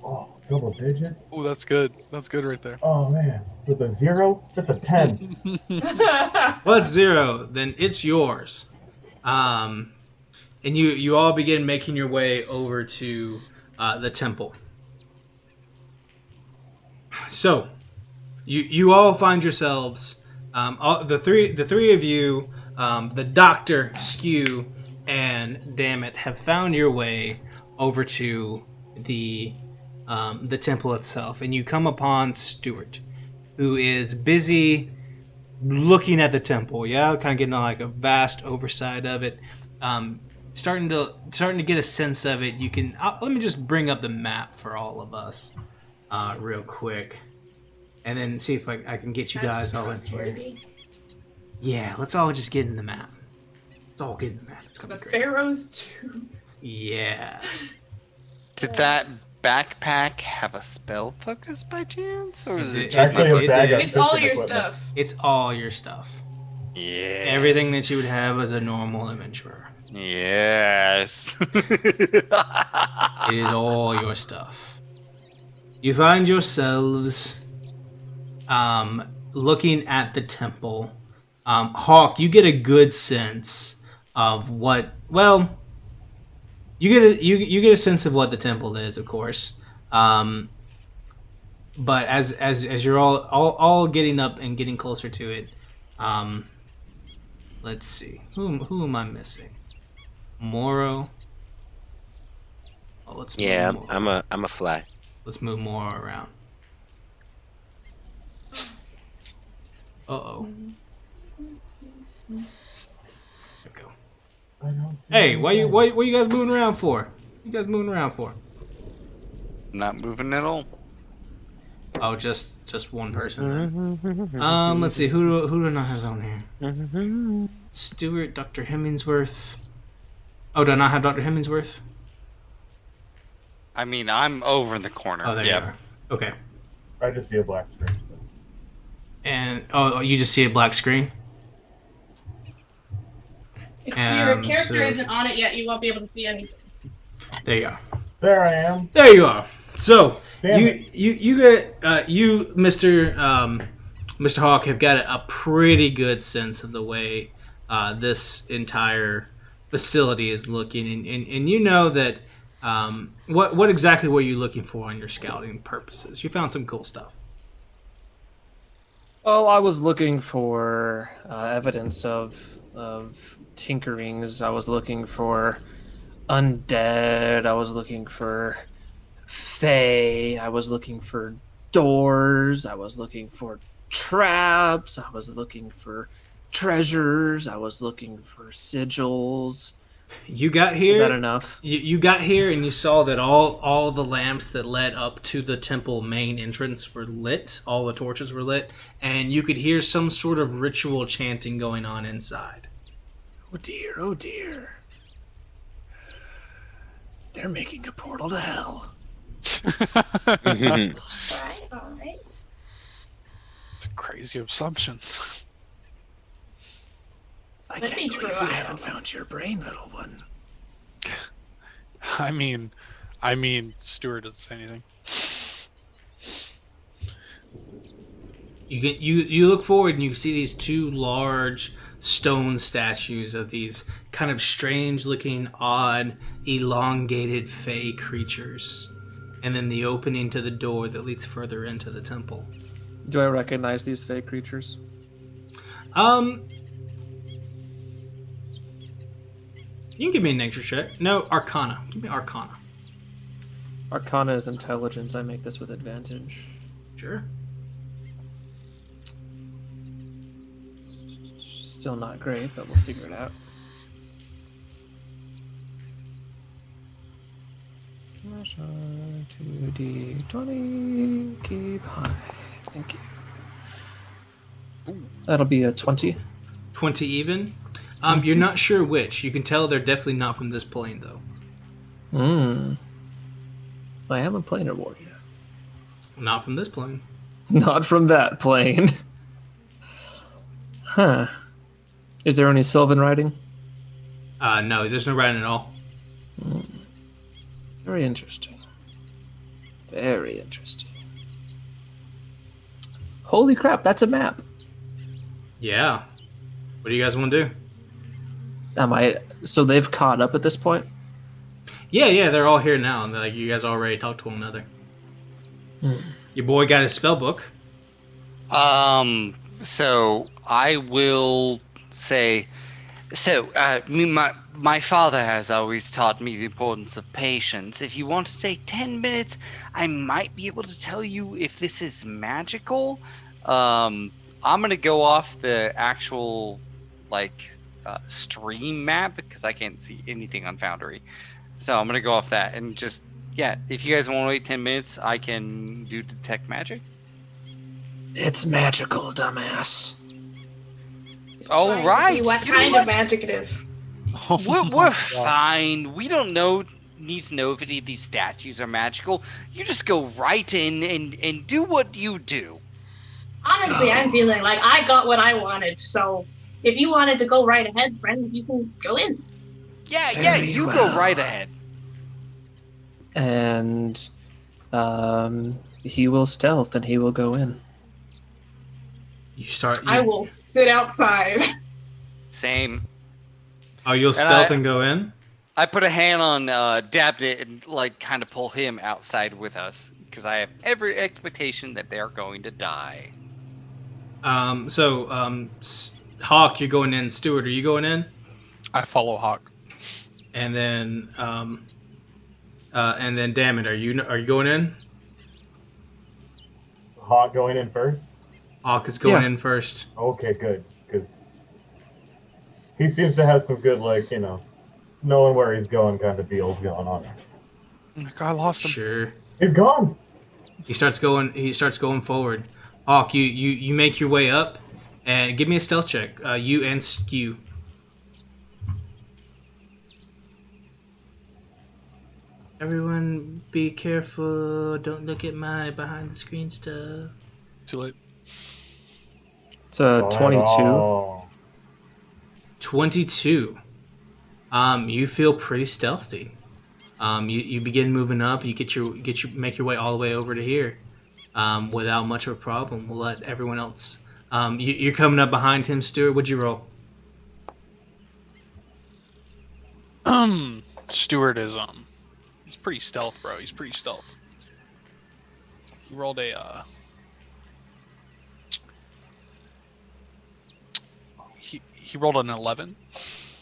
Oh, double digits? Oh, that's good. That's good right there. Oh, man. With a 0? That's a 10. Well, it's 0. Then it's yours. And you all begin making your way over to the temple. So, you all find yourselves, the three of you, the Doctor, Skew, and Dammit have found your way over to the temple itself, and you come upon Stuart, who is busy looking at the temple. Yeah, kind of getting like a vast oversight of it. Starting to get a sense of it. You can let me just bring up the map for all of us, real quick, and then see if I can get you guys all in here. Yeah, let's all just get in the map. Let's all get in the map. It's gonna the be great. Pharaoh's tomb. Yeah. Did that backpack have a spell focus by chance? Or is it just Actually, my a bag of It's all fishing your equipment. stuff. It's all your stuff. Yes. Everything that you would have as a normal adventurer. Yes. It is all your stuff. You find yourselves looking at the temple. Hawk, you get a good sense of what. Well, you get a sense of what the temple is, of course. But as you're all getting up and getting closer to it, let's see. Who am I missing? Moro. Oh, let's. Yeah, move Moro. I'm a fly. Let's move Moro around. Uh-oh. There we go. I don't see Hey, what anything. you guys moving around for? What you guys moving around for? Not moving at all. Oh, just one person. Then. Let's see. Who do I have on here? Stuart, Dr. Hemmingsworth. Oh, do I not have Dr. Hemmingsworth? I mean, I'm over in the corner. Oh, there Yep. you are. Okay. I just see a black screen. And you just see a black screen. If your character so- isn't on it yet, you won't be able to see anything. There you are. There I am. There you are. So Damn you it. you get you Mr. Hawk have got a pretty good sense of the way this entire facility is looking, and you know that what exactly were you looking for on your scouting purposes? You found some cool stuff. Well, I was looking for evidence of tinkerings. I was looking for undead. I was looking for fae. I was looking for doors. I was looking for traps. I was looking for treasures. I was looking for sigils. You got here. Is that enough? You got here and you saw that all the lamps that led up to the temple main entrance were lit. All the torches were lit, and you could hear some sort of ritual chanting going on inside. Oh dear, oh dear. They're making a portal to hell. All right. It's a crazy assumption. I Could can't be believe true, you I haven't don't know. found your brain, little one. I mean, Stuart doesn't say anything. You look forward and you see these two large stone statues of these kind of strange looking, odd, elongated fey creatures, and then the opening to the door that leads further into the temple. Do I recognize these fake creatures? You can give me a nature check. No, Arcana. Give me Arcana. Arcana is intelligence. I make this with advantage. Sure. Still not great, but we'll figure it out. Smash on 2d20. Keep high. Thank you. That'll be a 20. 20 even. You're not sure which. You can tell they're definitely not from this plane, though. I am a planar warrior. Not from this plane. Not from that plane. Huh. Is there any Sylvan writing? No, there's no writing at all. Very interesting. Very interesting. Holy crap, that's a map. Yeah. What do you guys want to do? So they've caught up at this point? Yeah, they're all here now. And like you guys already talked to one another. Your boy got his spell book. So I will say, my father has always taught me the importance of patience. If you want to take 10 minutes, I might be able to tell you if this is magical. I'm gonna go off the actual stream map because I can't see anything on Foundry. So I'm gonna go off that and just if you guys want to wait 10 minutes, I can do detect magic. It's magical, dumbass. All Trying to right. see what You know kind what? of magic it is. We're fine. We don't need to know if any of these statues are magical. You just go right in and do what you do. Honestly, I'm feeling like I got what I wanted. So if you wanted to go right ahead, friend, you can go in. Yeah, you go right ahead. And he will stealth and he will go in. I will sit outside. Same. Oh, you'll stealth and go in? I put a hand on Dabney and kind of pull him outside with us because I have every expectation that they're going to die. Hawk, you're going in. Stuart, are you going in? I follow Hawk. And then Dammit, are you going in? Hawk going in first? Hawk is going in first. Okay, good. Because he seems to have some good, knowing where he's going kind of deals going on. I lost him. Sure. He's gone. He starts going forward. Hawk, you make your way up and give me a stealth check. You and Skew. Everyone be careful. Don't look at my behind the screen stuff. Too late. It's a 22. Oh. 22. You feel pretty stealthy. You begin moving up. You make your way all the way over to here, without much of a problem. We'll let everyone else. You're coming up behind him, Stuart. What'd you roll? Stuart is he's pretty stealth, bro. He's pretty stealth. He rolled a He rolled an 11.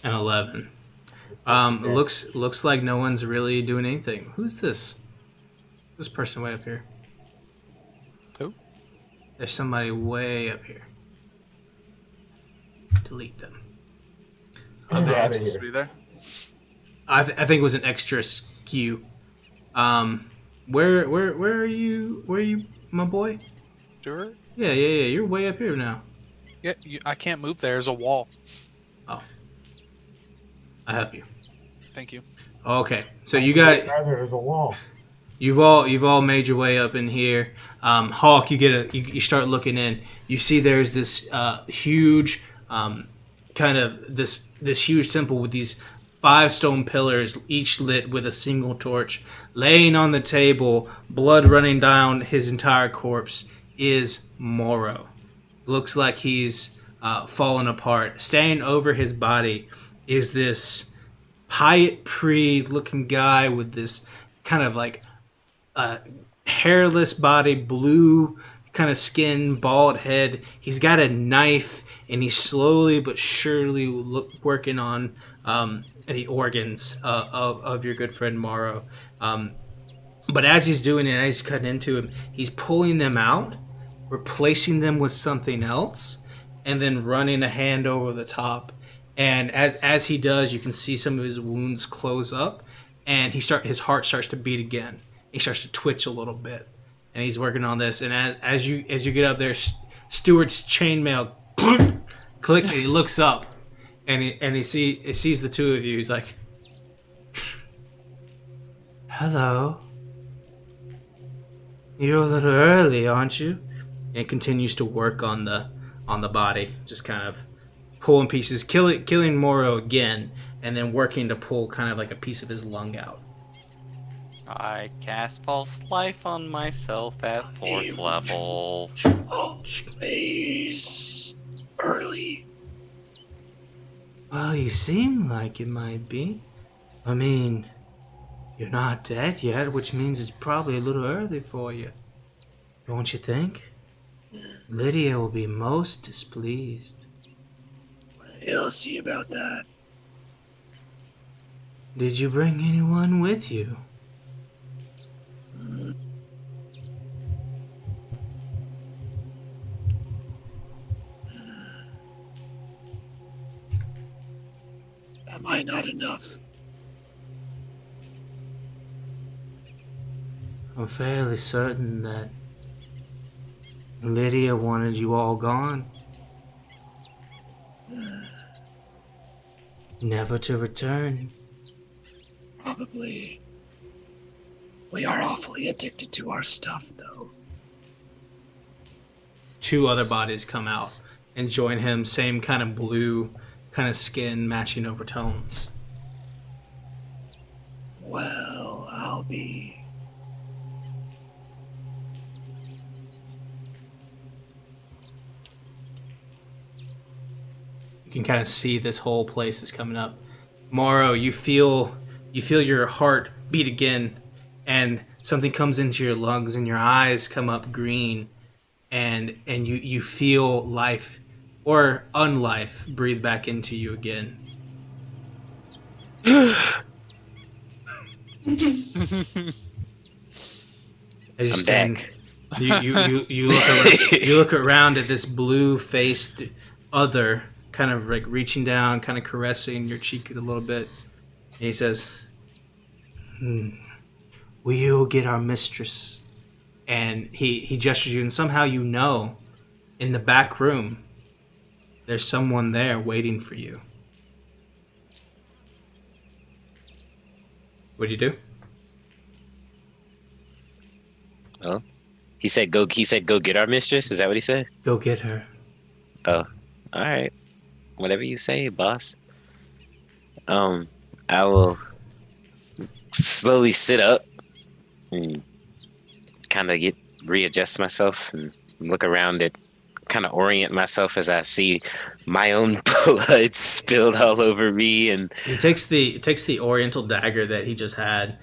An 11. Looks like no one's really doing anything. Who's this? This person way up here. Who? There's somebody way up here. Delete them. Are they Outta supposed to here. be there? I think it was an extra skew. Where are you? Where are you, my boy? Stuart? Yeah. You're way up here now. Yeah, I can't move. There's a wall. Oh, I help you. Thank you. Okay, so you got There's a wall. you've all made your way up in here. Hawk, you start looking in. You see there's this huge kind of this huge temple with these 5 stone pillars, each lit with a single torch. Laying on the table, blood running down his entire corpse, is Moro. Looks like he's fallen apart. Standing over his body is this Piet Pre-looking guy with this kind of like hairless body, blue kind of skin, bald head. He's got a knife, and he's slowly but surely working on the organs of your good friend Morrow. But as he's doing it, as he's cutting into him, he's pulling them out, replacing them with something else, and then running a hand over the top. And as he does, you can see some of his wounds close up, and his heart starts to beat again. He starts to twitch a little bit, and he's working on this. And as you get up there, Stewart's chainmail clicks, and he looks up, and he sees the two of you. He's like, "Hello. You're a little early, aren't you?" And continues to work on the body, just kind of pulling pieces, killing Moro again, and then working to pull kind of like a piece of his lung out. I cast false life on myself at 4th level. Always early. Well, you seem like it might be. I mean, you're not dead yet, which means it's probably a little early for you. Don't you think? Lydia will be most displeased. I'll see about that. Did you bring anyone with you? Am I not enough? I'm fairly certain that Lydia wanted you all gone. Never to return. Probably. We are awfully addicted to our stuff, though. 2 other bodies come out and join him, same kind of blue kind of skin, matching overtones. Well, I'll be... You can kind of see this whole place is coming up. Morrow, you feel your heart beat again, and something comes into your lungs, and your eyes come up green, and you feel life or unlife breathe back into you again. As you I'm stand, back. you look around at this blue-faced other, kind of like reaching down, kind of caressing your cheek a little bit. And he says, "Will you get our mistress?" And he gestures you, and somehow you know, in the back room, there's someone there waiting for you. What do you do? Oh, he said go get our mistress. Is that what he said? Go get her. Oh, all right. Whatever you say, boss. I will slowly sit up and kind of readjust myself and look around it, kind of orient myself as I see my own blood spilled all over me. And he takes the oriental dagger that he just had,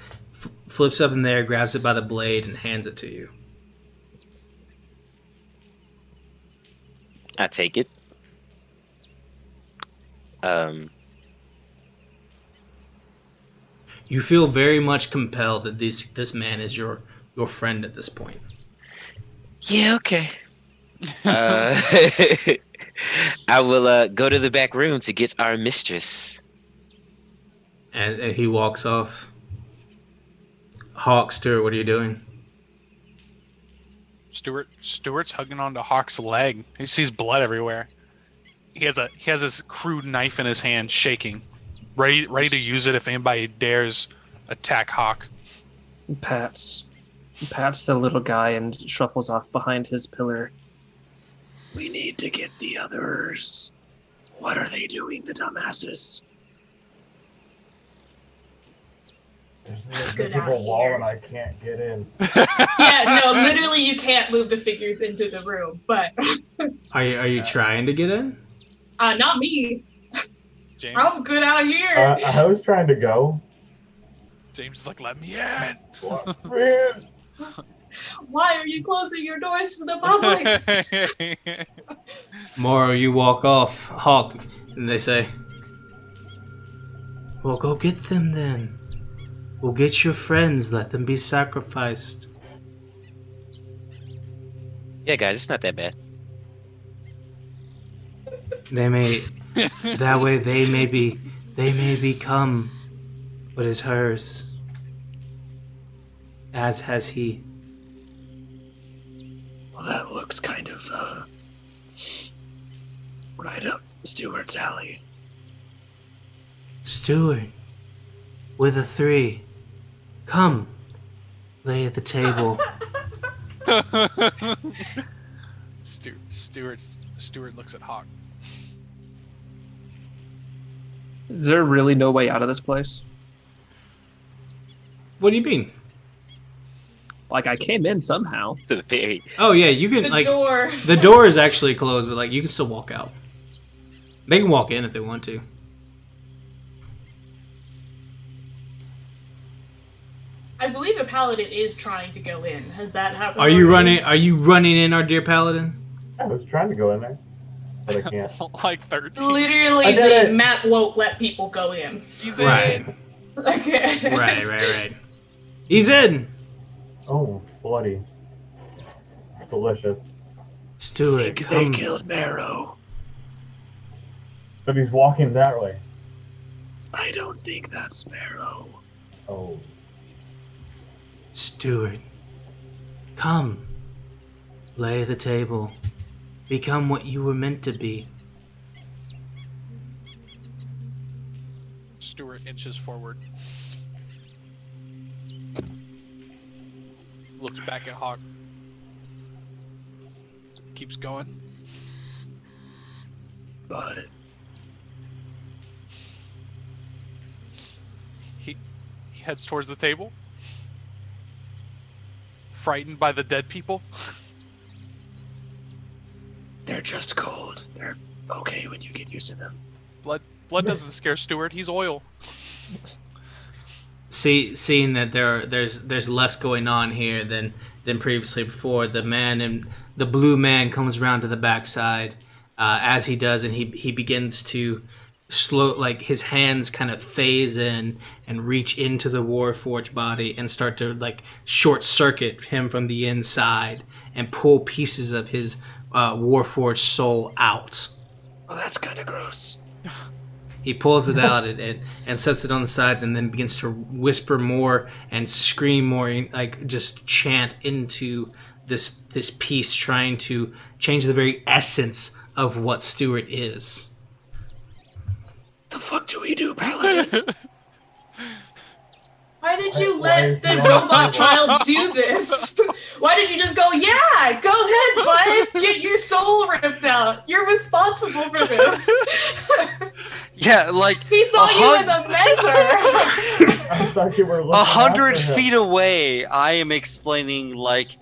flips up in there, grabs it by the blade, and hands it to you. I take it. You feel very much compelled that this man is your friend at this point. Yeah, okay. I will go to the back room to get our mistress. And he walks off. Hawk, Stuart, what are you doing? Stuart's hugging onto Hawk's leg. He sees blood everywhere. He has his crude knife in his hand, shaking, ready to use it if anybody dares attack Hawk. He pats the little guy and shuffles off behind his pillar. We need to get the others. What are they doing, the dumbasses? There's an invisible wall and I can't get in. Yeah, no, literally you can't move the figures into the room, but... Are you trying to get in? Not me. James, I'm good out here. I was trying to go. James is like, let me in. Man. Why are you closing your doors to the public? More, you walk off, Hawk, and they say, well, go get them then. We'll get your friends, let them be sacrificed. Yeah, guys, it's not that bad. That way they may become what is hers, as has he. Well, that looks kind of, right up Stuart's alley. Stuart, with a 3, come, lay at the table. Stuart looks at Hawk. Is there really no way out of this place? What do you mean? Like, I came in somehow. To the pig. Oh yeah, you can The door. The door is actually closed, but like you can still walk out. They can walk in if they want to. I believe a paladin is trying to go in. Has that happened? Are you already? running in, our dear paladin? I was trying to go in there, but I can't. Like 13. Literally, I did the it. map won't let people go in. He's Right. in. Okay. Right. He's in. Oh, bloody. Delicious. Stuart, They come. killed Marrow. But he's walking that way. I don't think that's Marrow. Oh. Stuart, come. Lay the table. Become what you were meant to be. Stuart inches forward. Looks back at Hawk. Keeps going. But He heads towards the table. Frightened by the dead people. they're just cold. They're okay when you get used to them. Blood doesn't scare Stuart. He's oil. Seeing that there's less going on here than previously before, the blue man comes around to the backside as he does, and he begins to like his hands kind of phase in and reach into the Warforged body and start to like short circuit him from the inside and pull pieces of his Warforged soul out. Well, that's kind of gross. He pulls it out and sets it on the sides, and then begins to whisper more and scream more, like just chant into this piece, trying to change the very essence of what Stuart is. The fuck do we do, Paladin? Why did you Why let is the he on robot the child do this? Why did you just go, yeah, go ahead, bud, get your soul ripped out. You're responsible for this. Yeah, like He saw you as a mentor. I thought you were looking 100 after him. feet away, I am explaining like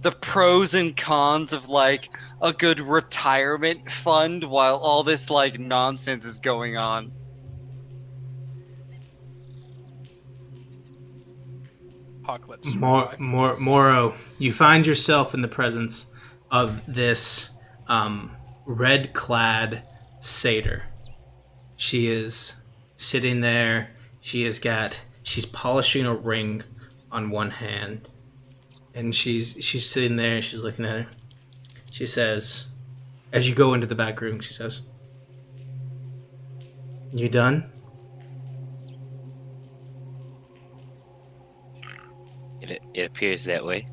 the pros and cons of like a good retirement fund while all this like nonsense is going on. Hawk lets Stuart by. Moro, you find yourself in the presence of this red-clad satyr. She is sitting there. She's polishing a ring on one hand. And she's sitting there, she's looking at her. She says, as you go into the back room, she says, "You done?" It appears that way.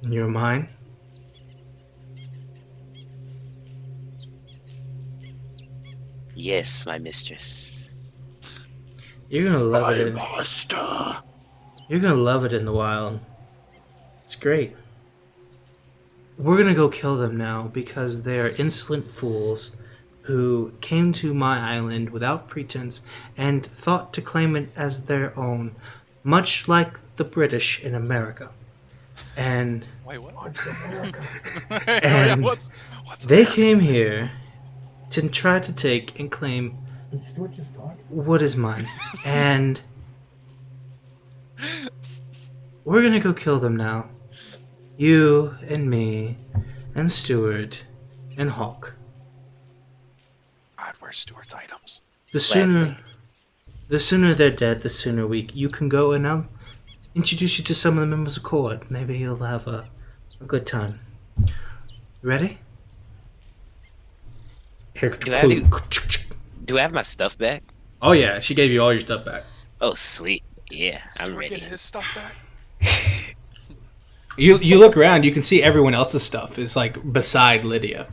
"You're mine?" Yes, my mistress. You're gonna love My it. master. You're gonna love it in the wild. It's great. We're gonna go kill them now because they are insolent fools who came to my island without pretense and thought to claim it as their own, much like the British in America. And Wait, what? And what's they came here to try to take and claim Did Stuart just talk? what is mine. And we're gonna go kill them now. You and me and Stuart and Hawk. God, where's Stuart's items? The sooner they're dead, the sooner you can go, and I'll introduce you to some of the members of court. Maybe you'll have a good time. Ready? Here, Do I have my stuff back? Oh yeah, she gave you all your stuff back. Oh, sweet. Yeah, I'm Stuart ready. get his stuff back. You look around, you can see everyone else's stuff is like beside Lydia.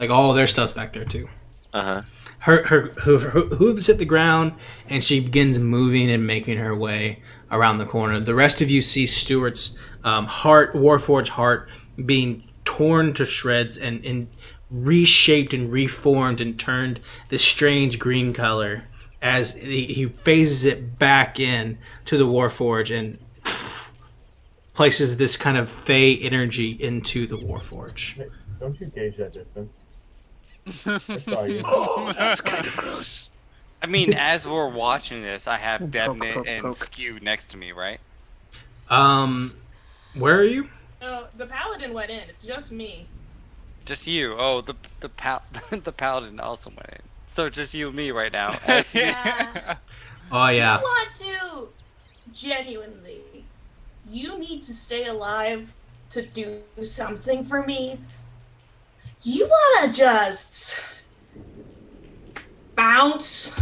Like all their stuff's back there too. Uh-huh. Her hooves hit the ground, and she begins moving and making her way around the corner. The rest of you see Stuart's Warforged heart, being torn to shreds and reshaped and reformed and turned this strange green color as he phases it back in to the Warforge and places this kind of fey energy into the Warforge. Hey, don't you gauge that distance? I saw you. Oh, that's kind of gross. I mean, as we're watching this, I have Debnit and Skew next to me, right? Where are you? Oh, the paladin went in. It's just me. Just you. Oh, the the paladin also went in. So just you and me right now. As you- Yeah. Oh yeah. I want to genuinely. You need to stay alive to do something for me. You want to just bounce?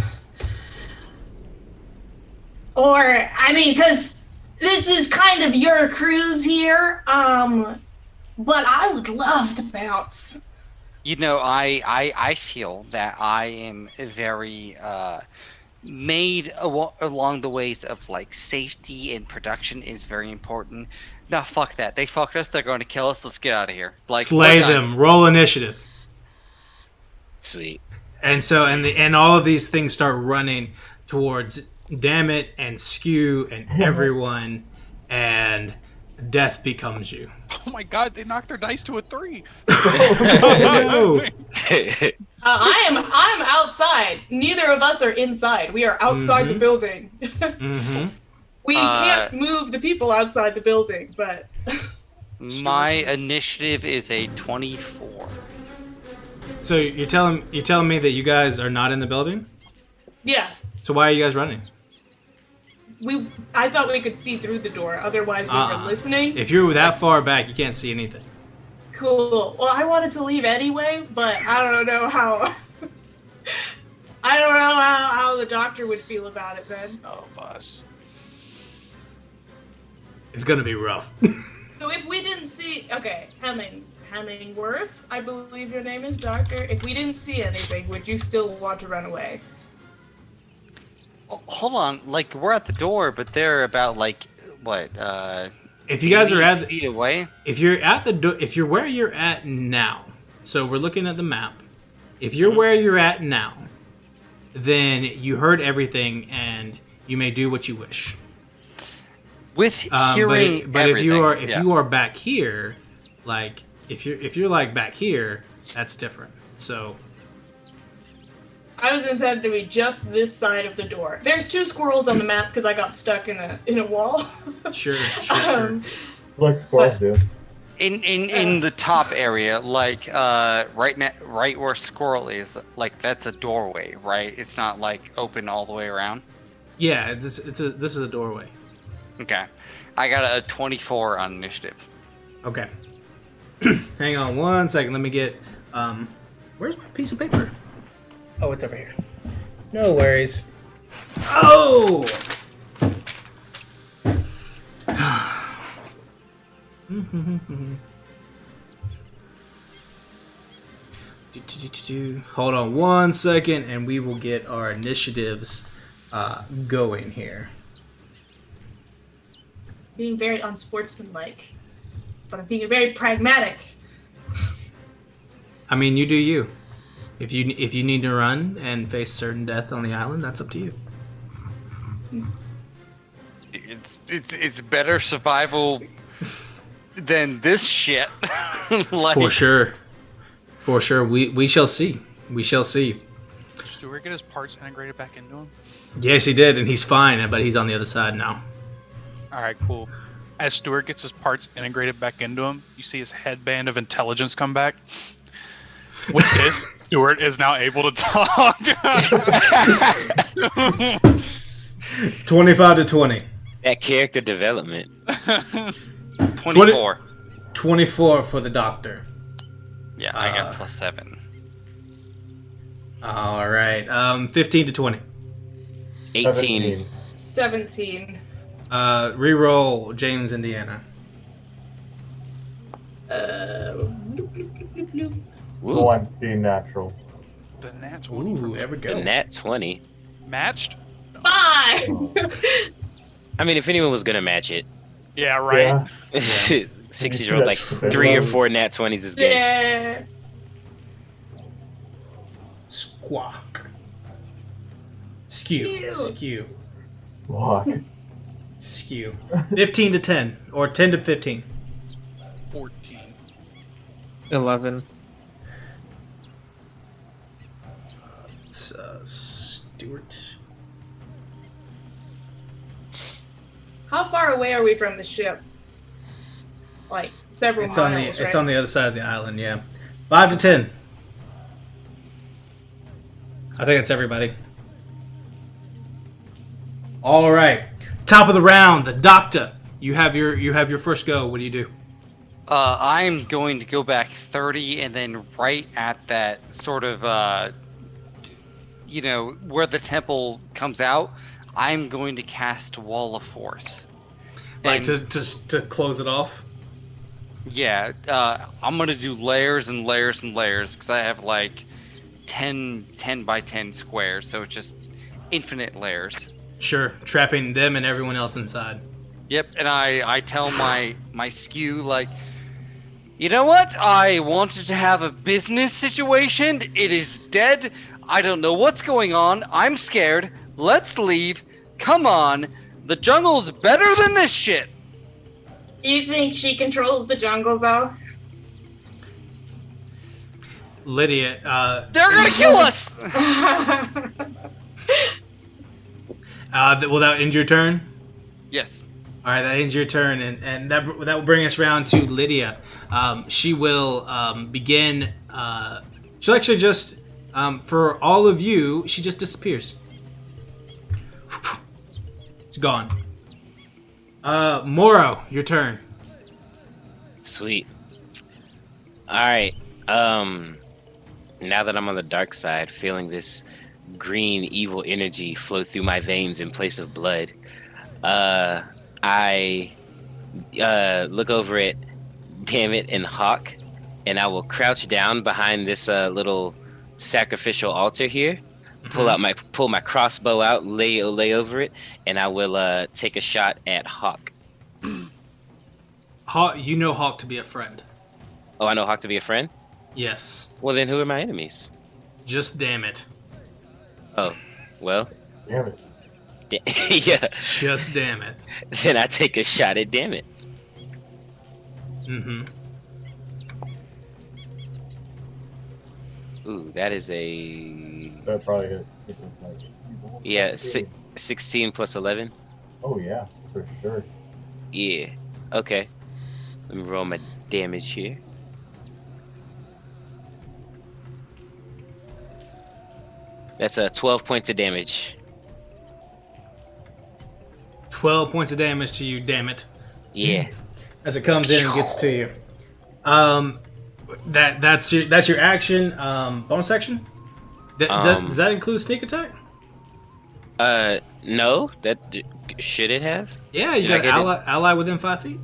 Or, I mean, because this is kind of your cruise here, but I would love to bounce. You know, I feel that I am very made along the ways of like safety and production is very important. No, fuck that. They fucked us. They're going to kill us. Let's get out of here. Like Slay we're done. them. Roll initiative. Sweet. And so, and all of these things start running towards Dammit and Skew and everyone, and death becomes you. Oh my god, they knocked their dice to a 3. Oh, no. I'm outside. Neither of us are inside. We are outside the building. Mm-hmm. We can't move the people outside the building, but My initiative is a 24. So you're telling me that you guys are not in the building? yeah. So why are you guys running? I thought we could see through the door. Otherwise, we were listening. If you're that far back, you can't see anything. Cool. Well, I wanted to leave anyway, but I don't know how. I don't know how the doctor would feel about it then. Oh, boss. It's gonna be rough. So if we didn't see, okay, Hemmingworth, I believe your name is, Doctor. If we didn't see anything, would you still want to run away? Oh, hold on, like we're at the door, but they're about like what? If you guys are 80 at feet away. if you're at the if you're where you're at now, so we're looking at the map. If you're where you're at now, then you heard everything and you may do what you wish. With hearing but if you everything, are back here, like if you're like back here, that's different. So I was intended to be just this side of the door. There's 2 squirrels on the map because I got stuck in a wall. sure. Like squirrels do. In the top area, like right where Squirrel is, like that's a doorway, right? It's not like open all the way around. Yeah, this is a doorway. Okay, I got a 24 on initiative. Okay. Hang on one second. Let me get. Where's my piece of paper? Oh, it's over here. No worries. Oh. Hold on one second, and we will get our initiatives going here. Being very unsportsmanlike, but I'm being very pragmatic. I mean, you do you. If you need to run and face certain death on the island, that's up to you. It's better survival than this shit. Like, For sure. We shall see. We shall see. Did Stuart get his parts integrated back into him? Yes, he did, and he's fine, but he's on the other side now. Alright, cool. As Stuart gets his parts integrated back into him, you see his headband of intelligence come back. With this, Stuart is now able to talk. 25 to 20. That character development. 24. 24 for the doctor. Yeah, I got +7. All right. 15 to 20. 18. 17. Reroll James, Indiana. 20 natural. The nat 20. Ooh, there we go. The nat 20. Matched? 5! I mean, if anyone was gonna match it, Yeah, right. Yeah. 60 rolled like 3 or 4 nat 20s this game. Yeah. Squawk. Skew. Walk. Skew. 15 to 10, or 10 to 15. 14. 11. It's Stuart. How far away are we from the ship? Like several It's miles, on the right? it's on the other side of the island. Yeah, 5 to 10. I think it's everybody. All right, top of the round, the doctor. You have your first go. What do you do? I'm going to go back 30 and then right at that sort of, where the temple comes out, I'm going to cast Wall of Force. Like And- to close it off. Yeah, I'm going to do layers and layers and layers because I have like 10 by 10 squares, so it's just infinite layers. Sure, trapping them and everyone else inside. Yep, and I tell my skew, like, you know what? I wanted to have a business situation. It is dead. I don't know what's going on. I'm scared. Let's leave. Come on. The jungle's better than this shit. You think she controls the jungle, though? Lydia, They're gonna kill us! will that end your turn? Yes. All right, that ends your turn, and that will bring us around to Lydia. She will begin. She'll actually just, for all of you, she just disappears. It's gone. Moro, your turn. Sweet. Alright. Now that I'm on the dark side, feeling this green evil energy flow through my veins in place of blood, I look over at Dammit and Hawk, and I will crouch down behind this little sacrificial altar here, pull my crossbow out, lay over it, and I will take a shot at Hawk. Hawk, you know Hawk to be a friend. Oh, I know Hawk to be a friend? Yes. Well, then who are my enemies? Just damn it. Oh, well. Damn it. Yeah. Just damn it. Then I take a shot at Dammit. Mm-hmm. Ooh, that is a... That probably hit. Yeah, 16 plus 11. Oh yeah, for sure. Yeah. Okay. Let me roll my damage here. That's 12 points of damage. 12 points of damage to you, damn it. Yeah. As it comes in and gets to you. That's your action. Bonus action? Does that include sneak attack? No. That should it have? Yeah, you got ally within 5 feet.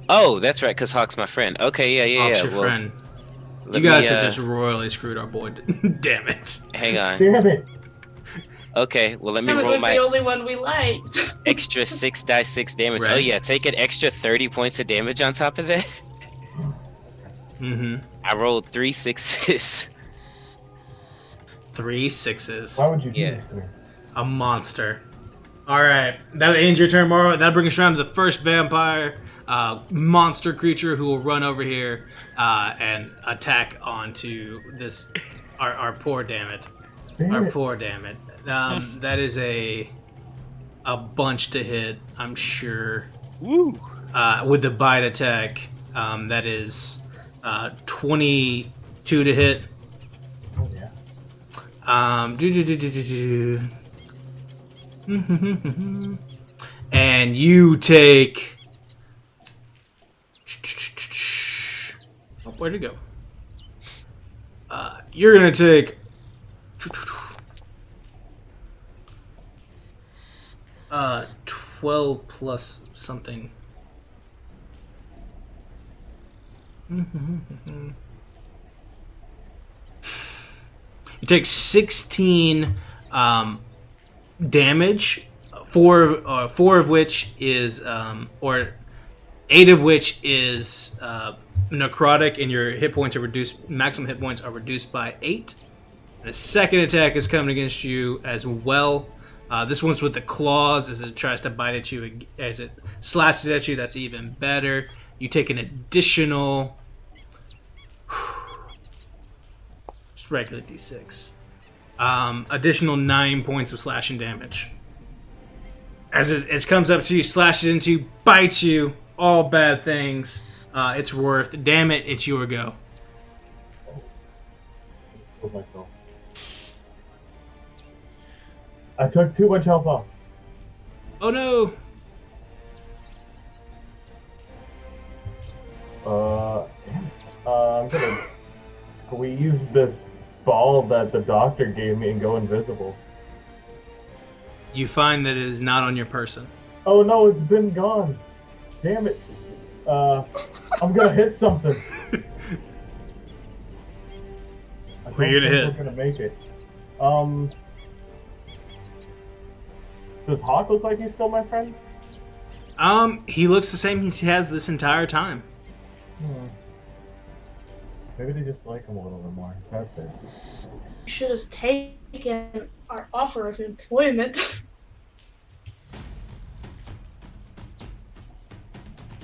Oh, that's right, because Hawk's my friend. Okay, yeah. Hawk's your friend. You guys have just royally screwed our boy. Damn it. Hang on. Damn it. Okay, well, let me It roll was my the only one we liked. extra 6 dice 6 damage. Right. Oh, yeah, take an extra 30 points of damage on top of that. Mm-hmm. I rolled 3 6s. 3 6s. Why would you do Yeah. this to me? A monster. Alright, that'll end your turn, Moro. That'll bring us around to the first vampire monster creature who will run over here and attack onto this our poor damn it. Damn it. Poor damn it. That is a bunch to hit, I'm sure. Woo! With the bite attack, that is 22 to hit. Oh, yeah. And you take. Oh, where'd it go? You're gonna take. 12 plus something. You take 16 damage, four of which is, or 8 of which is necrotic, and your hit points are reduced. Maximum hit points are reduced by 8. And the second attack is coming against you as well. This one's with the claws as it tries to bite at you, as it slashes at you. That's even better. You take an additional, just regular d6, additional 9 points of slashing damage. As it comes up to you, slashes into you, bites you, all bad things. It's worth. Damn it, it's your go. With myself. I took too much health off. Oh no! I'm gonna squeeze this ball that the doctor gave me and go invisible. You find that it is not on your person. Oh no, it's been gone. Damn it. I'm gonna hit something. Who are you gonna hit? We're gonna make it. Does Hawk look like he's still my friend? He looks the same he has this entire time. Maybe they just like him a little bit more. That's it. You should have taken our offer of employment.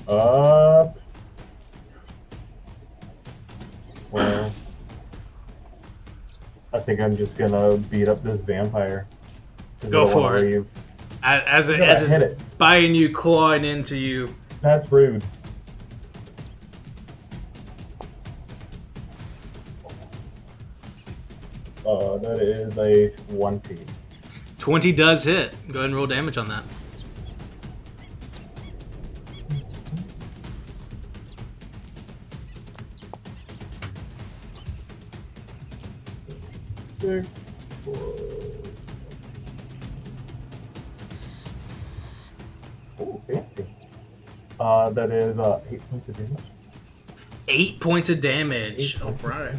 Well, I think I'm just gonna beat up this vampire. Go for it. Leave. As hit it's it. biting you, clawing into you. That's rude. That is a 20. 20 does hit. Go ahead and roll damage on that. Six, 4. Oh, fancy. That is 8 points of damage. 8 points of damage. All right.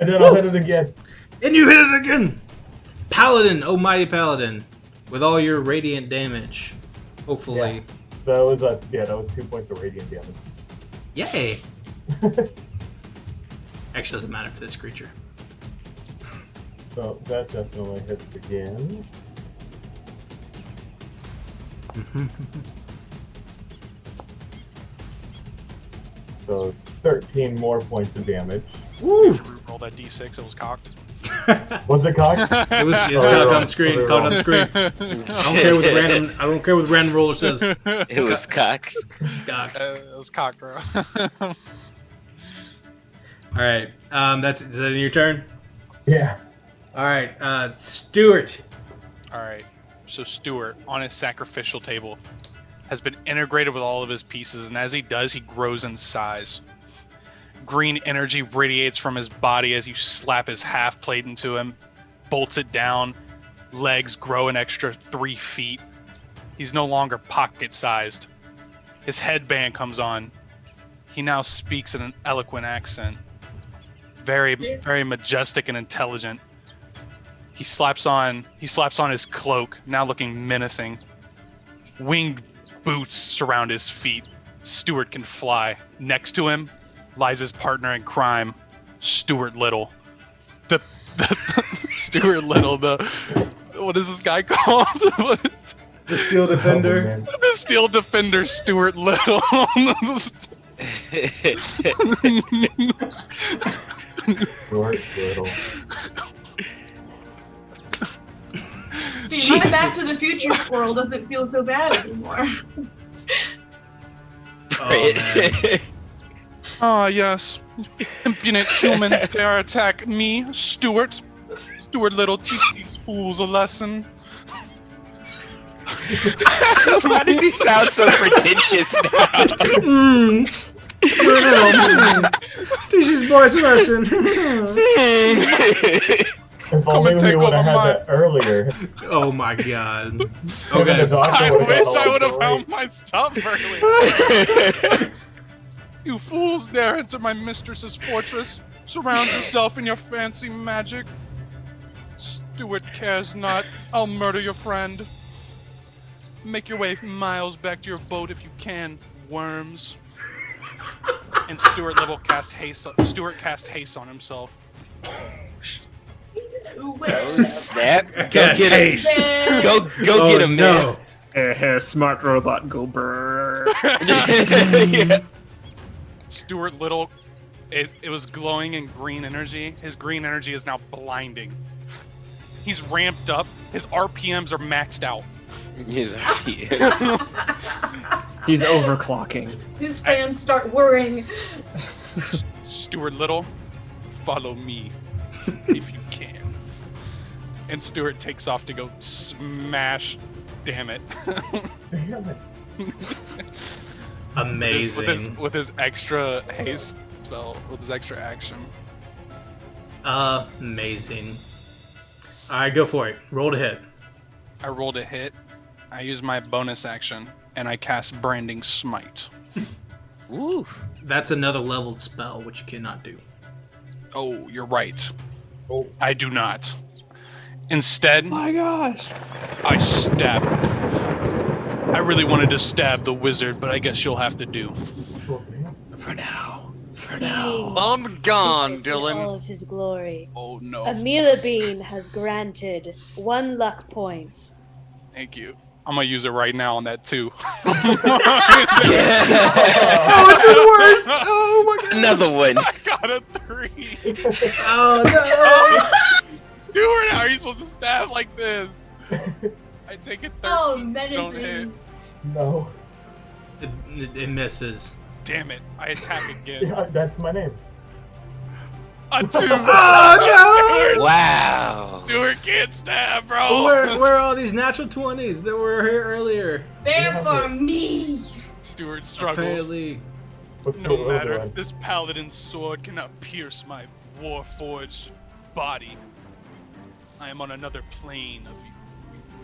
And then I'll hit it again. And you hit it again! Paladin, oh mighty paladin. With all your radiant damage. Hopefully. Yeah. That was 2 points of radiant damage. Yay! Actually doesn't matter for this creature. So that definitely hits again. So 13 more points of damage. Woo! Roll that d6, it was cocked. Was it cocked? It was cocked on the screen. Cocked on the screen. I don't care what the random roller says. It was cocked. Cocked. It was cocked, bro. All right. Is that in your turn? Yeah. All right. Stuart. All right. So Stuart, on his sacrificial table, has been integrated with all of his pieces, and as he does, he grows in size. Green energy radiates from his body as you slap his half plate into him, bolts it down, legs grow an extra 3 feet. He's no longer pocket-sized. His headband comes on. He now speaks in an eloquent accent. Very, very majestic and intelligent. He slaps on his cloak, now looking menacing. Winged boots surround his feet. Stuart can fly. Next to him lies his partner in crime, Stuart Little. The Stuart Little, what is this guy called? The Steel Defender. The Steel Defender, Stuart Little. Stuart Little. See, my Back to the Future squirrel doesn't feel so bad anymore. Oh, man. Ah, yes. Impudent humans dare attack me, Stuart. Stuart Little, teach these fools a lesson. Why does he sound so pretentious now? Teach these boys a lesson. If only we would have had that earlier. Oh my god. Okay. I wish I would have found my stuff earlier. You fools dare enter my mistress's fortress. Surround yourself in your fancy magic. Stuart cares not. I'll murder your friend. Make your way miles back to your boat if you can, worms. And Stuart casts haste on himself. Oh, snap. Go get him. Go get him, no. man. Smart robot, go brrr. Stuart Little, it was glowing in green energy. His green energy is now blinding. He's ramped up. His RPMs are maxed out. His RPMs. He's overclocking. His fans start worrying. Stuart Little, follow me if you can. And Stuart takes off to go smash. Damn it. Damn it. Amazing. With his extra haste spell, with his extra action. Amazing. Alright, go for it. Roll to hit. I rolled a hit. I use my bonus action, and I cast Branding Smite. Ooh. That's another leveled spell, which you cannot do. Oh, you're right. Oh. I do not. Instead, My gosh. I stab him. I really wanted to stab the wizard, but I guess you'll have to do. For now. I'm gone, In Dylan. all of his glory. Oh no. Amila Bean has granted 1 luck point. Thank you. I'm gonna use it right now on that too. Oh, it's the worst! Oh my god! Another one. I got a 3. Oh Stuart, how are you supposed to stab like this? I take it 13. Oh, Don't hit. medicine. No. no! It misses. Damn it. I attack again. Yeah, that's my name. A 2. Oh Wow. Stuart can't stab, no! bro. Where are all these natural 20s that were here earlier? They're for me. Stuart struggles. Apparently. What's No the matter. one? This paladin's sword cannot pierce my war-forged body. I am on another plane of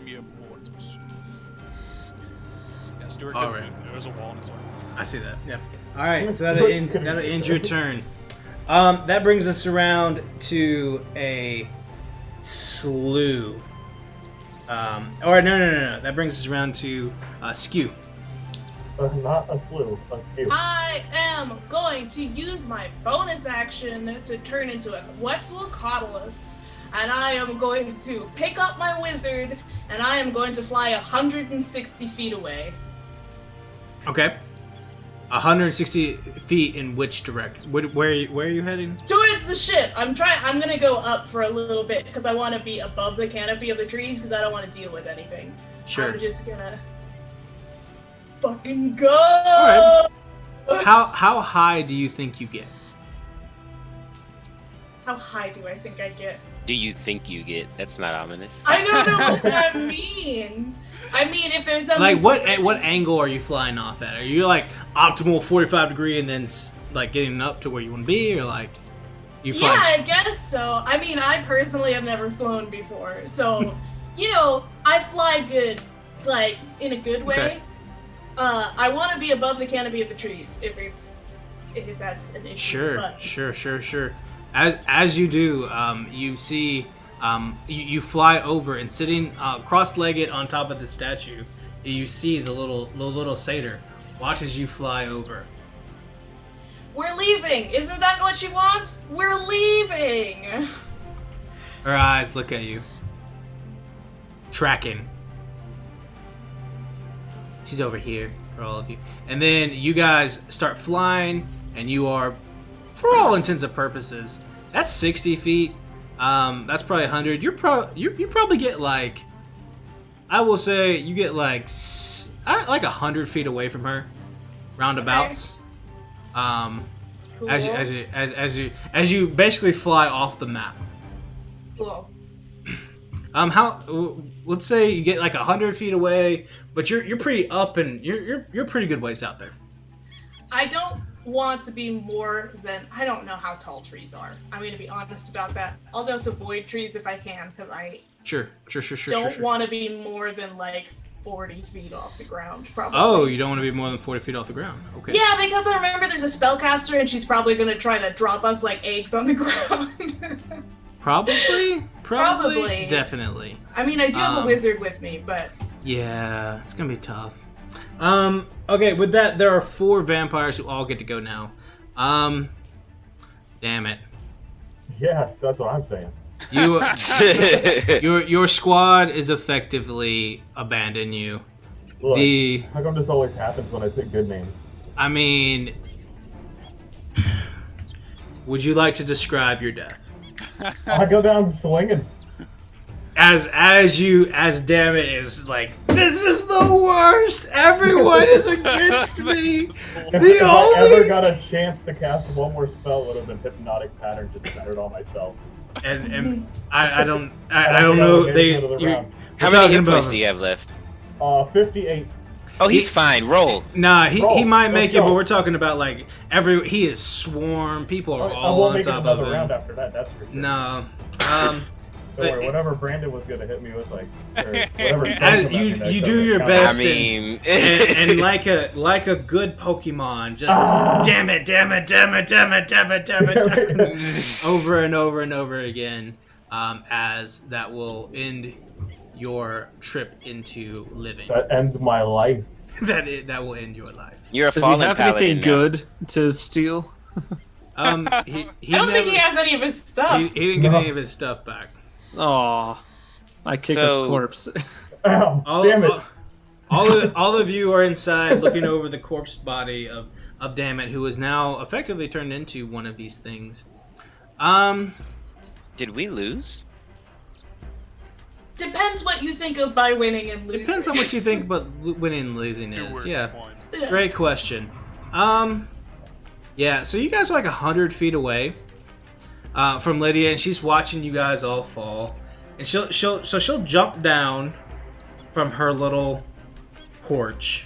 mere mortals. Yeah, Stuart. All right. There's a wall in his way. I see that. Yeah. All right. So that'll end your turn. That brings us around to a slew. Or no. That brings us around to Skew. Not a slew, a skew. I am going to use my bonus action to turn into a Quetzalcoatlus, and I am going to pick up my wizard, and I am going to fly 160 feet away. Okay. 160 feet in which direction? Where are you heading? Towards that's the ship. I'm gonna go up for a little bit because I want to be above the canopy of the trees because I don't want to deal with anything. Sure. I'm just gonna fucking go. All right. How high do you think you get? How high do I think I get? Do you think you get? That's not ominous. I don't know what that means. I mean, if there's something Like what angle are you flying off at? Are you like optimal 45 degree and then like getting up to where you want to be, or like you fly? Yeah, I guess so. I mean, I personally have never flown before, so I fly good, like in a good way. Okay. I want to be above the canopy of the trees if that's an issue. Sure. As you do, you see, you fly over and sitting cross-legged on top of the statue. You see the little satyr watches you fly over. We're leaving. Isn't that what she wants? We're leaving. Her eyes look at you, tracking. She's over here for all of you, and then you guys start flying, and you are, for all intents and purposes, that's 60 feet. That's probably 100. You probably get like, I will say you get like 100 feet away from her, roundabouts. Cool. As you basically fly off the map. Cool. Let's say you get like 100 feet away, but you're pretty up and you're pretty good ways out there. I don't want to be more than, I don't know how tall trees are. I'm going to be honest about that. I'll just avoid trees if I can because I Sure. don't want to be more than like 40 feet off the ground, probably. Oh, you don't want to be more than 40 feet off the ground. Okay. Yeah, because I remember there's a spellcaster and she's probably going to try to drop us like eggs on the ground. Probably. Definitely. I mean, I do have a wizard with me, but... Yeah, it's going to be tough. Okay, with that, there are 4 vampires who all get to go now. Damn it. Yeah, that's what I'm saying. Your squad is effectively abandoning you. Look, how come this always happens when I pick good names? I mean, would you like to describe your death? I go down swinging. As damn it is like, this is the worst. Everyone is against me. If I ever got a chance to cast one more spell, it would have been Hypnotic Pattern, just centered on myself. And I don't know. How many hit points do you have left? 58. Oh, he's fine. Roll. Nah, he might make let's it, go. but we're talking about like he is swarm. People are I all won't on make it top of another him. round after that. That's for sure. No. Don't worry, whatever Brandon was gonna hit me with, like, or whatever. You do your best. I mean, and like a good Pokemon, just damn it, over and over and over again, as that will end your trip into living. That ends my life. that will end your life. you're a Does he fallen have paladin anything now. good to steal? He I don't think he has any of his stuff. He didn't get any of his stuff back. Aw, I kick So- his corpse. Ow, damn it. All of you are inside looking over the corpse body of Dammit, who is now effectively turned into one of these things. Did we lose? Depends what you think of by winning and losing. Depends on what you think about winning and losing is. Yeah, Yeah. great question. Yeah, so you guys are like 100 feet away from Lydia, and she's watching you guys all fall. And she'll jump down from her little porch,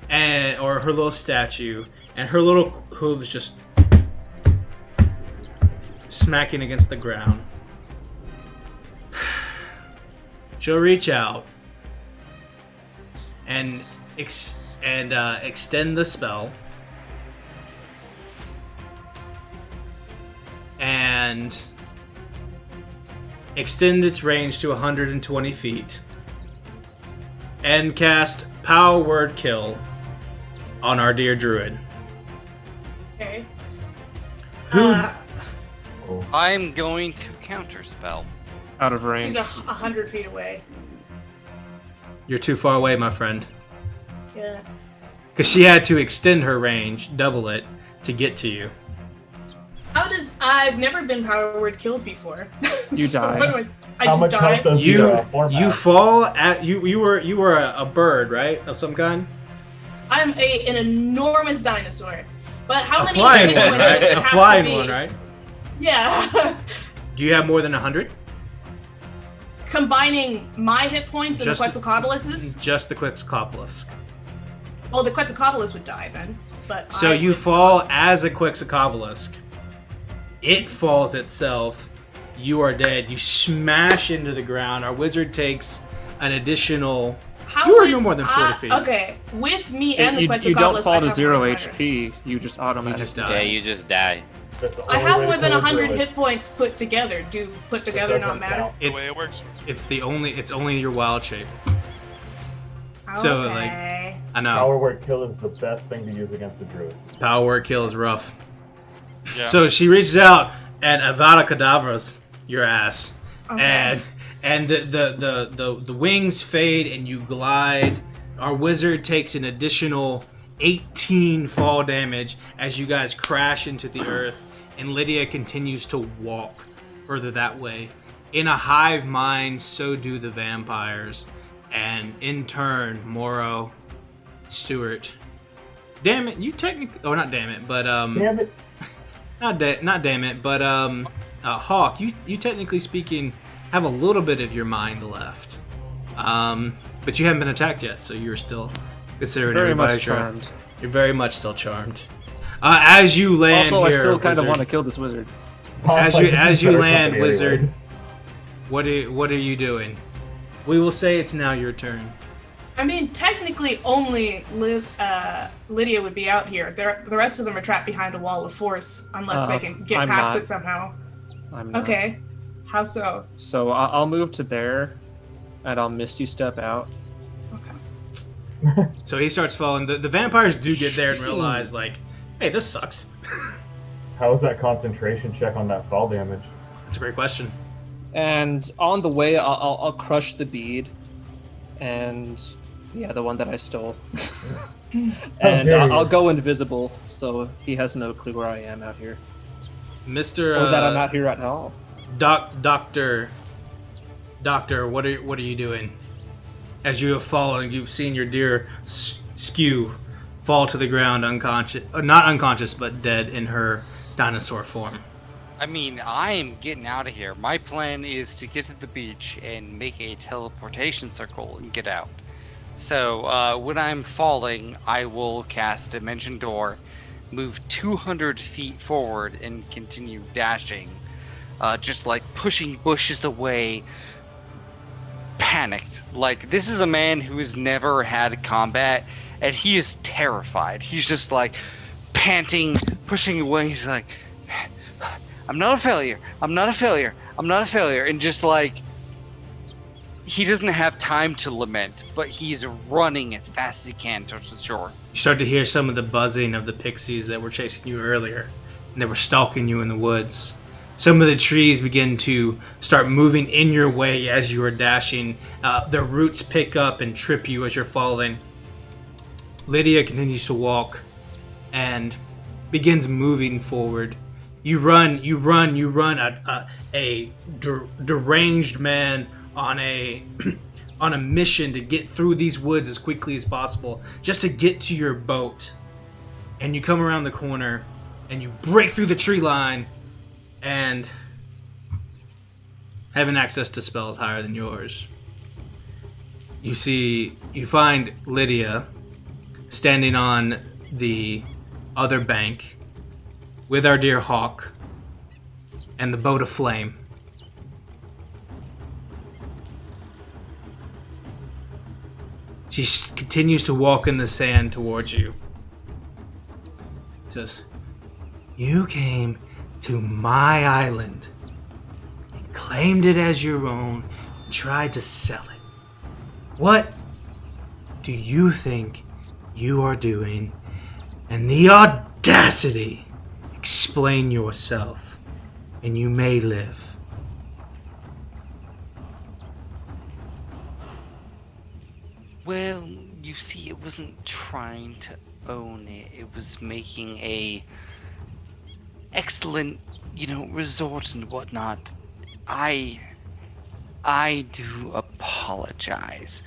or her little statue, and her little hooves just smacking against the ground. She'll reach out and extend the spell, and extend its range to 120 feet, and cast Power Word Kill on our dear druid. Okay. Who? I'm going to counterspell. Out of He's range. 100 feet away. You're too far away, my friend. Yeah. Because she had to extend her range, double it, to get to you. I've never been power word killed before. You So die. what do I How just much die? health does You your form you have? fall at you were a bird, right, of some kind. I'm an enormous dinosaur. But how A many flying hit one, points does right? it A have to flying be? one, right? Yeah. Do you have more than 100? Combining my hit points and Just- the Quetzalcoatlus'? Just the Quetzalcoatlus. Well, the Quetzalcoatlus would die then. But So I you would- fall as a Quetzalcoatlusk. It falls itself. You are dead. You smash into the ground. Our wizard takes an additional. How You are would no more than 40 I- feet. Okay, with me and the You Quetzalcoatlus, don't fall I to have 0 more than HP. You just automatically You just Yeah, die. you just die. That's the I only have way more to than kill a 100 druid. hit points put together. Do put together not doesn't matter? count. The way It's it works. it's only your wild shape. So, like, Okay. I know. Power word kill is the best thing to use against a druid. Power word kill is rough. Yeah. So she reaches out and Avada Kedavras your ass, Okay. and the wings fade and you glide. Our wizard takes an additional 18 fall damage as you guys crash into the earth, and Lydia continues to walk further that way. In a hive mind, so do the vampires, and in turn, Morrow, Stuart. Damn it, you technically. Oh, not damn it, but Damn it! not damn it, but Hawk, you technically speaking have a little bit of your mind left, but you haven't been attacked yet, so you're still considering very everybody much charmed. You're very much still charmed. As you land Also, here, I still kind of wizard, want to kill this wizard. As Like, you- this as is you better land, company wizard. anyways. what are you doing? We will say it's now your turn. I mean, technically, only Lydia would be out here. The rest of them are trapped behind a wall of force, unless they can get I'm past not. it somehow. I'm not. Okay. How so? So I'll move to there, and I'll Misty Step out. Okay. So he starts falling. The vampires do get there and realize, like, hey, this sucks. How was that concentration check on that fall damage? That's a great question. And on the way, I'll crush the bead, and yeah, the one that I stole. And dare you. I'll go invisible, so he has no clue where I am out here, Mr. or that I'm not here at all. Doctor, what are you doing? As you have fallen, you've seen your dear Skew fall to the ground, unconscious, not unconscious, but dead in her dinosaur form. I mean, I am getting out of here. My plan is to get to the beach and make a teleportation circle and get out. So when I'm falling, I will cast Dimension Door, move 200 feet forward, and continue dashing. Just like pushing bushes away, panicked. Like, this is a man who has never had combat, and he is terrified. He's just like panting, pushing away. He's like, I'm not a failure. I'm not a failure. I'm not a failure. And just like, he doesn't have time to lament, but he's running as fast as he can towards the shore. You start to hear some of the buzzing of the pixies that were chasing you earlier, and they were stalking you in the woods. Some of the trees begin to start moving in your way as you are dashing. Their roots pick up and trip you as you're falling. Lydia continues to walk and begins moving forward. You run. A deranged man on a on a mission to get through these woods as quickly as possible, just to get to your boat. And you come around the corner, and you break through the tree line, and having access to spells higher than yours. You find Lydia standing on the other bank with our dear Hawk and the boat aflame. She continues to walk in the sand towards you. Says, "You came to my island and claimed it as your own and tried to sell it. What do you think you are doing? And the audacity! Explain yourself, and you may live." Well, you see, it wasn't trying to own it. It was making a excellent, resort and whatnot, I do apologize.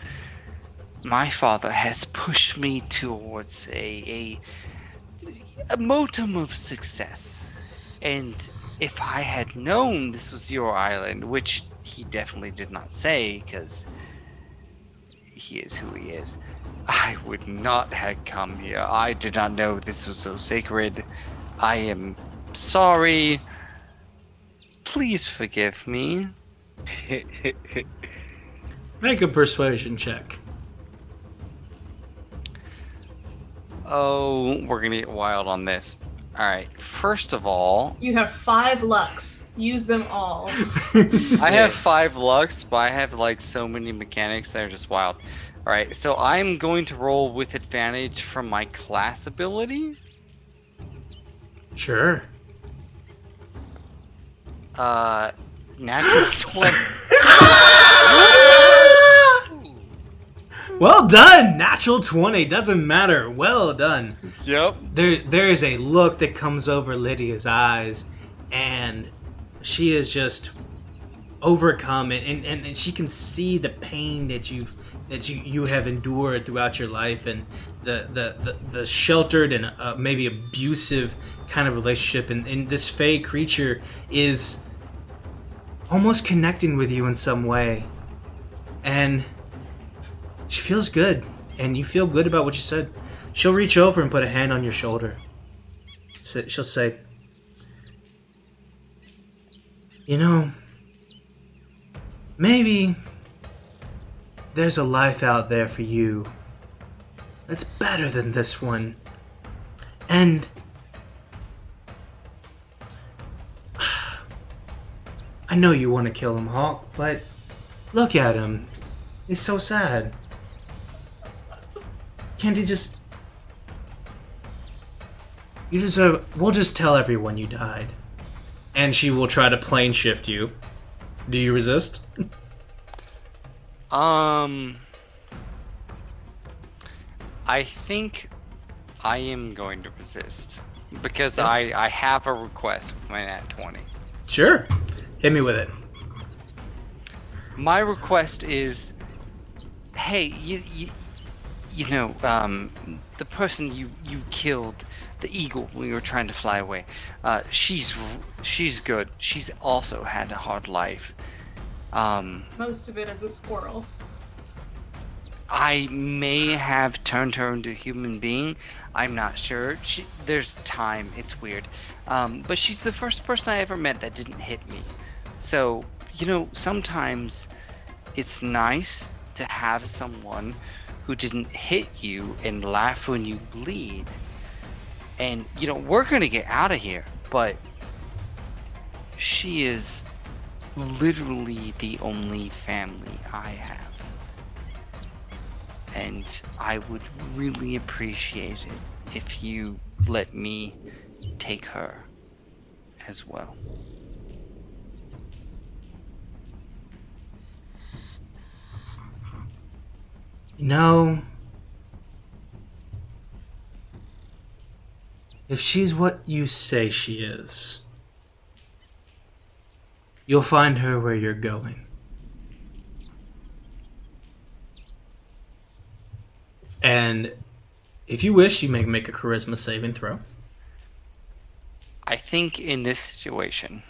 My father has pushed me towards a modicum of success. And if I had known this was your island, which he definitely did not say, because he is who he is, I would not have come here. I did not know this was so sacred. I am sorry. Please forgive me. Make a persuasion check. Oh, we're gonna get wild on this. Alright, first of all... You have 5 lucks. Use them all. I have 5 lucks, but I have like so many mechanics that are just wild. Alright, so I'm going to roll with advantage from my class ability. Sure. Natural 20. Well done! Natural 20, doesn't matter. Well done. Yep. There is a look that comes over Lydia's eyes, and she is just overcome, and she can see the pain that you have endured throughout your life, and the sheltered and maybe abusive kind of relationship, and this fey creature is almost connecting with you in some way, and she feels good, and you feel good about what you said. She'll reach over and put a hand on your shoulder. She'll say, maybe there's a life out there for you that's better than this one. And I know you want to kill him, Hawk, but look at him. He's so sad. Can't he just... You deserve... We'll just tell everyone you died. And she will try to plane shift you. Do you resist? I think I am going to resist. Because I have a request with my nat 20. Sure. Hit me with it. My request is... Hey, the person you killed, the eagle, when you were trying to fly away, she's good. She's also had a hard life. Most of it as a squirrel. I may have turned her into a human being. I'm not sure. There's time. It's weird. But she's the first person I ever met that didn't hit me. So, sometimes it's nice to have someone who didn't hit you and laugh when you bleed. And, we're gonna get out of here, but she is literally the only family I have. And I would really appreciate it if you let me take her as well. If she's what you say she is, you'll find her where you're going. And if you wish, you may make a charisma saving throw. I think in this situation,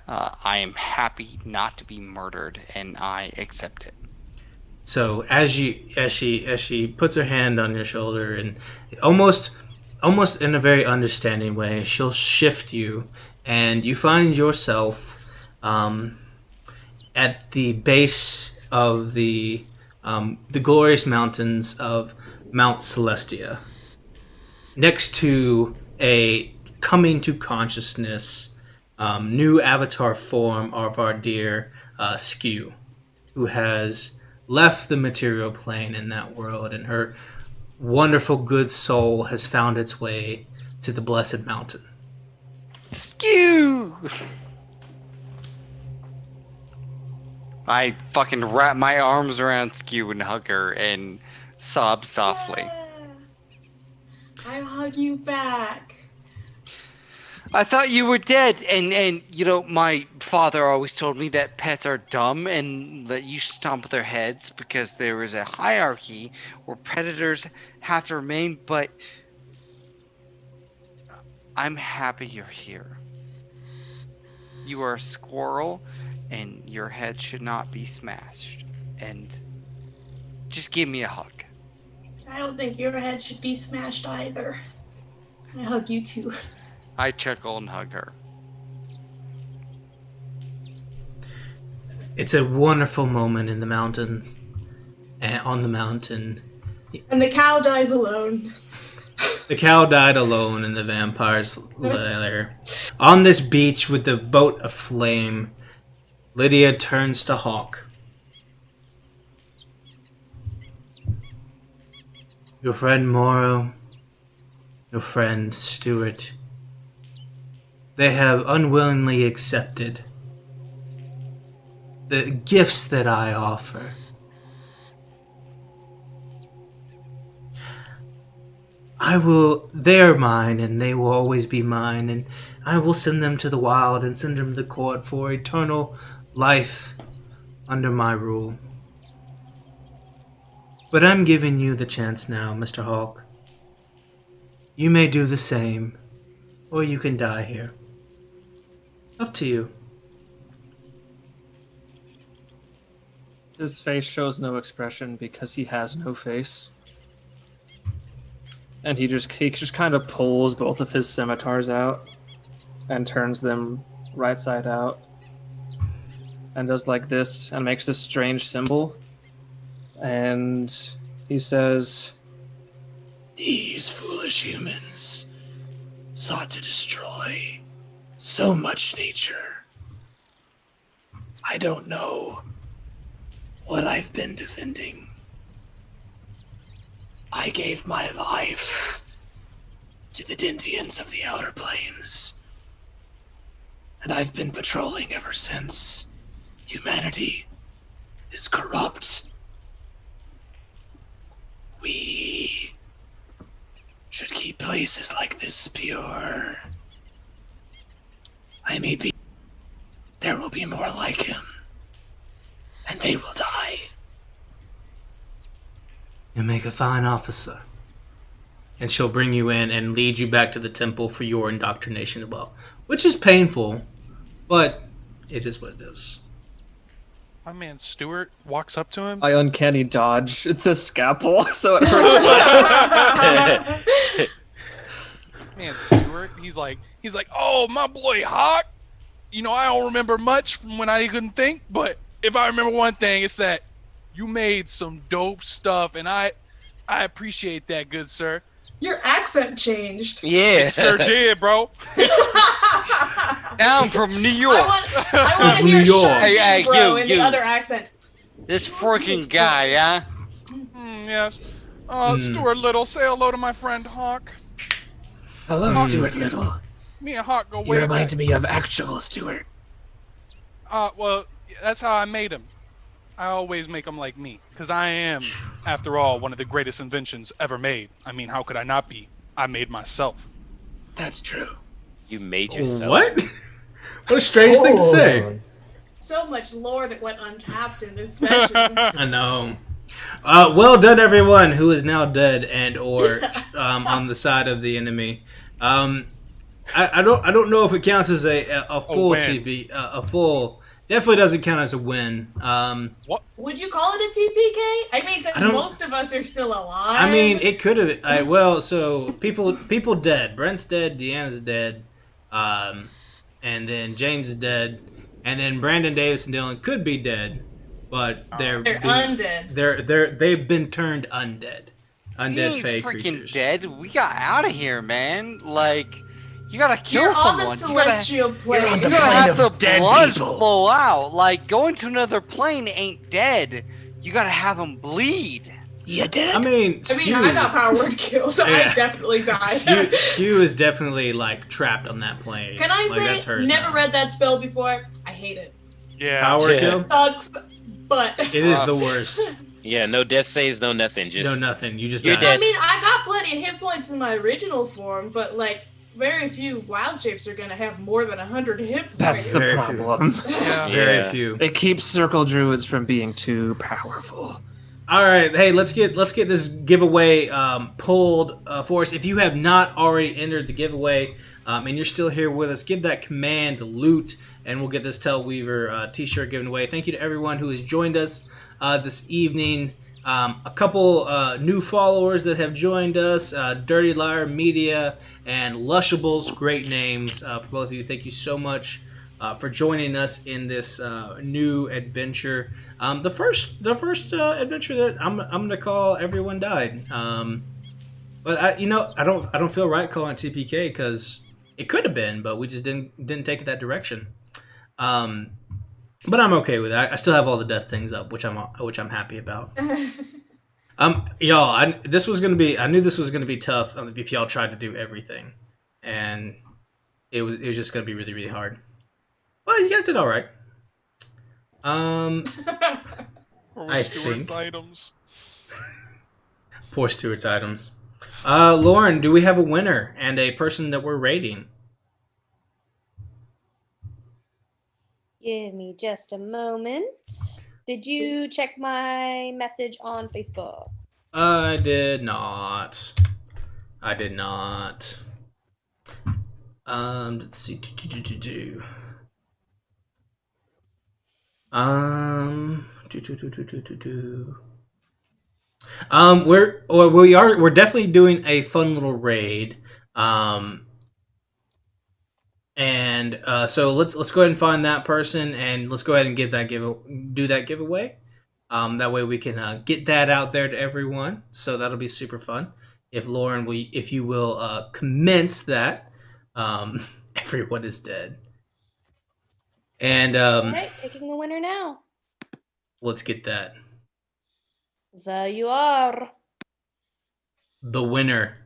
I am happy not to be murdered, and I accept it. So as she puts her hand on your shoulder, and almost in a very understanding way, she'll shift you, and you find yourself at the base of the glorious mountains of Mount Celestia, next to a coming to consciousness new avatar form of our dear Skew, who has left the material plane in that world, and her wonderful good soul has found its way to the blessed mountain. Skew! I fucking wrap my arms around Skew and hug her and sob softly. I hug you back. I thought you were dead, and you know, my father always told me that pets are dumb and that you stomp their heads because there is a hierarchy where predators have to remain, but I'm happy you're here. You are a squirrel, and your head should not be smashed. And just give me a hug. I don't think your head should be smashed either. I hug you too. I chuckle and hug her. It's a wonderful moment in the mountains, and on the mountain. And the cow dies alone. The cow died alone in the vampire's lair. On this beach with the boat aflame, Lydia turns to Hawk. Your friend Morrow, your friend Stuart, they have unwillingly accepted the gifts that I offer. They're mine, and they will always be mine, and I will send them to the wild and send them to the court for eternal life under my rule. But I'm giving you the chance now, Mr. Hawk. You may do the same, or you can die here. Up to you. His face shows no expression because he has no face. And he just kind of pulls both of his scimitars out and turns them right side out and does like this and makes this strange symbol. And he says, "These foolish humans sought to destroy so much nature. I don't know what I've been defending. I gave my life to the Dintians of the Outer Plains, and I've been patrolling ever since. Humanity is corrupt. We should keep places like this pure. I may be... There will be more like him, and they will die. You make a fine officer." And she'll bring you in and lead you back to the temple for your indoctrination as well. Which is painful, but it is what it is. My man Stuart walks up to him. I uncanny dodge the scalpel, so it hurts less. Man Stuart, he's like, "Oh, my boy Hawk. You know, I don't remember much from when I couldn't think, but if I remember one thing, it's that you made some dope stuff, and I appreciate that, good sir." Your accent changed. Yeah. Sure did, bro. Now I'm from New York. I want to hear New York. Sure Hey, did, bro, in you. the other accent. This freaking guy, huh? Yes. Stuart Little, say hello to my friend Hawk. Hello, Stuart Little. Me and Hawk go You way back. remind me of actual Stuart. Well, that's how I made him. I always make them like me, because I am, after all, one of the greatest inventions ever made. I mean, how could I not be? I made myself. That's true. You made yourself. What? What a strange thing to say. So much lore that went untapped in this session. I know. Well done, everyone who is now dead and or on the side of the enemy. I don't know if it counts as a full win. TP. A full definitely doesn't count as a win. What? Would you call it a TPK? I mean, because most of us are still alive. I mean, it could have. Well, so people dead. Brent's dead. Deanna's dead. And then James is dead. And then Brandon Davis and Dylan could be dead, but they're undead. They've been turned undead. Undead We fey ain't freaking creatures. dead. We got out of here, man. Like, you gotta kill You're on someone. the celestial plane. You the gotta plane have of the dead blood people. flow out. Like, going to another plane ain't dead. You gotta have them bleed. You dead? I mean, I got power word killed. Yeah. I definitely died. Skew is definitely like trapped on that plane. Can I like, that's say, hers never now. read that spell before. I hate it. Yeah. Power Yeah. kill. Sucks, but It is the worst. Yeah, no death saves, no nothing. Just No, nothing. You just You're die. dead. I mean, I got plenty of hit points in my original form, but like very few wild shapes are going to have more than 100 hit points. That's the Very few. problem. Yeah. Very few. It keeps circle druids from being too powerful. All right, hey, let's get this giveaway pulled for us. If you have not already entered the giveaway and you're still here with us, give that command loot, and we'll get this Tell Weaver T-shirt given away. Thank you to everyone who has joined us this evening. A couple new followers that have joined us: Dirty Liar Media and Lushables. Great names for both of you. Thank you so much for joining us in this new adventure. The first adventure that I'm gonna call Everyone Died. But I don't feel right calling it TPK because it could have been, but we just didn't take it that direction. But I'm okay with it. I still have all the death things up, which I'm happy about. Y'all, I knew this was gonna be tough if y'all tried to do everything, and it was just gonna be really, really hard. Well, you guys did all right. I think items. Poor Stewart's items. Lauren, do we have a winner and a person that we're rating? Give me just a moment. Did you check my message on Facebook? I did not. Let's see. We're definitely doing a fun little raid. So let's go ahead and find that person, and let's go ahead and do that giveaway. That way we can get that out there to everyone. So that'll be super fun. If Lauren, if you will commence that, everyone is dead. And All right, picking the winner now. Let's get that. There you are. The winner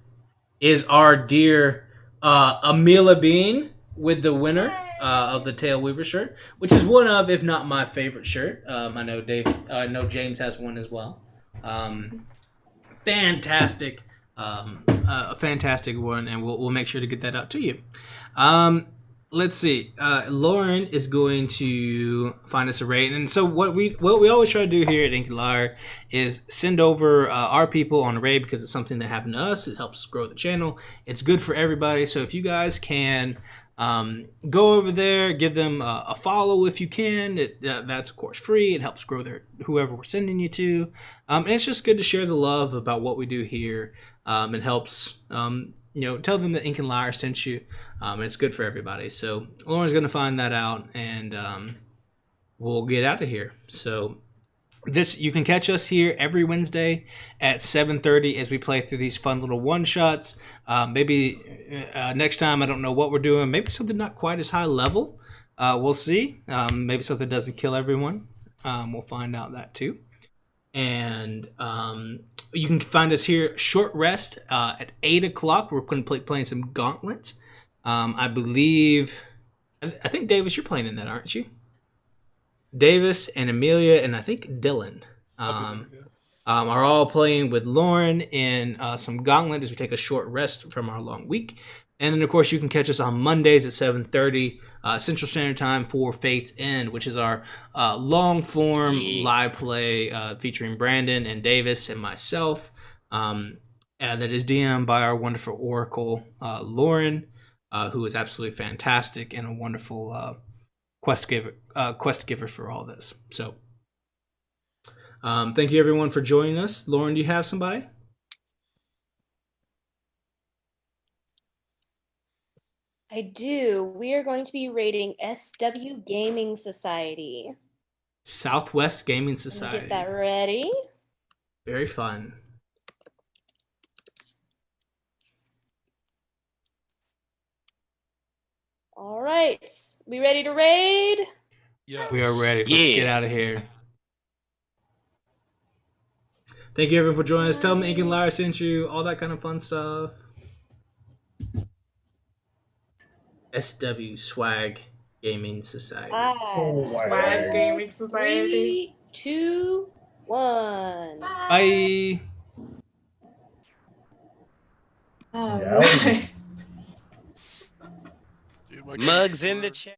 is our dear Amila Bean with the winner of the Tail Weaver shirt, which is one of, if not my favorite shirt. I know James has one as well. Fantastic, a fantastic one, and we'll make sure to get that out to you. Let's see. Lauren is going to find us a raid, and so what we always try to do here at Ink and Lyre is send over our people on a raid because it's something that happened to us. It helps grow the channel. It's good for everybody. So if you guys can go over there, give them a follow if you can. That's of course free. It helps grow whoever we're sending you to, and it's just good to share the love about what we do here. It helps. Tell them that Ink and Lyre sent you. It's good for everybody. So Lauren's going to find that out, and we'll get out of here. So you can catch us here every Wednesday at 7:30 as we play through these fun little one-shots. Maybe next time, I don't know what we're doing. Maybe something not quite as high level. We'll see. Maybe something doesn't kill everyone. We'll find out that too. And you can find us here short rest at 8 o'clock. We're going to be playing some Gauntlet. I think Davis, you're playing in that, aren't you? Davis and Amelia and I think Dylan are all playing with Lauren in some Gauntlet as we take a short rest from our long week. And then, of course, you can catch us on Mondays at 7:30 Central Standard Time for Fate's End, which is our long-form live play featuring Brandon and Davis and myself. And that is DM'd by our wonderful Oracle, Lauren, who is absolutely fantastic and a wonderful quest giver for all this. So thank you, everyone, for joining us. Lauren, do you have somebody? I do. We are going to be rating SW Gaming Society. Southwest Gaming Society. Get that ready. Very fun. All right. We ready to raid? Yeah. We are ready. Let's get out of here. Thank you, everyone, for joining us. Tell them Ink and Lyre sent you. All that kind of fun stuff. SW Swag Gaming Society. Swag Gaming Society. 3, 2, 1. Bye. All right. my Mugs in the chat.